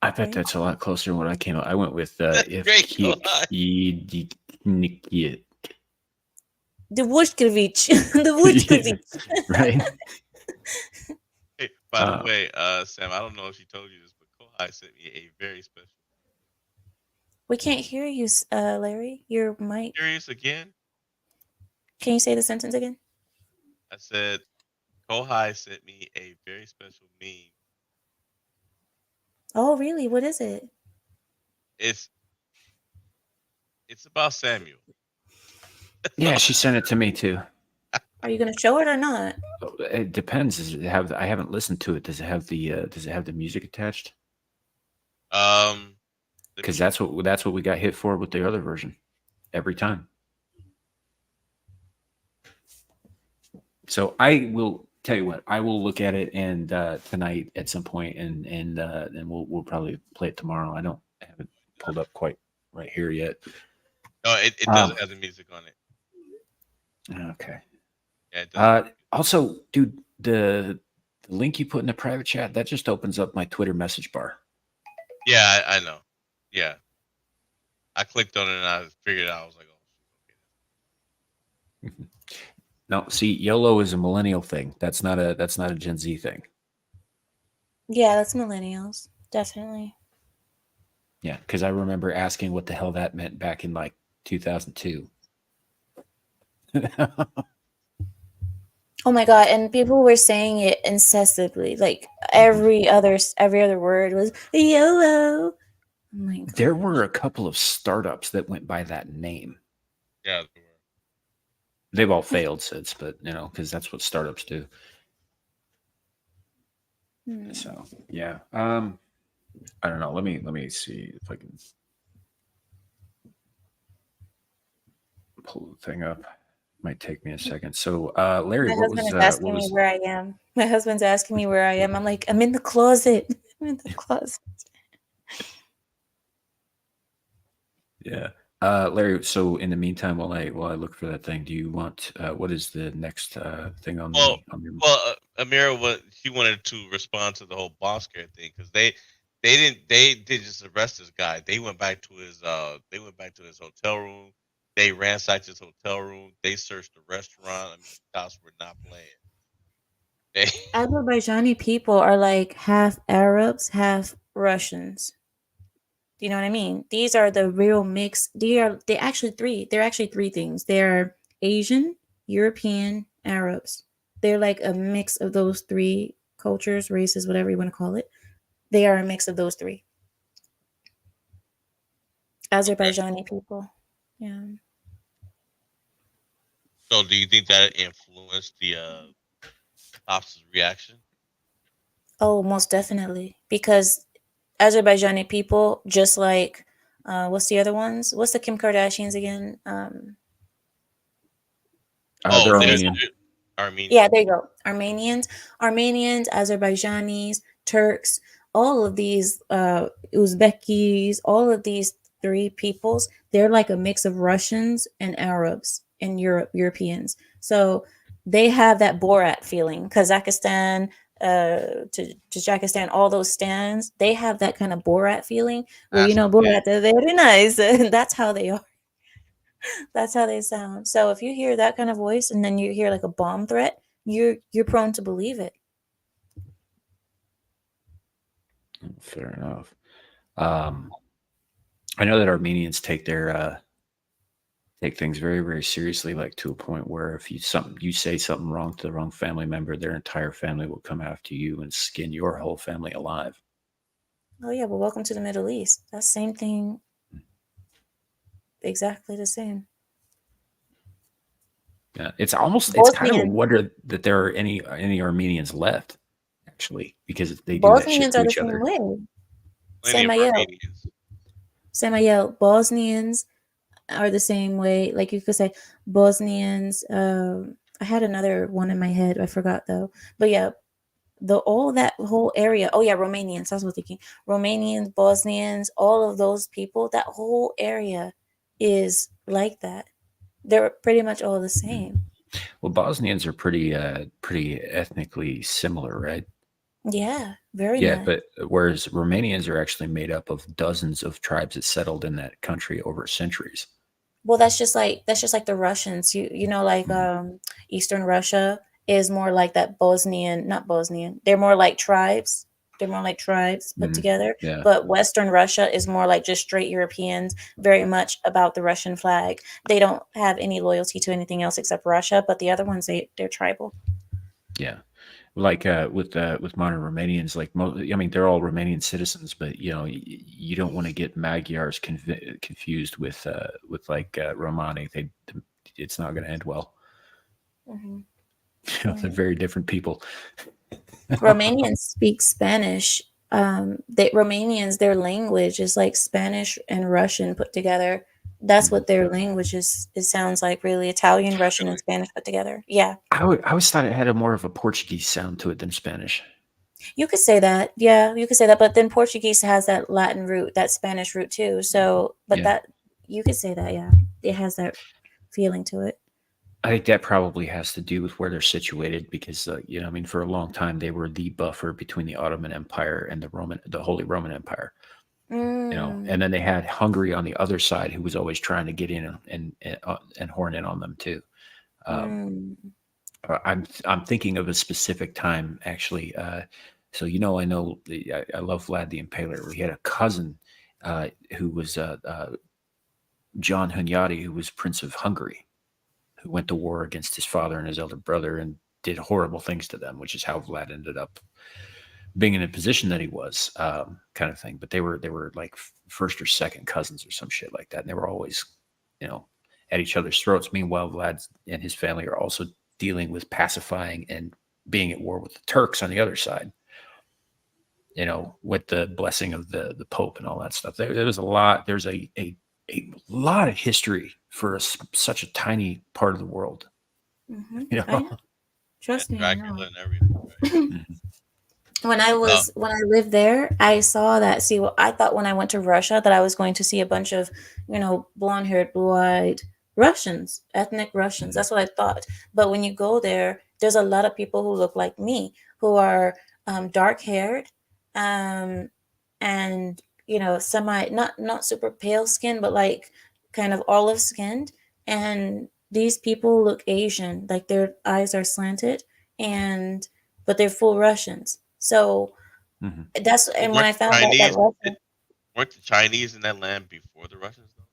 I bet Right? that's a lot closer than what I came up. I went with if Great, go The Vushkovich. The Vushkovich. right? Hey, by the way, Sam, I don't know if she told you this, but Kohai sent me a very special. We can't hear you, Larry. Your mic. Curious again? Can you say the sentence again? I said Kohai sent me a very special meme. Oh, really? What is it? It's about Samuel. Yeah, she sent it to me too. Are you going to show it or not? It depends. Does it have? I haven't listened to it. Does it have the music attached? Because that's what we got hit for with the other version every time. So I will tell you what, I will look at it and tonight at some point, and then we'll probably play it tomorrow. I have it pulled up quite right here yet. No, it doesn't have the music on it. Okay. Yeah, it does. Also, dude, the link you put in the private chat, that just opens up my Twitter message bar. Yeah, I know. Yeah. I clicked on it and I figured out. I was like, oh. No, see, YOLO is a millennial thing. That's not a Gen Z thing. Yeah, that's millennials. Definitely. Yeah, because I remember asking what the hell that meant back in like 2002. Oh my god! And people were saying it incessantly. Like every other word was YOLO. Oh my god! There were a couple of startups that went by that name. Yeah. They've all failed since, but because that's what startups do. So yeah, I don't know. Let me see if I can pull the thing up. Might take me a second. So, Larry, My what husband was is asking me where I am. My husband's asking me where I am. I'm like, I'm in the closet. I'm in the closet. Yeah. Larry, so in the meantime, while I look for that thing, do you want what is the next thing on your Amira, she wanted to respond to the whole bomb scare thing because They did just arrest this guy. They went back to his hotel room. They ransacked his hotel room. They searched the restaurant. I mean, cops were not playing. They Azerbaijani people are like half Arabs, half Russians. Do you know what I mean? These are the real mix. They're actually three things. They're Asian, European, Arabs. They're like a mix of those three cultures, races, whatever you want to call it. They are a mix of those three. okay. Azerbaijani people. Yeah. So do you think that influenced the cops' reaction? Oh, most definitely. Because Azerbaijani people, just like what's the other ones? What's the Kim Kardashians again? Oh, They're Famous. Armenian. Armenian. Yeah, there you go. Armenians, Azerbaijanis, Turks, all of these Uzbekis, all of these three peoples, they're like a mix of Russians and Arabs and Europeans. So they have that Borat feeling. Kazakhstan, to Tajikistan, all those stands, they have that kind of Borat feeling where That's Borat, they're very nice. That's how they are. That's how they sound. So if you hear that kind of voice and then you hear like a bomb threat, you're prone to believe it. Fair enough. I know that Armenians take things very, very seriously, like to a point where if you say something wrong to the wrong family member, their entire family will come after you and skin your whole family alive. Oh yeah, well welcome to the Middle East. That's same thing, exactly the same. Yeah, it's kind of a Bosnian wonder that there are any Armenians left, actually, because they do that shit Bosnians to are the each same other. way. plenty of Samayel. Armenians. Samayel. Bosnians are the same way. Like you could say Bosnians. I had another one in my head. I forgot though. But yeah, all that whole area. Oh yeah, Romanians. I was thinking Romanians, Bosnians, all of those people. That whole area is like that. They're pretty much all the same. Well, Bosnians are pretty ethnically similar, right? Yeah, very Yeah, much. but whereas Romanians are actually made up of dozens of tribes that settled in that country over centuries. Well, that's just like the Russians. Like Mhm. Eastern Russia is more like that Bosnian, not Bosnian. They're more like tribes. They're more like tribes put Mhm. together. Yeah. But Western Russia is more like just straight Europeans, very much about the Russian flag. They don't have any loyalty to anything else except Russia, but the other ones they're tribal. Yeah. Like with modern Romanians, like I mean, they're all Romanian citizens, but you don't want to get Magyars confused with like Romani. It's not going to end well. Hmm. They're very different people. Romanians speak Spanish. Romanians, their language is like Spanish and Russian put together. That's what their language is. It sounds like really Italian, Russian, and Really? Spanish put together. Yeah, I always thought it had a more of a Portuguese sound to it than Spanish. you could say that. Yeah, you could say that. But then Portuguese has that Latin root, that Spanish root too. So, but Yeah. that you could say that. Yeah, it has that feeling to it. I think that probably has to do with where they're situated because, I mean, for a long time, they were the buffer between the Ottoman Empire and the Holy Roman Empire. Mm, And then they had Hungary on the other side, who was always trying to get in and horn in on them too. mm, I'm thinking of a specific time actually. So I know I love Vlad the Impaler. We had a cousin who was John Hunyadi, who was Prince of Hungary, who went to war against his father and his elder brother and did horrible things to them, which is how Vlad ended up being in a position that he was, kind of thing. But they were like first or second cousins or some shit like that, and they were always, at each other's throats. Meanwhile, Vlad and his family are also dealing with pacifying and being at war with the Turks on the other side. With the blessing of the Pope and all that stuff. There was a lot. There's a lot of history for such a tiny part of the world. mm-hmm. You I know. know. Trust me, I know. Dracula and everything. Right? Mhm. When I No, lived there, I saw that. See, well, I thought when I went to Russia that I was going to see a bunch of, blonde haired, blue eyed Russians, ethnic Russians. That's what I thought. But when you go there, there's a lot of people who look like me, who are dark haired, um, and semi not super pale skin, but like kind of olive skinned. And these people look Asian, like their eyes are slanted, and but they're full Russians. So Mhm. that's But and when I found out that Russia, weren't the Chinese in that land before the Russians though?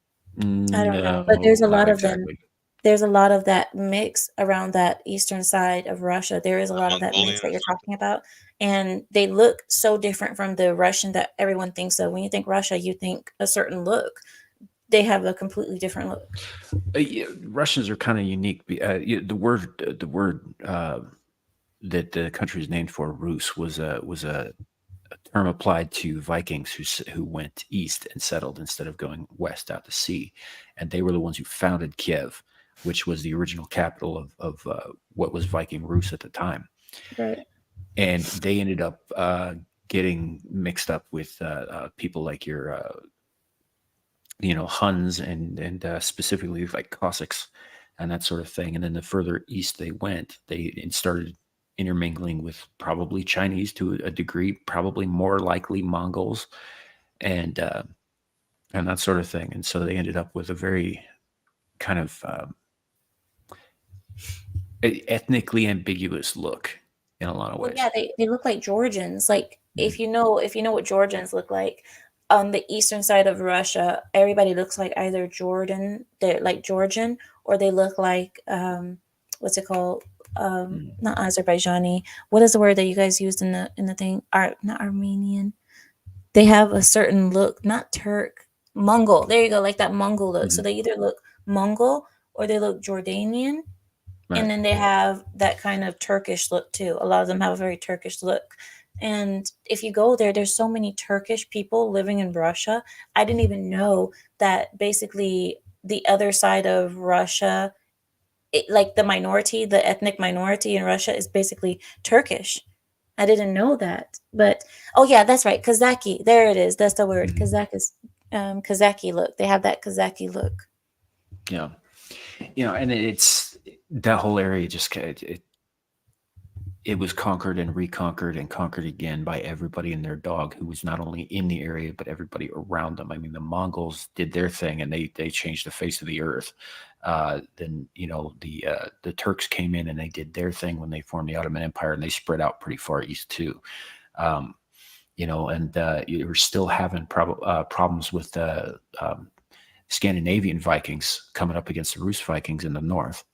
I don't know, but there's a not lot of them. exactly. There's a lot of that mix around that eastern side of Russia. There is a The lot of that mix Mongolian that or you're something? talking about. And they look so different from the Russian that everyone thinks of. When you think Russia, you think a certain look. They have a completely different look. Yeah, Russians are kind of unique. The word that the country is named for, Rus, was a term applied to Vikings who went east and settled instead of going west out to sea, and they were the ones who founded Kiev, which was the original capital of what was Viking Rus at the time. Right. And they ended up getting mixed up with people like your Huns and specifically like Cossacks and that sort of thing. And then the further east they went, they started intermingling with probably Chinese to a degree, probably more likely Mongols, and that sort of thing. And so they ended up with a very kind of ethnically ambiguous look in a lot of Well, ways. yeah, they look like Georgians. Like if you know what Georgians look like, on the eastern side of Russia, everybody looks like either they're like Georgian, or they look like what's it called? Not Azerbaijani. What is the word that you guys used in the thing? Not Armenian. They have a certain look, not Turk, Mongol. There you go, like that Mongol look. So Mhm. they either look Mongol or they look Jordanian. Right. And then they have that kind of Turkish look too. A lot of them have a very Turkish look. And if you go there, there's so many Turkish people living in Russia. I didn't even know that basically the other side of Russia, like the ethnic minority in Russia is basically Turkish. I didn't know that. But oh yeah, that's right. Kazaki. There it is. That's the word. Mhm. Kazakh is Kazaki look. They have that Kazaki look. Yeah. And it's that whole area just it was conquered and reconquered and conquered again by everybody and their dog, who was not only in the area but everybody around them. I mean, the Mongols did their thing and they changed the face of the earth. Then the Turks came in and they did their thing when they formed the Ottoman Empire, and they spread out pretty far east too. And you were still having problems with the Scandinavian Vikings coming up against the Rus Vikings in the north.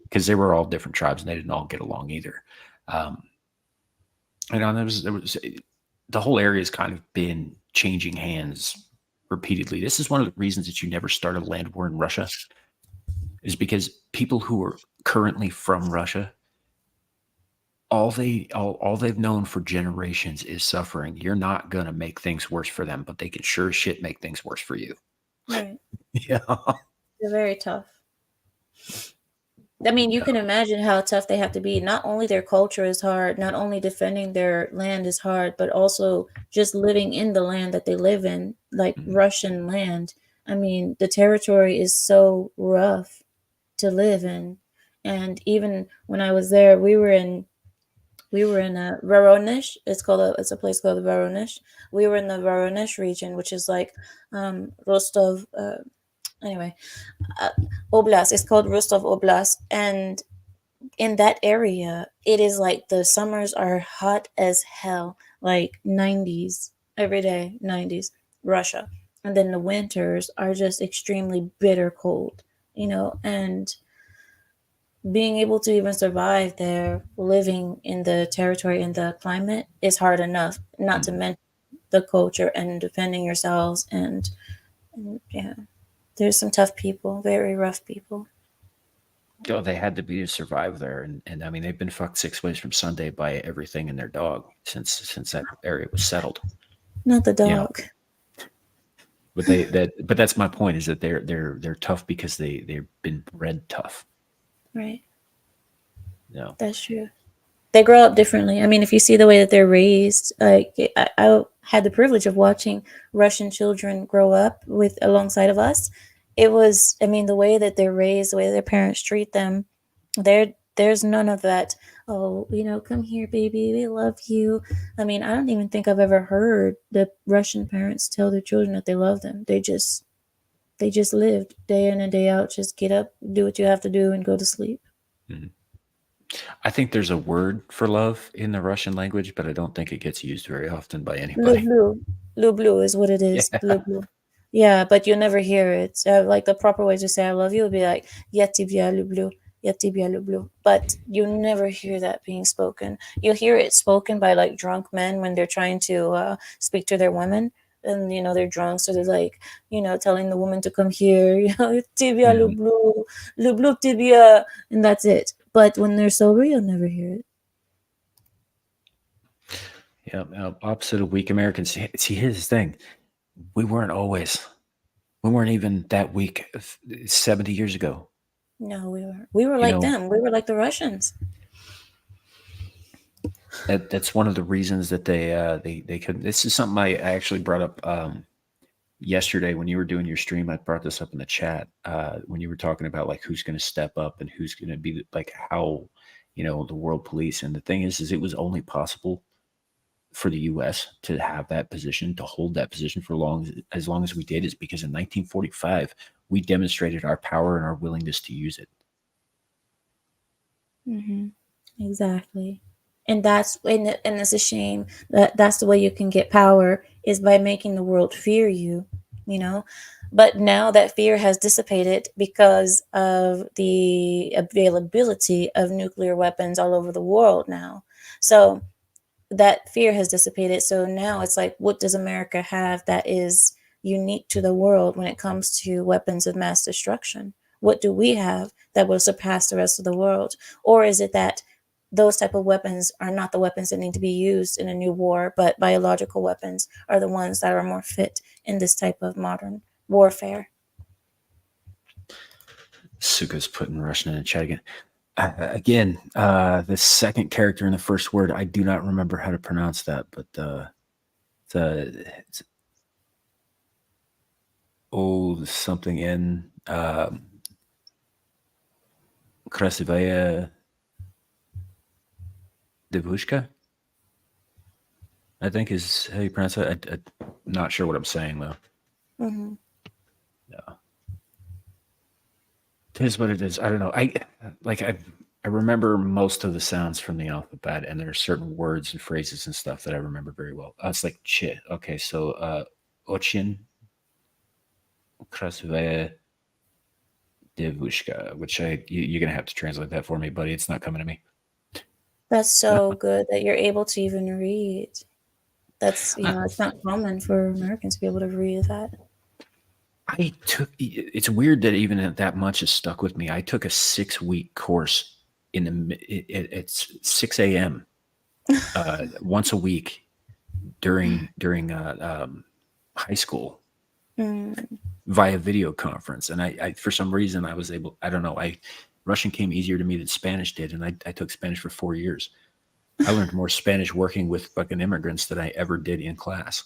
Because they were all different tribes and they didn't all get along either. There was the whole area has kind of been changing hands repeatedly. This is one of the reasons that you never start a land war in Russia, is because people who are currently from Russia, all they've known for generations is suffering. You're not gonna make things worse for them, but they can sure as shit make things worse for you. Right. Yeah. They're very tough. I mean, you can imagine how tough they have to be. Not only their culture is hard, not only defending their land is hard, but also just living in the land that they live in, like Russian land. I mean, the territory is so rough to live in. And even when I was there, we were in Voronezh. It's a place called Voronezh. We were in the Voronezh region, which is like Rostov. Anyway, Oblast. It's called Rostov Oblast, and in that area, it is like the summers are hot as hell, like 90s every day, 90s Russia, and then the winters are just extremely bitter cold, and being able to even survive there, living in the territory and the climate is hard enough, not to mention the culture and defending yourselves and yeah. There's some tough people, very rough people. They had to be to survive there, and I mean they've been fucked 6 ways from Sunday by everything and their dog since that area was settled. Not the dog. But that's my point, is that they're tough because they've been bred tough. Right. No. That's true. They grow up differently. I mean, if you see the way that they're raised, like I had the privilege of watching Russian children grow up alongside of us. It was, I mean, the way that they're raised, the way their parents treat them, there's none of that oh, come here, baby, we love you. I mean, I don't even think I've ever heard the Russian parents tell their children that they love them. They just lived day in and day out. Just get up, do what you have to do, and go to sleep. Mhm. I think there's a word for love in the Russian language, but I don't think it gets used very often by anybody. Blue is what it Yeah. is. Blue. Yeah, but you'll never hear it. Like the proper way to say I love you would be like "Я тебя люблю," "Я тебя люблю," but you never hear that being spoken. You'll hear it spoken by like drunk men when they're trying to speak to their women, and they're drunk, so they're like telling the woman to come here. "Я тебя Yeah. люблю тебя," and that's it. But when they're sober, you'll never hear it. Yeah. Opposite of weak Americans. See, here's the thing. We weren't even that weak 70 years ago. No, we were like them. We were like the Russians. That's one of the reasons that they couldn't. This is something I actually brought up yesterday when you were doing your stream. I brought this up in the chat when you were talking about like who's going to step up and who's going to be like how the world police. And the thing is it was only possible for the U.S. to have that position, to hold that position for as long as we did, is because in 1945 we demonstrated our power and our willingness to use it. Mm-hmm. Exactly. And it's a shame that that's the way you can get power, is by making the world fear you, But now that fear has dissipated because of the availability of nuclear weapons all over the world now. So that fear has dissipated. So now it's like, what does America have that is unique to the world when it comes to weapons of mass destruction? What do we have that will surpass the rest of the world? Or is it that those type of weapons are not the weapons that need to be used in a new war, but biological weapons are the ones that are more fit in this type of modern warfare? Suka's putting Russian in the chat again. The second character in the first word, I do not remember how to pronounce that, but it's something in Krasivaya Devushka, I think is how you pronounce it. I'm not sure what I'm saying though. Mm-hmm. Yeah. It is what it is. I don't know. I remember most of the sounds from the alphabet, and there are certain words and phrases and stuff that I remember very well. It's like chit. Okay, so Ochin Krasivaya Devushka, which you're gonna have to translate that for me, buddy. It's not coming to me. That's so good that you're able to even read. That's it's not common for Americans to be able to read that. It's weird that even that much has stuck with me. I took a 6-week course it's 6 a.m. Once a week during high school via video conference. And I for some reason I was able, I don't know, Russian came easier to me than Spanish did. And I took Spanish for 4 years. I learned more Spanish working with fucking immigrants than I ever did in class.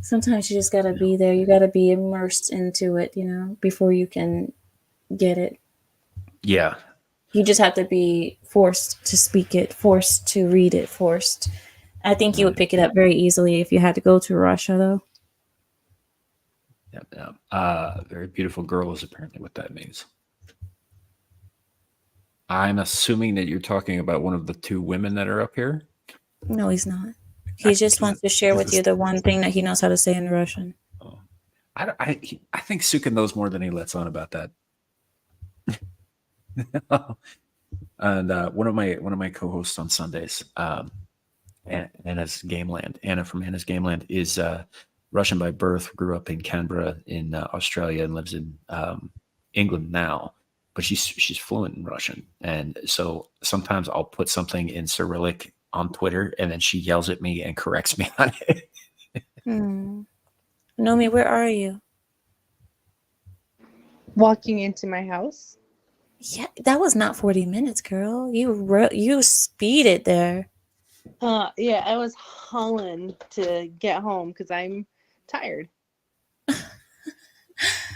Sometimes you just got to be there. You got to be immersed into it, before you can get it. Yeah. You just have to be forced to speak it, forced to read it, forced. I think you would pick it up very easily if you had to go to Russia, though. Yeah. Very beautiful girl is apparently what that means. I'm assuming that you're talking about one of the two women that are up here. No, he's not. He just wants to share with you the one thing that he knows how to say in Russian. Oh. I think Suka knows more than he lets on about that. And one of my co-hosts on Sundays, Anna's Gameland. Anna from Anna's Gameland is Russian by birth, grew up in Canberra in Australia, and lives in England now. But she's fluent in Russian, and so sometimes I'll put something in Cyrillic on Twitter, and then she yells at me and corrects me on it. Nomi, where are you? Walking into my house. Yeah, that was not 40 minutes, girl. You speeded there. Yeah, I was hauling to get home because I'm tired.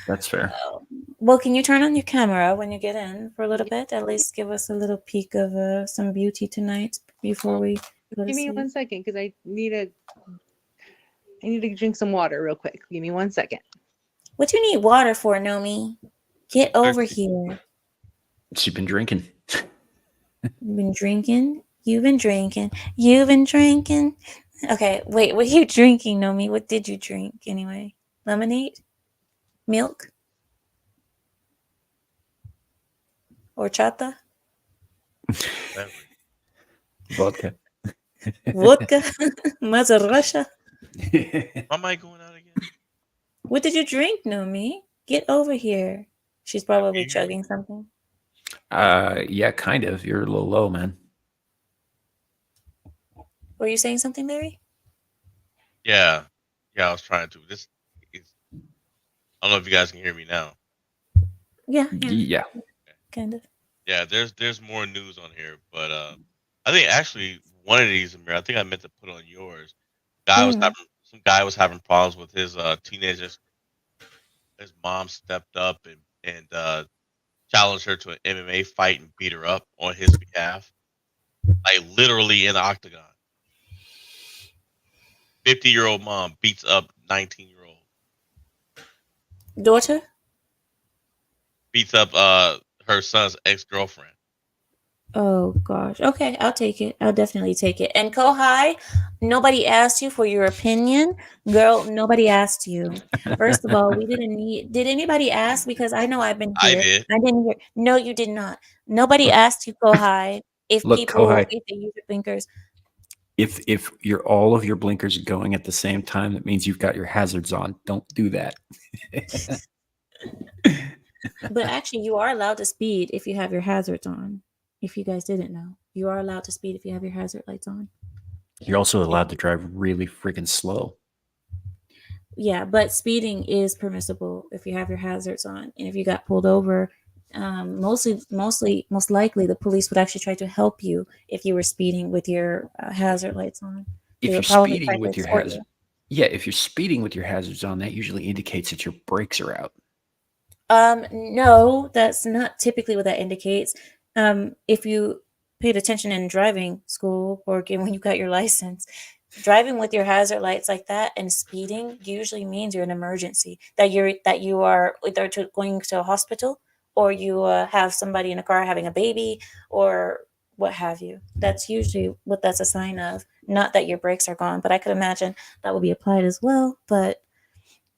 That's fair. Well, can you turn on your camera when you get in for a little bit? At least give us a little peek of some beauty tonight before we go to Give me sleep. 1 second because I need to drink some water real quick. Give me 1 second. What you need water for, Nomi? Get over here. She's been drinking. You've been drinking. You've been drinking. You've been drinking. Okay, wait. What are you drinking, Nomi? What did you drink anyway? Lemonade? Milk? Horchata? Vodka. Vodka? Mother Russia? My mic going out again? What did you drink, Nomi? Get over here. She's probably chugging something. Yeah, kind of. You're a little low, man. Were you saying something, Larry? Yeah, I was trying to. This is. I don't know if you guys can hear me now. Yeah. Kind of. Yeah, there's more news on here, but I think actually one of these, Amir, I think I meant to put on yours. Some guy was having problems with his teenagers. His mom stepped up and challenged her to an MMA fight and beat her up on his behalf, like literally in the octagon. 50-year-old mom beats up 19-year-old. Daughter? Beats up her son's ex-girlfriend. Oh gosh. Okay, I'll take it. I'll definitely take it. And Kohai, nobody asked you for your opinion. Girl, nobody asked you. First of all, we didn't need. Did anybody ask? Because I know I've been I here. did. I didn't hear. No, you did not. Nobody asked you, Kohai, if Look, people Kohai. if they use your blinkers. If all of your blinkers are going at the same time, that means you've got your hazards on. Don't do that. But actually, you are allowed to speed if you have your hazards on. If you guys didn't know, you are allowed to speed if you have your hazard lights on. You're also allowed to drive really freaking slow. Yeah, but speeding is permissible if you have your hazards on, and if you got pulled over, most likely the police would actually try to help you if you were speeding with your hazard lights on. If They you're would probably try speeding to with your escort hazard, yeah, if you're speeding with your hazards on, that usually indicates that your brakes are out. No, that's not typically what that indicates. If you paid attention in driving school or when you got your license, driving with your hazard lights like that and speeding usually means you're in an emergency, that you are either going to a hospital or you have somebody in a car having a baby or what have you. That's usually what that's a sign of. Not that your brakes are gone, but I could imagine that would be applied as well. But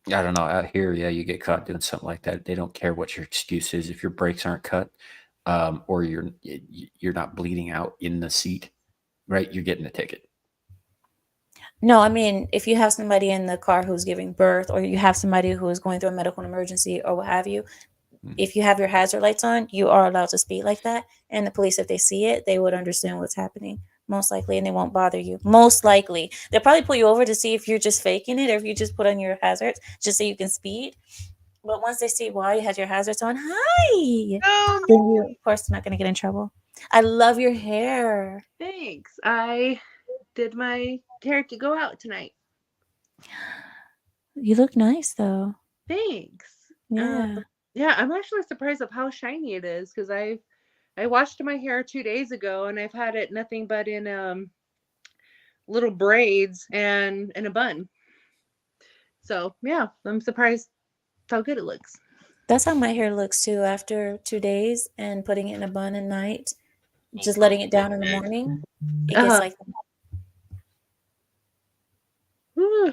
I don't know. Out here, yeah, you get caught doing something like that. They don't care what your excuse is. If your brakes aren't cut, or you're not bleeding out in the seat, right? You're getting a ticket. no, I mean, if you have somebody in the car who's giving birth, or you have somebody who is going through a medical emergency, or what have you, if you have your hazard lights on, you are allowed to speed like that. And the police, if they see it, they would understand what's happening, most likely, and they won't bother you. Most likely. They'll probably pull you over to see if you're just faking it or if you just put on your hazards just so you can speed. But once they see why you had your hazards on, hi, then you, of course, not going to get in trouble. I love your hair. Thanks. I did my hair to go out tonight. You look nice, though. Thanks. Yeah. Yeah, I'm actually surprised of how shiny it is because I washed my hair 2 days ago and I've had it nothing but in little braids and in a bun. So yeah, I'm surprised how good it looks. That's how my hair looks too after 2 days and putting it in a bun at night, just letting it down in the morning. It gets like that. Ooh,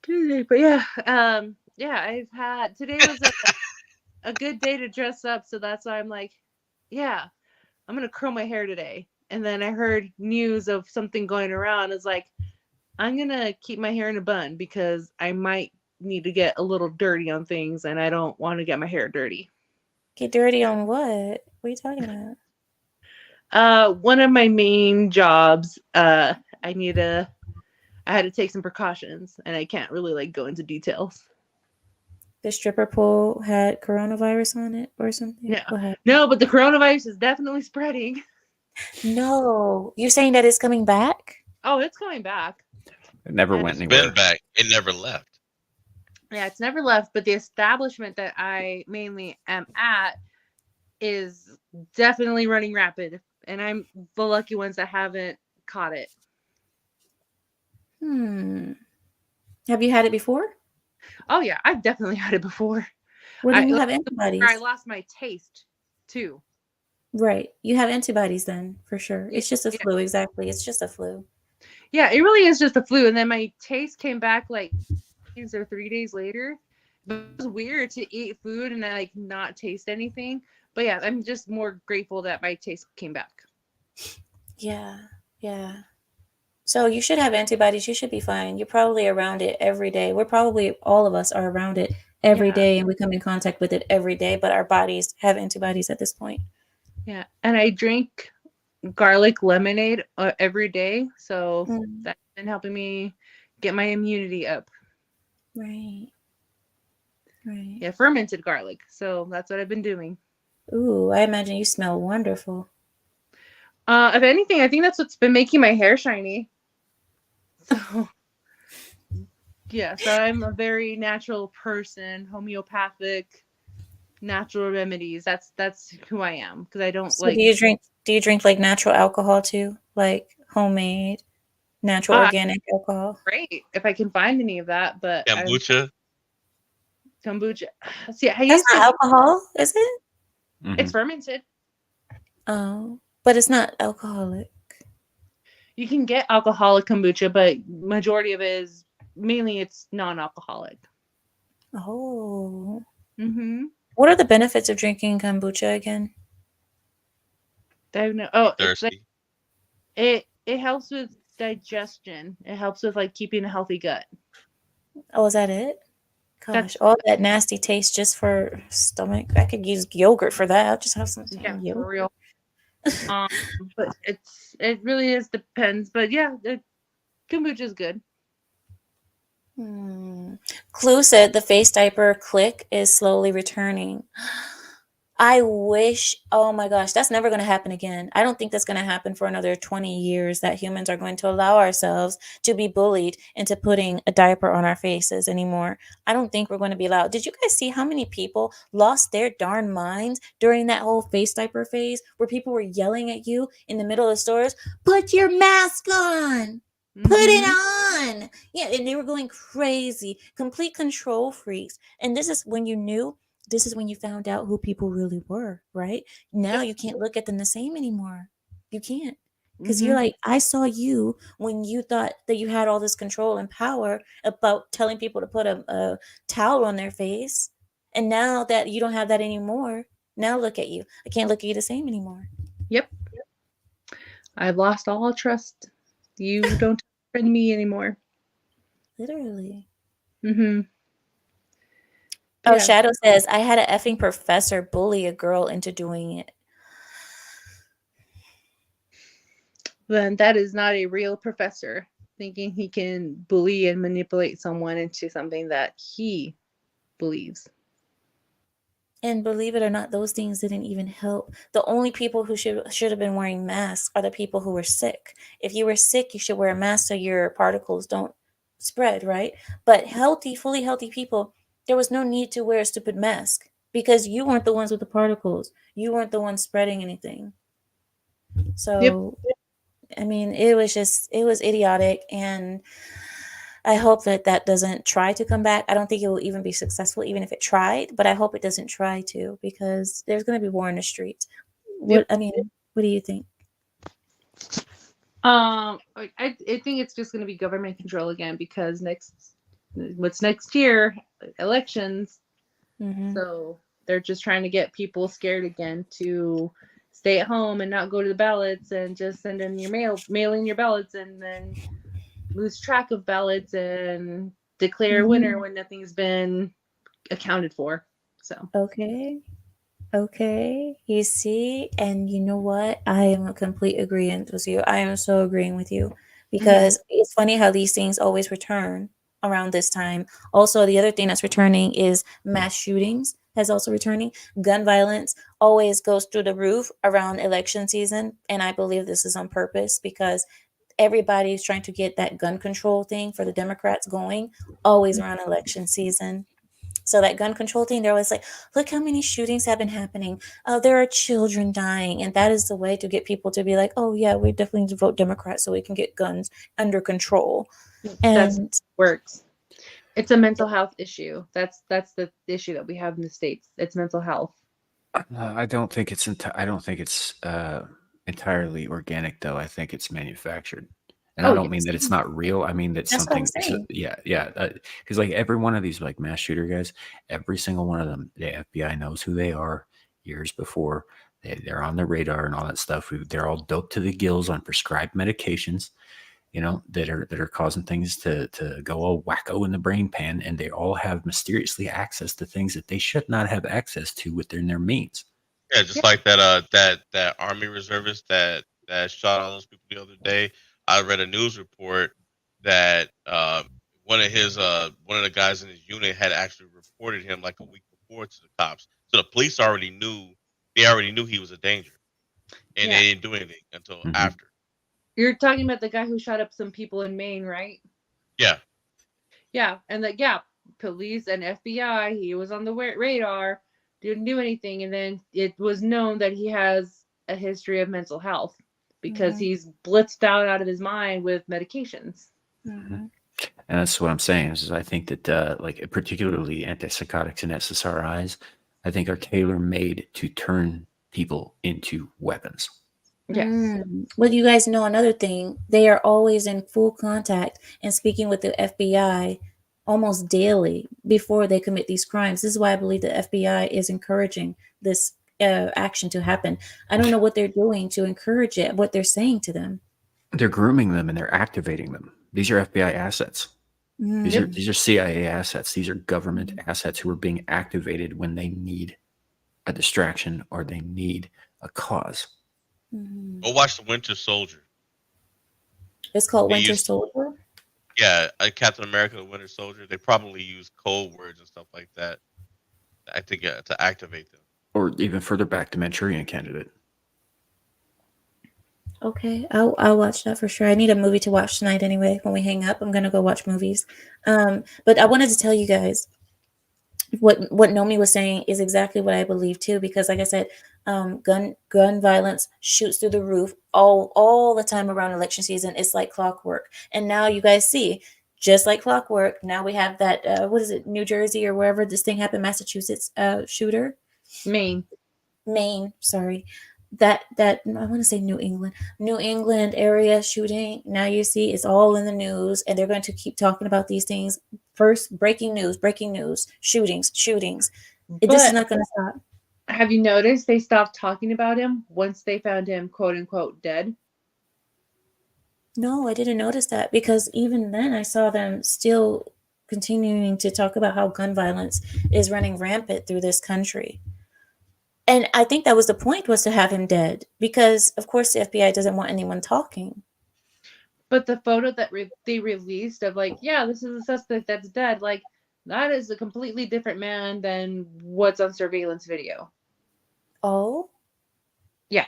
Tuesday, but yeah, I've had today was a good day to dress up, so that's why I'm like, yeah, I'm gonna curl my hair today. And then I heard news of something going around. It's like, I'm gonna keep my hair in a bun because I might need to get a little dirty on things, and I don't want to get my hair dirty. Get dirty on what? What are you talking about? One of my main jobs, I had to take some precautions, and I can't really like go into details. The stripper pole had coronavirus on it or something? Yeah. No, but the coronavirus is definitely spreading. No. You're saying that it's coming back? Oh, it's coming back. It never went anywhere. Been back. It never left. Yeah, it's never left, but the establishment that I mainly am at is definitely running rapid, and I'm the lucky ones that haven't caught it. Have you had it before? Oh yeah, I've definitely had it before. Well, then you have I antibodies. lost my taste too. Right. You have antibodies then, for sure. Yeah, It's just a yeah. flu, exactly. It's just a flu. Yeah, it really is just a flu. And then my taste came back like 2 or 3 days later. But it was weird to eat food and like not taste anything. But yeah, I'm just more grateful that my taste came back. Yeah. Yeah. So you should have antibodies. You should be fine. You're probably around it every day. We're probably, all of us are around it every Yeah. day and we come in contact with it every day, but our bodies have antibodies at this point. Yeah. And I drink garlic lemonade every day. So that's been helping me get my immunity up. Right. Right. Yeah, fermented garlic. So that's what I've been doing. Ooh, I imagine you smell wonderful. If anything, I think that's what's been making my hair shiny. So yeah, so I'm a very natural person, homeopathic, natural remedies. That's who I am because I don't So like. do you drink like natural alcohol too? Like homemade, natural organic alcohol? Great if I can find any of that, but Kombucha. Kombucha. See, I That's used not to. alcohol, is it? It's fermented. Oh, but it's not alcoholic. You can get alcoholic kombucha, but majority of it is mainly it's non-alcoholic. Oh. Mm-hmm. What are the benefits of drinking kombucha again? I know. Oh, it's Thirsty. like it helps with digestion. It helps with like keeping a healthy gut. Oh, is that it? Gosh, That's all that nasty taste just for stomach. I could use yogurt for that. I'll just have some yogurt. for real. But it really is depends. But yeah, the kombucha is good. Clue said the face diaper click is slowly returning. I wish, oh my gosh, that's never going to happen again. I don't think that's going to happen for another 20 years that humans are going to allow ourselves to be bullied into putting a diaper on our faces anymore. I don't think we're going to be allowed. Did you guys see how many people lost their darn minds during that whole face diaper phase where people were yelling at you in the middle of stores, put your mask on? Put it on. Yeah, and they were going crazy, complete control freaks. And this is when you found out who people really were, right? Now you can't look at them the same anymore. You can't. Because you're like, I saw you when you thought that you had all this control and power about telling people to put a towel on their face. And now that you don't have that anymore, now look at you. I can't look at you the same anymore. Yep. I've lost all trust. You don't trust me anymore. Literally. Mm-hmm. Oh, Yeah. Shadow says, I had an effing professor bully a girl into doing it. Then that is not a real professor thinking he can bully and manipulate someone into something that he believes. And believe it or not, those things didn't even help. The only people who should have been wearing masks are the people who were sick. If you were sick, you should wear a mask so your particles don't spread, right? But fully healthy people, there was no need to wear a stupid mask because you weren't the ones with the particles. You weren't the ones spreading anything. So, I mean, it was idiotic, and I hope that doesn't try to come back. I don't think it will even be successful, even if it tried, but I hope it doesn't try to, because there's going to be war in the streets. What do you think? I think it's just going to be government control again because what's next year? Elections. So they're just trying to get people scared again to stay at home and not go to the ballots and just send in your mail in your ballots and then lose track of ballots and declare a winner when nothing's been accounted for. So Okay, you see, and you know what? I am a complete agreement with you. I am so agreeing with you because it's funny how these things always return around this time. Also, the other thing that's returning is mass shootings has also returning. Gun violence always goes through the roof around election season, and I believe this is on purpose because everybody's trying to get that gun control thing for the Democrats going always around election season. So that gun control thing, they're always like, look how many shootings have been happening. Oh, there are children dying. And that is the way to get people to be like, oh, yeah, we definitely need to vote Democrat so we can get guns under control. That's And works. It's a mental health issue. That's the issue that we have in the States. It's mental health. I don't think it's entirely organic, though. I think it's manufactured, and I don't mean that it's not real. I mean that That's what I'm something. saying. Yeah. Because like every one of these like mass shooter guys, every single one of them, the FBI knows who they are years before. They're on the radar and all that stuff. They're all doped to the gills on prescribed medications, that are causing things to go all wacko in the brain pan, and they all have mysteriously access to things that they should not have access to within their means. Yeah, just like that Army reservist that shot all those people the other day. I read a news report that one of the guys in his unit had actually reported him like a week before to the cops. So the police already knew he was a danger, and they didn't do anything until after. You're talking about the guy who shot up some people in Maine, right? Yeah. Yeah, and police and FBI, he was on the radar, didn't do anything, and then it was known that he has a history of mental health because he's blitzed out of his mind with medications. And that's what I'm saying is I think that like particularly antipsychotics and SSRIs, I think are tailor-made to turn people into weapons. Yes. Well, you guys know another thing. They are always in full contact and speaking with the FBI almost daily before they commit these crimes. This is why I believe the FBI is encouraging this action to happen. I don't know what they're doing to encourage it, what they're saying to them. They're grooming them and they're activating them. These are FBI assets. These are CIA assets. These are government assets who are being activated when they need a distraction or they need a cause. Go watch The Winter Soldier. It's called Winter Soldier? Yeah, Captain America, The Winter Soldier. They probably use code words and stuff like that, I think, to activate them. Or even further back, the Manchurian Candidate. Okay, I'll watch that for sure. I need a movie to watch tonight anyway. When we hang up, I'm gonna go watch movies. But I wanted to tell you guys what Nomi was saying is exactly what I believe too. Because like I said, gun violence shoots through the roof all the time around election season. It's like clockwork. And now you guys see, just like clockwork, now we have that what is it, New Jersey or wherever this thing happened, Massachusetts shooter, Maine. Sorry. That I want to say New England area shooting. Now you see it's all in the news, and they're going to keep talking about these things. First, breaking news, shootings. This is not going to stop. Have you noticed they stopped talking about him once they found him, quote unquote, dead? No, I didn't notice that, because even then I saw them still continuing to talk about how gun violence is running rampant through this country. And I think that was the point, was to have him dead, because of course the FBI doesn't want anyone talking. But the photo that they released of like, yeah, this is a suspect that's dead, like that is a completely different man than what's on surveillance video. Oh? Yeah.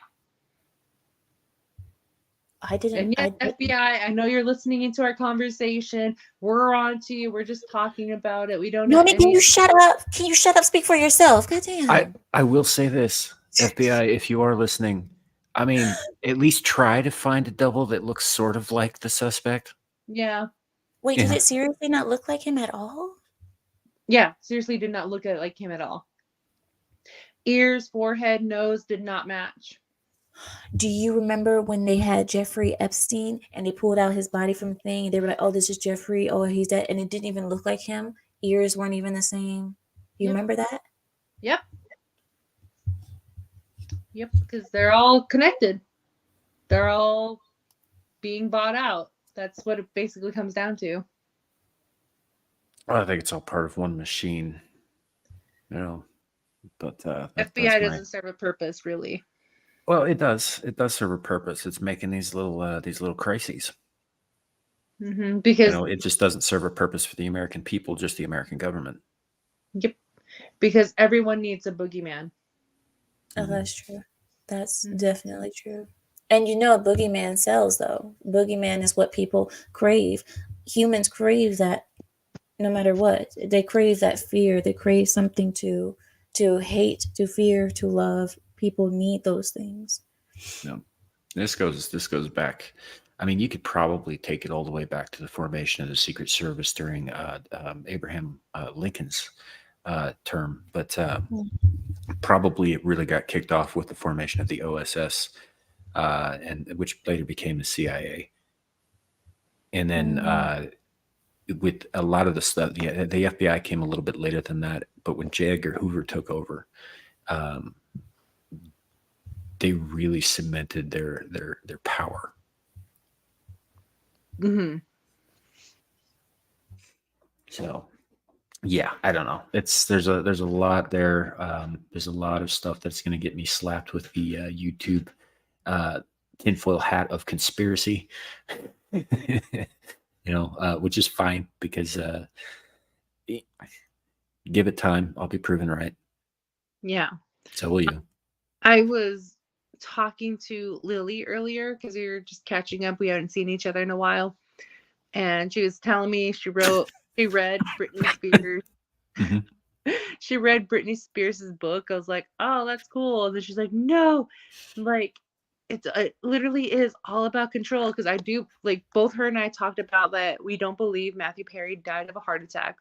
I didn't. And yet, FBI, I know you're listening into our conversation. We're on to you. We're just talking about it. We don't know. Can you shut up? Can you shut up? Speak for yourself. Goddamn. I will say this, FBI, if you are listening, I mean, at least try to find a double that looks sort of like the suspect. Yeah. Wait, did it seriously not look like him at all? Yeah, seriously did not look like him at all. Ears, forehead, nose did not match. Do you remember when they had Jeffrey Epstein and they pulled out his body from the thing and they were like, oh, this is Jeffrey, oh, he's dead, and it didn't even look like him? Ears weren't even the same. You remember that? Yep, because they're all connected. They're all being bought out. That's what it basically comes down to. Well, I think it's all part of one machine, but FBI doesn't serve a purpose, really. Well, it does. It does serve a purpose. It's making these little crises. Because it just doesn't serve a purpose for the American people, just the American government. Yep. Because everyone needs a boogeyman. Oh, that's true. That's definitely true. And you know, boogeyman sells though. Boogeyman is what people crave. Humans crave that no matter what. They crave that fear. They crave something to hate, to fear, to love. People need those things. No, this goes back. I mean, you could probably take it all the way back to the formation of the Secret Service during Abraham Lincoln's term, but probably it really got kicked off with the formation of the OSS, and which later became the CIA. And then with a lot of the stuff, the FBI came a little bit later than that. But when J. Edgar Hoover took over, they really cemented their power. Mm-hmm. So, yeah, I don't know. There's a lot there. There's a lot of stuff that's going to get me slapped with the YouTube tinfoil hat of conspiracy. Which is fine because give it time. I'll be proven right. Yeah. So will you. I was talking to Lily earlier because we were just catching up. We haven't seen each other in a while. And she was telling me she read Britney Spears. Mm-hmm. She read Britney Spears' book. I was like, oh, that's cool. And then she's like, no, like, it literally is all about control. Because I do, like, both her and I talked about that we don't believe Matthew Perry died of a heart attack.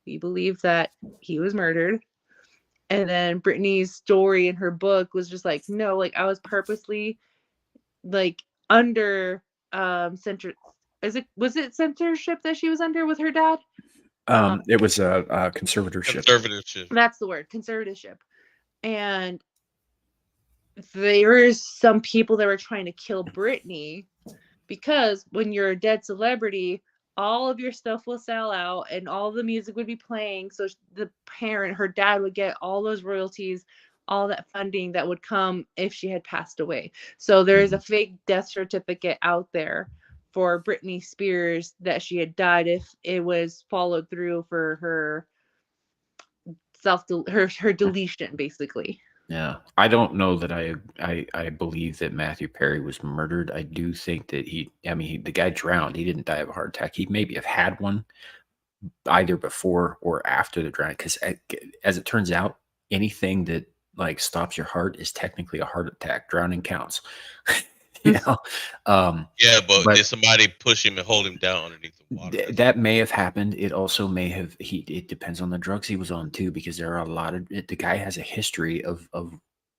We believe that he was murdered. And then Britney's story in her book was just like, no, like, I was purposely, like, under was it censorship that she was under with her dad? It was a conservatorship. Conservatorship. That's the word, conservatorship. And there is some people that were trying to kill Britney because when you're a dead celebrity, all of your stuff will sell out and all the music would be playing. So the parent, her dad, would get all those royalties, all that funding that would come if she had passed away. So there is a fake death certificate out there for Britney Spears that she had died if it was followed through for her her deletion, basically. Yeah, I don't know that I believe that Matthew Perry was murdered. I do think that the guy drowned. He didn't die of a heart attack. He maybe have had one either before or after the drowning. Because as it turns out, anything that like stops your heart is technically a heart attack. Drowning counts. Yeah, but did somebody push him and hold him down underneath the water? That may have happened. It also may have. It depends on the drugs he was on too, because there are a lot of. The guy has a history of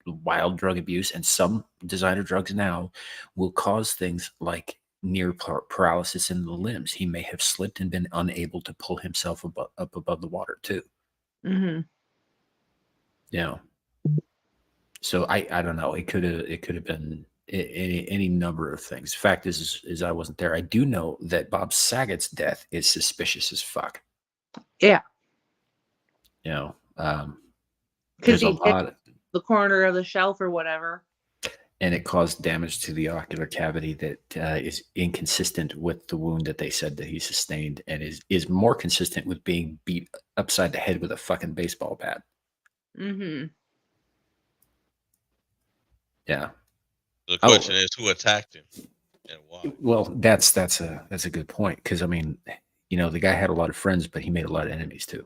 wild drug abuse, and some designer drugs now will cause things like near paralysis in the limbs. He may have slipped and been unable to pull himself up above the water too. Mm-hmm. Yeah. So I don't know. It could have been any number of things. Fact is I wasn't there. I do know that Bob Saget's death is suspicious as fuck. Yeah. Because he hit the corner of the shelf or whatever. And it caused damage to the ocular cavity that is inconsistent with the wound that they said that he sustained, and is more consistent with being beat upside the head with a fucking baseball bat. Mm-hmm. Yeah. The question is, who attacked him and why? Well, that's a good point, because I mean, the guy had a lot of friends, but he made a lot of enemies too.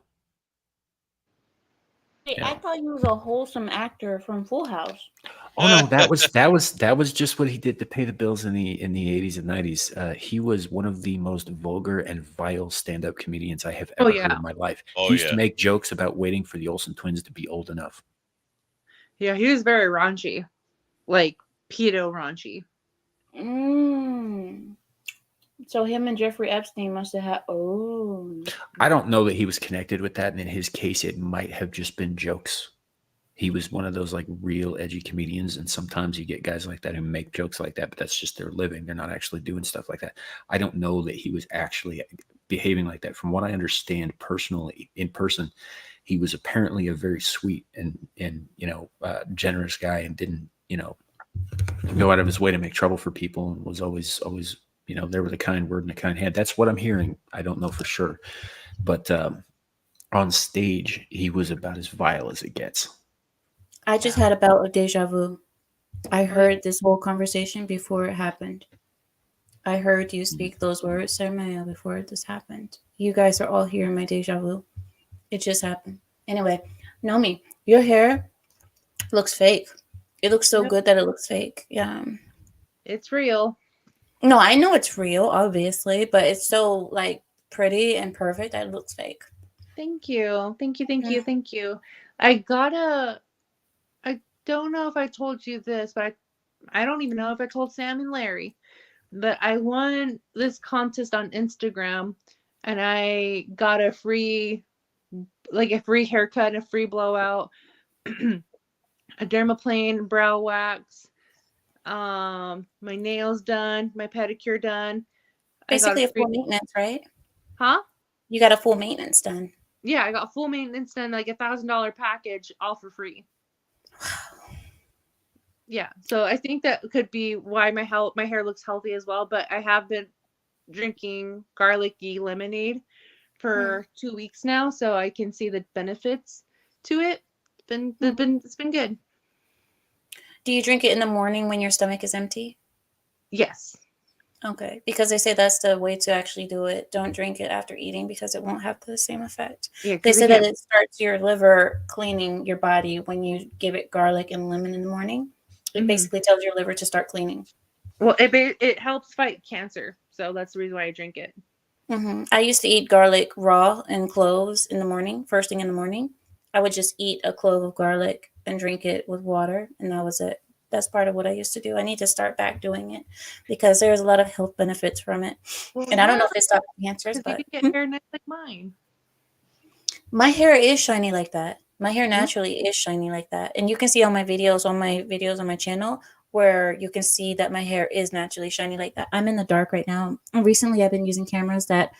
Hey, I thought he was a wholesome actor from Full House. Oh no, that was just what he did to pay the bills in the 80s and 90s. He was one of the most vulgar and vile stand-up comedians I have ever heard in my life. He used to make jokes about waiting for the Olsen twins to be old enough. Yeah, he was very raunchy, like pedo raunchy. So him and Jeffrey Epstein must have had. I don't know that he was connected with that, and in his case, it might have just been jokes. He was one of those like real edgy comedians, and sometimes you get guys like that who make jokes like that, but that's just their living. They're not actually doing stuff like that. I don't know that he was actually behaving like that. From what I understand personally, in person, he was apparently a very sweet and generous guy, and didn't go out of his way to make trouble for people, and was always there with a kind word and a kind hand. That's what I'm hearing. I don't know for sure, but on stage he was about as vile as it gets. I just had a bout of deja vu. I heard this whole conversation before it happened. I heard you speak those words, Sarmaya, before this happened. You guys are all here in my deja vu. It just happened. Anyway, Nomi, your hair looks fake. It looks so Nope. good that it looks fake. Yeah. It's real. No, I know it's real, obviously, but it's so like pretty and perfect that it looks fake. Thank you. Thank you. Thank you. Thank you. I don't know if I told you this, but I don't even know if I told Sam and Larry, but I won this contest on Instagram and I got a free haircut and a free blowout, a dermaplane brow wax, my nails done, my pedicure done. Basically, I a full maintenance, right? Huh? You got a full maintenance done. Yeah, I got full maintenance done, like $1,000 package, all for free. Yeah, so I think that could be why my hair looks healthy as well. But I have been drinking garlicky lemonade for 2 weeks now, so I can see the benefits to it. It's been good. Do you drink it in the morning when your stomach is empty? Yes. Okay, because they say that's the way to actually do it. Don't drink it after eating because it won't have the same effect. Yeah, they say that it starts your liver cleaning your body when you give it garlic and lemon in the morning. It basically tells your liver to start cleaning. Well, it helps fight cancer, so that's the reason why I drink it. I used to eat garlic raw and cloves in the morning, first thing in the morning. I would just eat a clove of garlic and drink it with water, and that was it. That's part of what I used to do. I need to start back doing it because there's a lot of health benefits from it. Well, and I don't know if it stops cancers, but you can get hair nice like mine. My hair is shiny like that. My hair naturally is shiny like that. And you can see on my videos on my channel where you can see that my hair is naturally shiny like that. I'm in the dark right now. And recently I've been using cameras that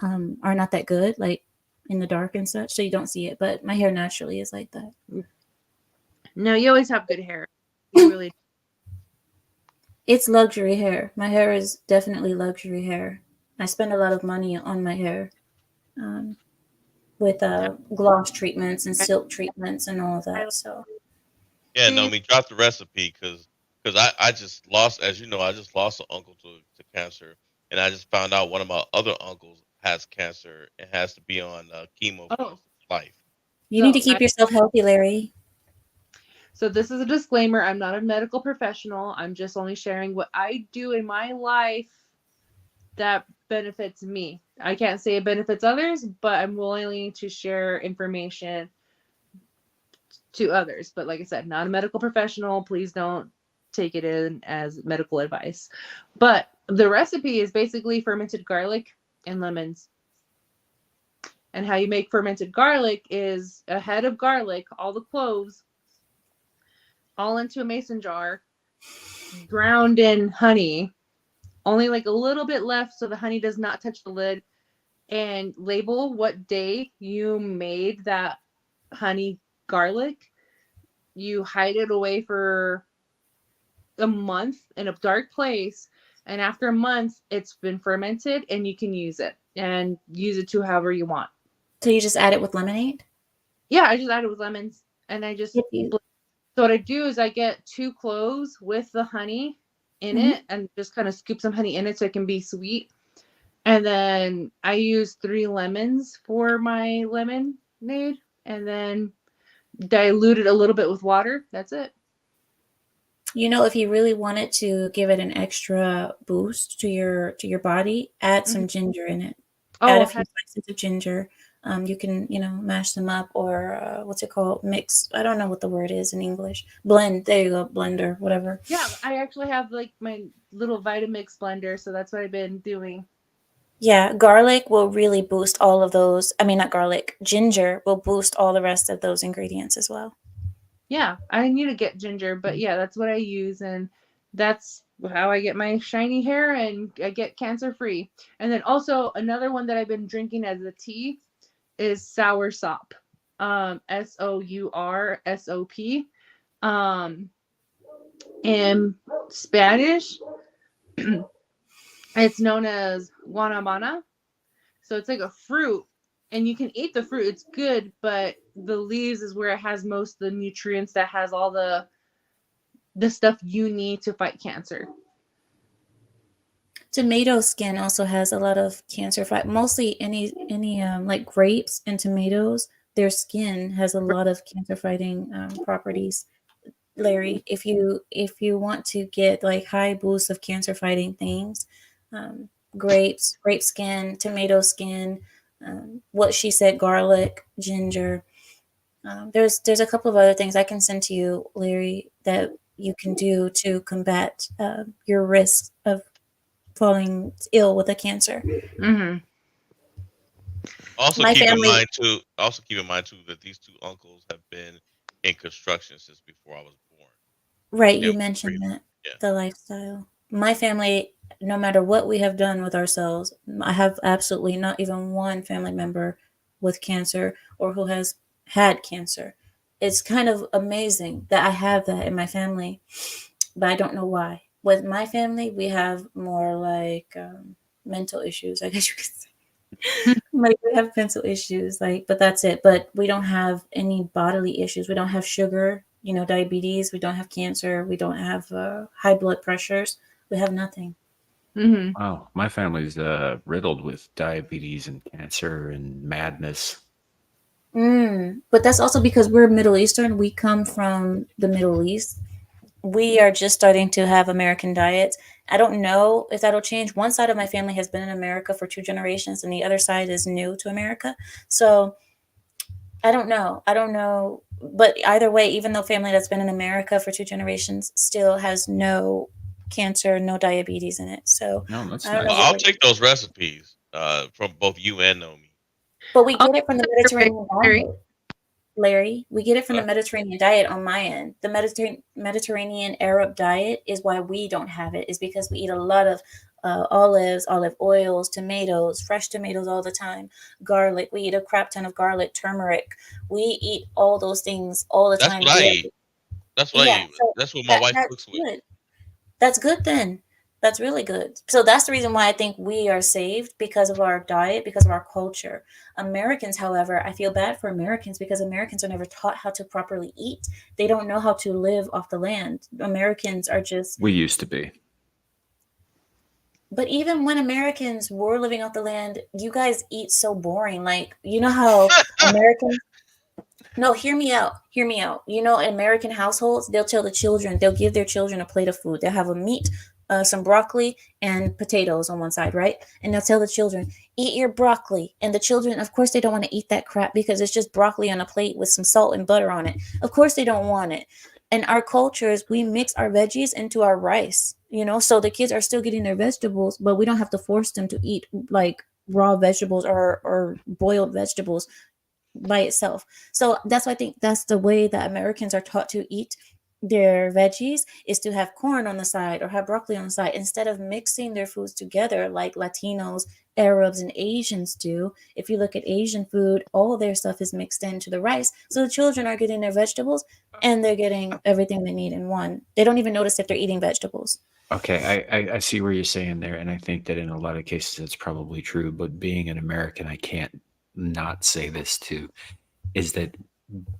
are not that good, like in the dark and such, so you don't see it. But my hair naturally is like that. No, you always have good hair. You really. It's luxury hair. My hair is definitely luxury hair. I spend a lot of money on my hair. With gloss treatments and silk treatments and all of that. So yeah, Nomi, drop the recipe because I just lost, as you know, I just lost an uncle to cancer, and I just found out one of my other uncles has cancer and has to be on chemo for his life. You need to keep yourself healthy, Larry. So this is a disclaimer. I'm not a medical professional. I'm just only sharing what I do in my life that benefits me. I can't say it benefits others, but I'm willing to share information to others. But like I said, not a medical professional. Please don't take it in as medical advice. But the recipe is basically fermented garlic and lemons. And how you make fermented garlic is a head of garlic, all the cloves, all into a mason jar, drowned in honey, only like a little bit left so the honey does not touch the lid, and label what day you made that honey garlic. You hide it away for a month in a dark place, and after a month it's been fermented and you can use it and use it to however you want. So you just add it with lemonade? Yeah, I just add it with lemons and I just so what I do is I get 2 cloves with the honey in it and just kind of scoop some honey in it so it can be sweet. And then I use 3 lemons for my lemonade and then dilute it a little bit with water. That's it. You know, if you really wanted to give it an extra boost to your body, add some ginger in it. Add a few slices of ginger. You can, mash them up or what's it called? Mix. I don't know what the word is in English. Blend. There you go. Blender, whatever. Yeah, I actually have like my little Vitamix blender, so that's what I've been doing. Yeah, garlic will really boost all of those. I mean, not garlic. Ginger will boost all the rest of those ingredients as well. Yeah, I need to get ginger, but yeah, that's what I use, and that's how I get my shiny hair and I get cancer free. And then also another one that I've been drinking as a tea is soursop. SOURSOP. In Spanish, it's known as guanabana. So it's like a fruit, and you can eat the fruit. It's good, but the leaves is where it has most of the nutrients, that has all the the stuff you need to fight cancer. Tomato skin also has a lot of cancer fight. Mostly any like grapes and tomatoes, their skin has a lot of cancer fighting properties. Larry, if you want to get like high boosts of cancer fighting things, grapes, grape skin, tomato skin, what she said, garlic, ginger. There's a couple of other things I can send to you, Larry, that you can do to combat your risk of falling ill with a cancer. Mm-hmm. Also My keep in family, mind too. Also keep in mind too that these two uncles have been in construction since before I was born. right? They You were mentioned pretty- that Yeah. the lifestyle. My family, no matter what we have done with ourselves, I have absolutely not even one family member with cancer or who has had cancer. It's kind of amazing that I have that in my family, but I don't know why. With my family, we have more like mental issues, I guess you could say. Like we have mental issues, like, but that's it. But we don't have any bodily issues. We don't have sugar, diabetes. We don't have cancer. We don't have high blood pressures. We have nothing. Mm-hmm. Wow, my family's riddled with diabetes and cancer and madness. But that's also because we're Middle Eastern. We come from the Middle East. We are just starting to have American diets. I don't know if that'll change. One side of my family has been in America for 2 generations, and the other side is new to America. So I don't know. I don't know. But either way, even though family that's been in America for 2 generations still has no cancer, no diabetes in it. So No, that's I don't know nice. Well, what I'll we're. take those recipes from both you and Nomi. But we Oh, get it from the Mediterranean Larry. diet, Larry. We get it from the Huh? Mediterranean diet on my end. The Mediterranean Arab diet is why we don't have it, is because we eat a lot of olives, olive oils, tomatoes, fresh tomatoes all the time, garlic. We eat a crap ton of garlic, turmeric. We eat all those things all the That's time. what I eat. That's what I Yeah, eat. so That's what my wife that's cooks with. good. That's good then. That's really good. So that's the reason why I think we are saved, because of our diet, because of our culture. Americans, however, I feel bad for Americans because Americans are never taught how to properly eat. They don't know how to live off the land. Americans are just, We used to be. but even when Americans were living off the land, you guys eat so boring. Like, you know how Americans. No, hear me out. Hear me out. In American households, they'll give their children a plate of food. They'll have a meat, some broccoli, and potatoes on one side, right? And they'll tell the children, eat your broccoli. And the children, of course, they don't want to eat that crap because it's just broccoli on a plate with some salt and butter on it. Of course, they don't want it. And our cultures, we mix our veggies into our rice, so the kids are still getting their vegetables, but we don't have to force them to eat like raw vegetables or boiled vegetables by itself. So that's why I think that's the way that Americans are taught to eat their veggies, is to have corn on the side or have broccoli on the side instead of mixing their foods together like Latinos, Arabs, and Asians do. If you look at Asian food, all their stuff is mixed into the rice. So the children are getting their vegetables and they're getting everything they need in one. They don't even notice if they're eating vegetables. Okay, I see where you're saying there, and I think that in a lot of cases it's probably true. But being an American, I can't not say this too, is that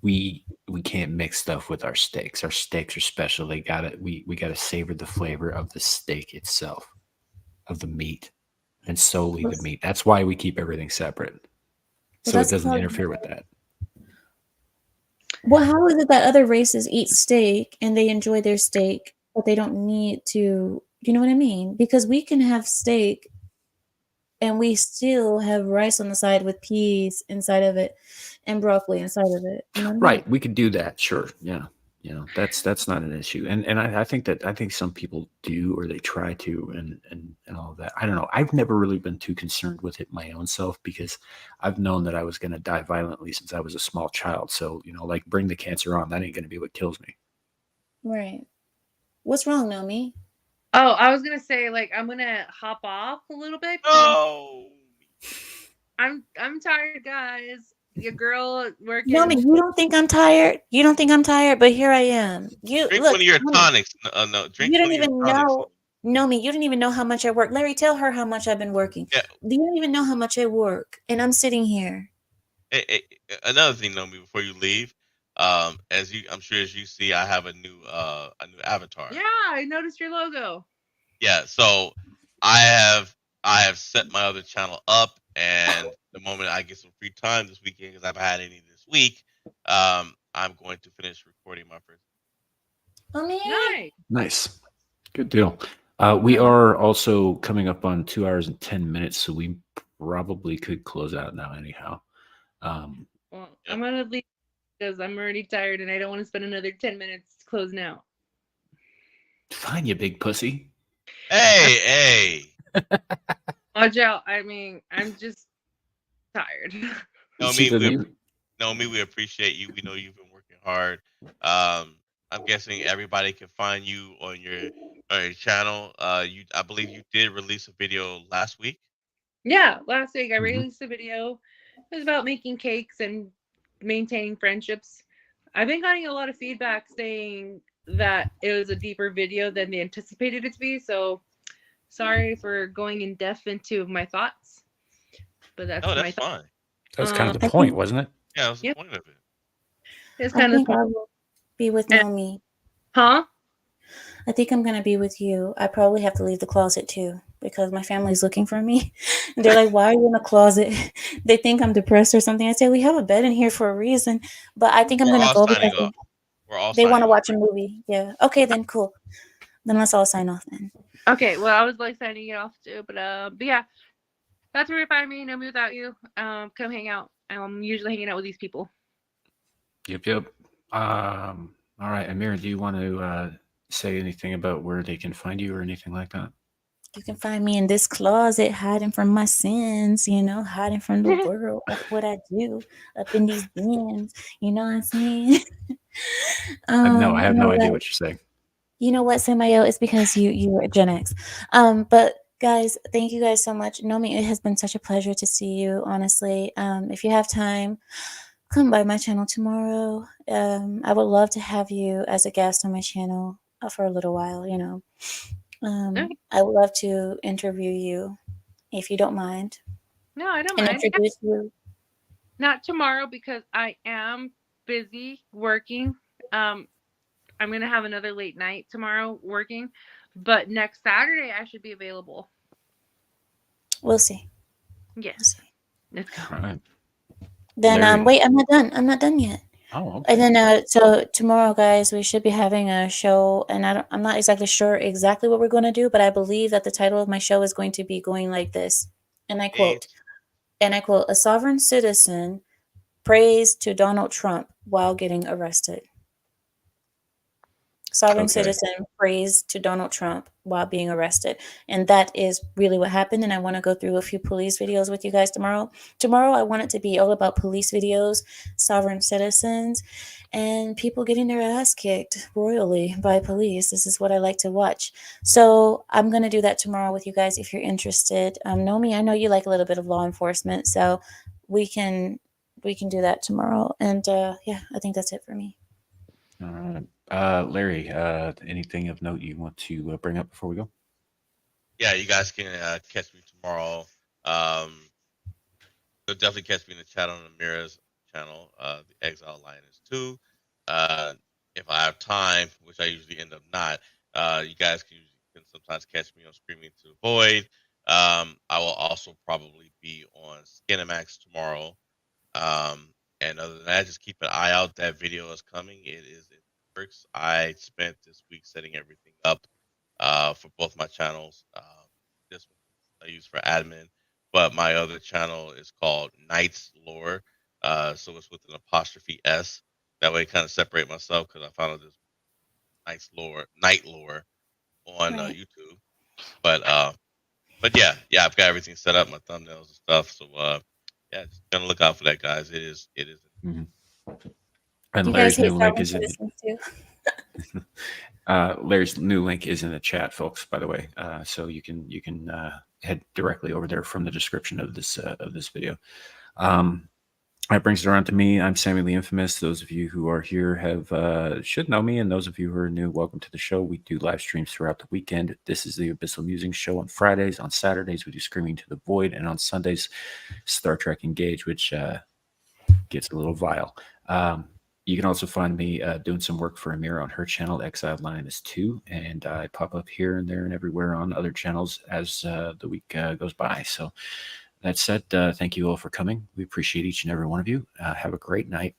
we can't mix stuff with our steaks. Our steaks are special. We gotta savor the flavor of the steak itself, of the meat, and solely the meat. That's why we keep everything separate, so it that's doesn't how- interfere with that. Well, how is it that other races eat steak and they enjoy their steak, but they don't need to, you know what I mean? Because we can have steak and we still have rice on the side with peas inside of it and broccoli inside of it. You know what I mean? Right, we could do that, sure. Yeah. That's not an issue. And I think some people do, or they try to, and all of that. I don't know. I've never really been too concerned with it my own self, because I've known that I was gonna die violently since I was a small child. So, like, bring the cancer on. That ain't gonna be what kills me. Right. What's wrong, Nomi? Oh, I was gonna say, like, I'm gonna hop off a little bit. No. I'm tired, guys. Your girl working. Nomi, you don't think I'm tired? You don't think I'm tired? But here I am. Drink Look, one of your Nomi, tonics. No, drink you one don't of your even tonics. know. Nomi, you don't even know how much I work. Larry, tell her how much I've been working. Yeah. You don't even know how much I work, and I'm sitting here. Another thing, Nomi, before you leave, I'm sure as you see, I have a new avatar. Yeah, I noticed your logo. Yeah, so I have set my other channel up, and the moment I get some free time this weekend, because I've had any this week, I'm going to finish recording my first. Nice. Nice. Good deal. We are also coming up on 2 hours and 10 minutes, so we probably could close out now anyhow. Well, I'm gonna leave because I'm already tired and I don't want to spend another 10 minutes closing out. Fine, you big pussy. Hey. Watch out. I mean, I'm just tired. We appreciate you. We know you've been working hard. I'm guessing everybody can find you on your channel. I believe you did release a video last week. Yeah, last week I released a video. It was about making cakes and maintaining friendships. I've been getting a lot of feedback saying that it was a deeper video than they anticipated it to be. So sorry for going in depth into my thoughts. But that's that's fine. That was kind of the point, wasn't it? Yeah, that was the point of it. It's kind I of think I will be with Nomi. Huh? I think I'm gonna be with you. I probably have to leave the closet too because my family's looking for me. And they're like, "Why are you in the closet?" They think I'm depressed or something. I say, "We have a bed in here for a reason." But I think I'm gonna go because they want to watch a movie. Yeah. Okay, then cool. Then let's all sign off then. Okay. Well, I was like signing it off too, but yeah, that's where you find me. No Me Without You. Come hang out. I'm usually hanging out with these people. Yep. All right, Amir, do you want to say anything about where they can find you or anything like that? You can find me in this closet, hiding from my sins, hiding from the world. That's what I do up in these bins. You know what I'm saying? No, I have no idea what you're saying. You know what, Samayo? It's because you're Gen X. But guys, thank you guys so much. Nomi, it has been such a pleasure to see you, honestly. If you have time, come by my channel tomorrow. I would love to have you as a guest on my channel for a little while, I would love to interview you if you don't mind. No, I don't and mind. Introduce you. Not tomorrow because I am busy working. I'm going to have another late night tomorrow working, but next Saturday I should be available. We'll see. Yes. Let's go. All right. Then wait, I'm not done. I'm not done yet. Oh, okay. And then so tomorrow, guys, we should be having a show, and I'm not exactly sure exactly what we're going to do, but I believe that the title of my show is going to be going like this, and I quote, "A sovereign citizen prays to Donald Trump while getting arrested." Sovereign citizen prays to Donald Trump while being arrested. And that is really what happened. And I want to go through a few police videos with you guys tomorrow. Tomorrow, I want it to be all about police videos, sovereign citizens, and people getting their ass kicked royally by police. This is what I like to watch. So I'm going to do that tomorrow with you guys if you're interested. Nomi, I know you like a little bit of law enforcement, so we can do that tomorrow. And yeah, I think that's it for me. All right. Larry, anything of note you want to bring up before we go? Yeah, you guys can catch me tomorrow. You'll definitely catch me in the chat on Amira's channel, the Exile Lioness 2. If I have time, which I usually end up not, you guys can sometimes catch me on Screaming to the Void. I will also probably be on Skinemax tomorrow. And other than that, just keep an eye out. That video is coming. It works. I spent this week setting everything up for both my channels. This one I use for admin, but my other channel is called Knight's Lore. So it's with an apostrophe S. That way, kind of separate myself because I found out this Night Lore on YouTube. But yeah, I've got everything set up, my thumbnails and stuff. So yeah, just gonna look out for that, guys. It is. Mm-hmm. And you Larry's guys new link is in. Larry's new link is in the chat, folks. By the way, so you can head directly over there from the description of this video. That brings it around to me. I'm Sammy the Infamous. Those of you who are here should know me, and those of you who are new, welcome to the show. We do live streams throughout the weekend. This is the Abyssal Musings show on Fridays. On Saturdays, we do Screaming to the Void, and on Sundays, Star Trek Engage, which gets a little vile. You can also find me doing some work for Amira on her channel, Exiled Lioness 2, and I pop up here and there and everywhere on other channels as the week goes by. So that said, thank you all for coming. We appreciate each and every one of you. Have a great night.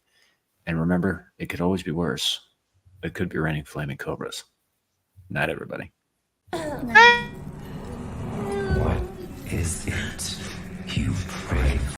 And remember, it could always be worse. It could be raining flaming cobras. Night, everybody. What is it you pray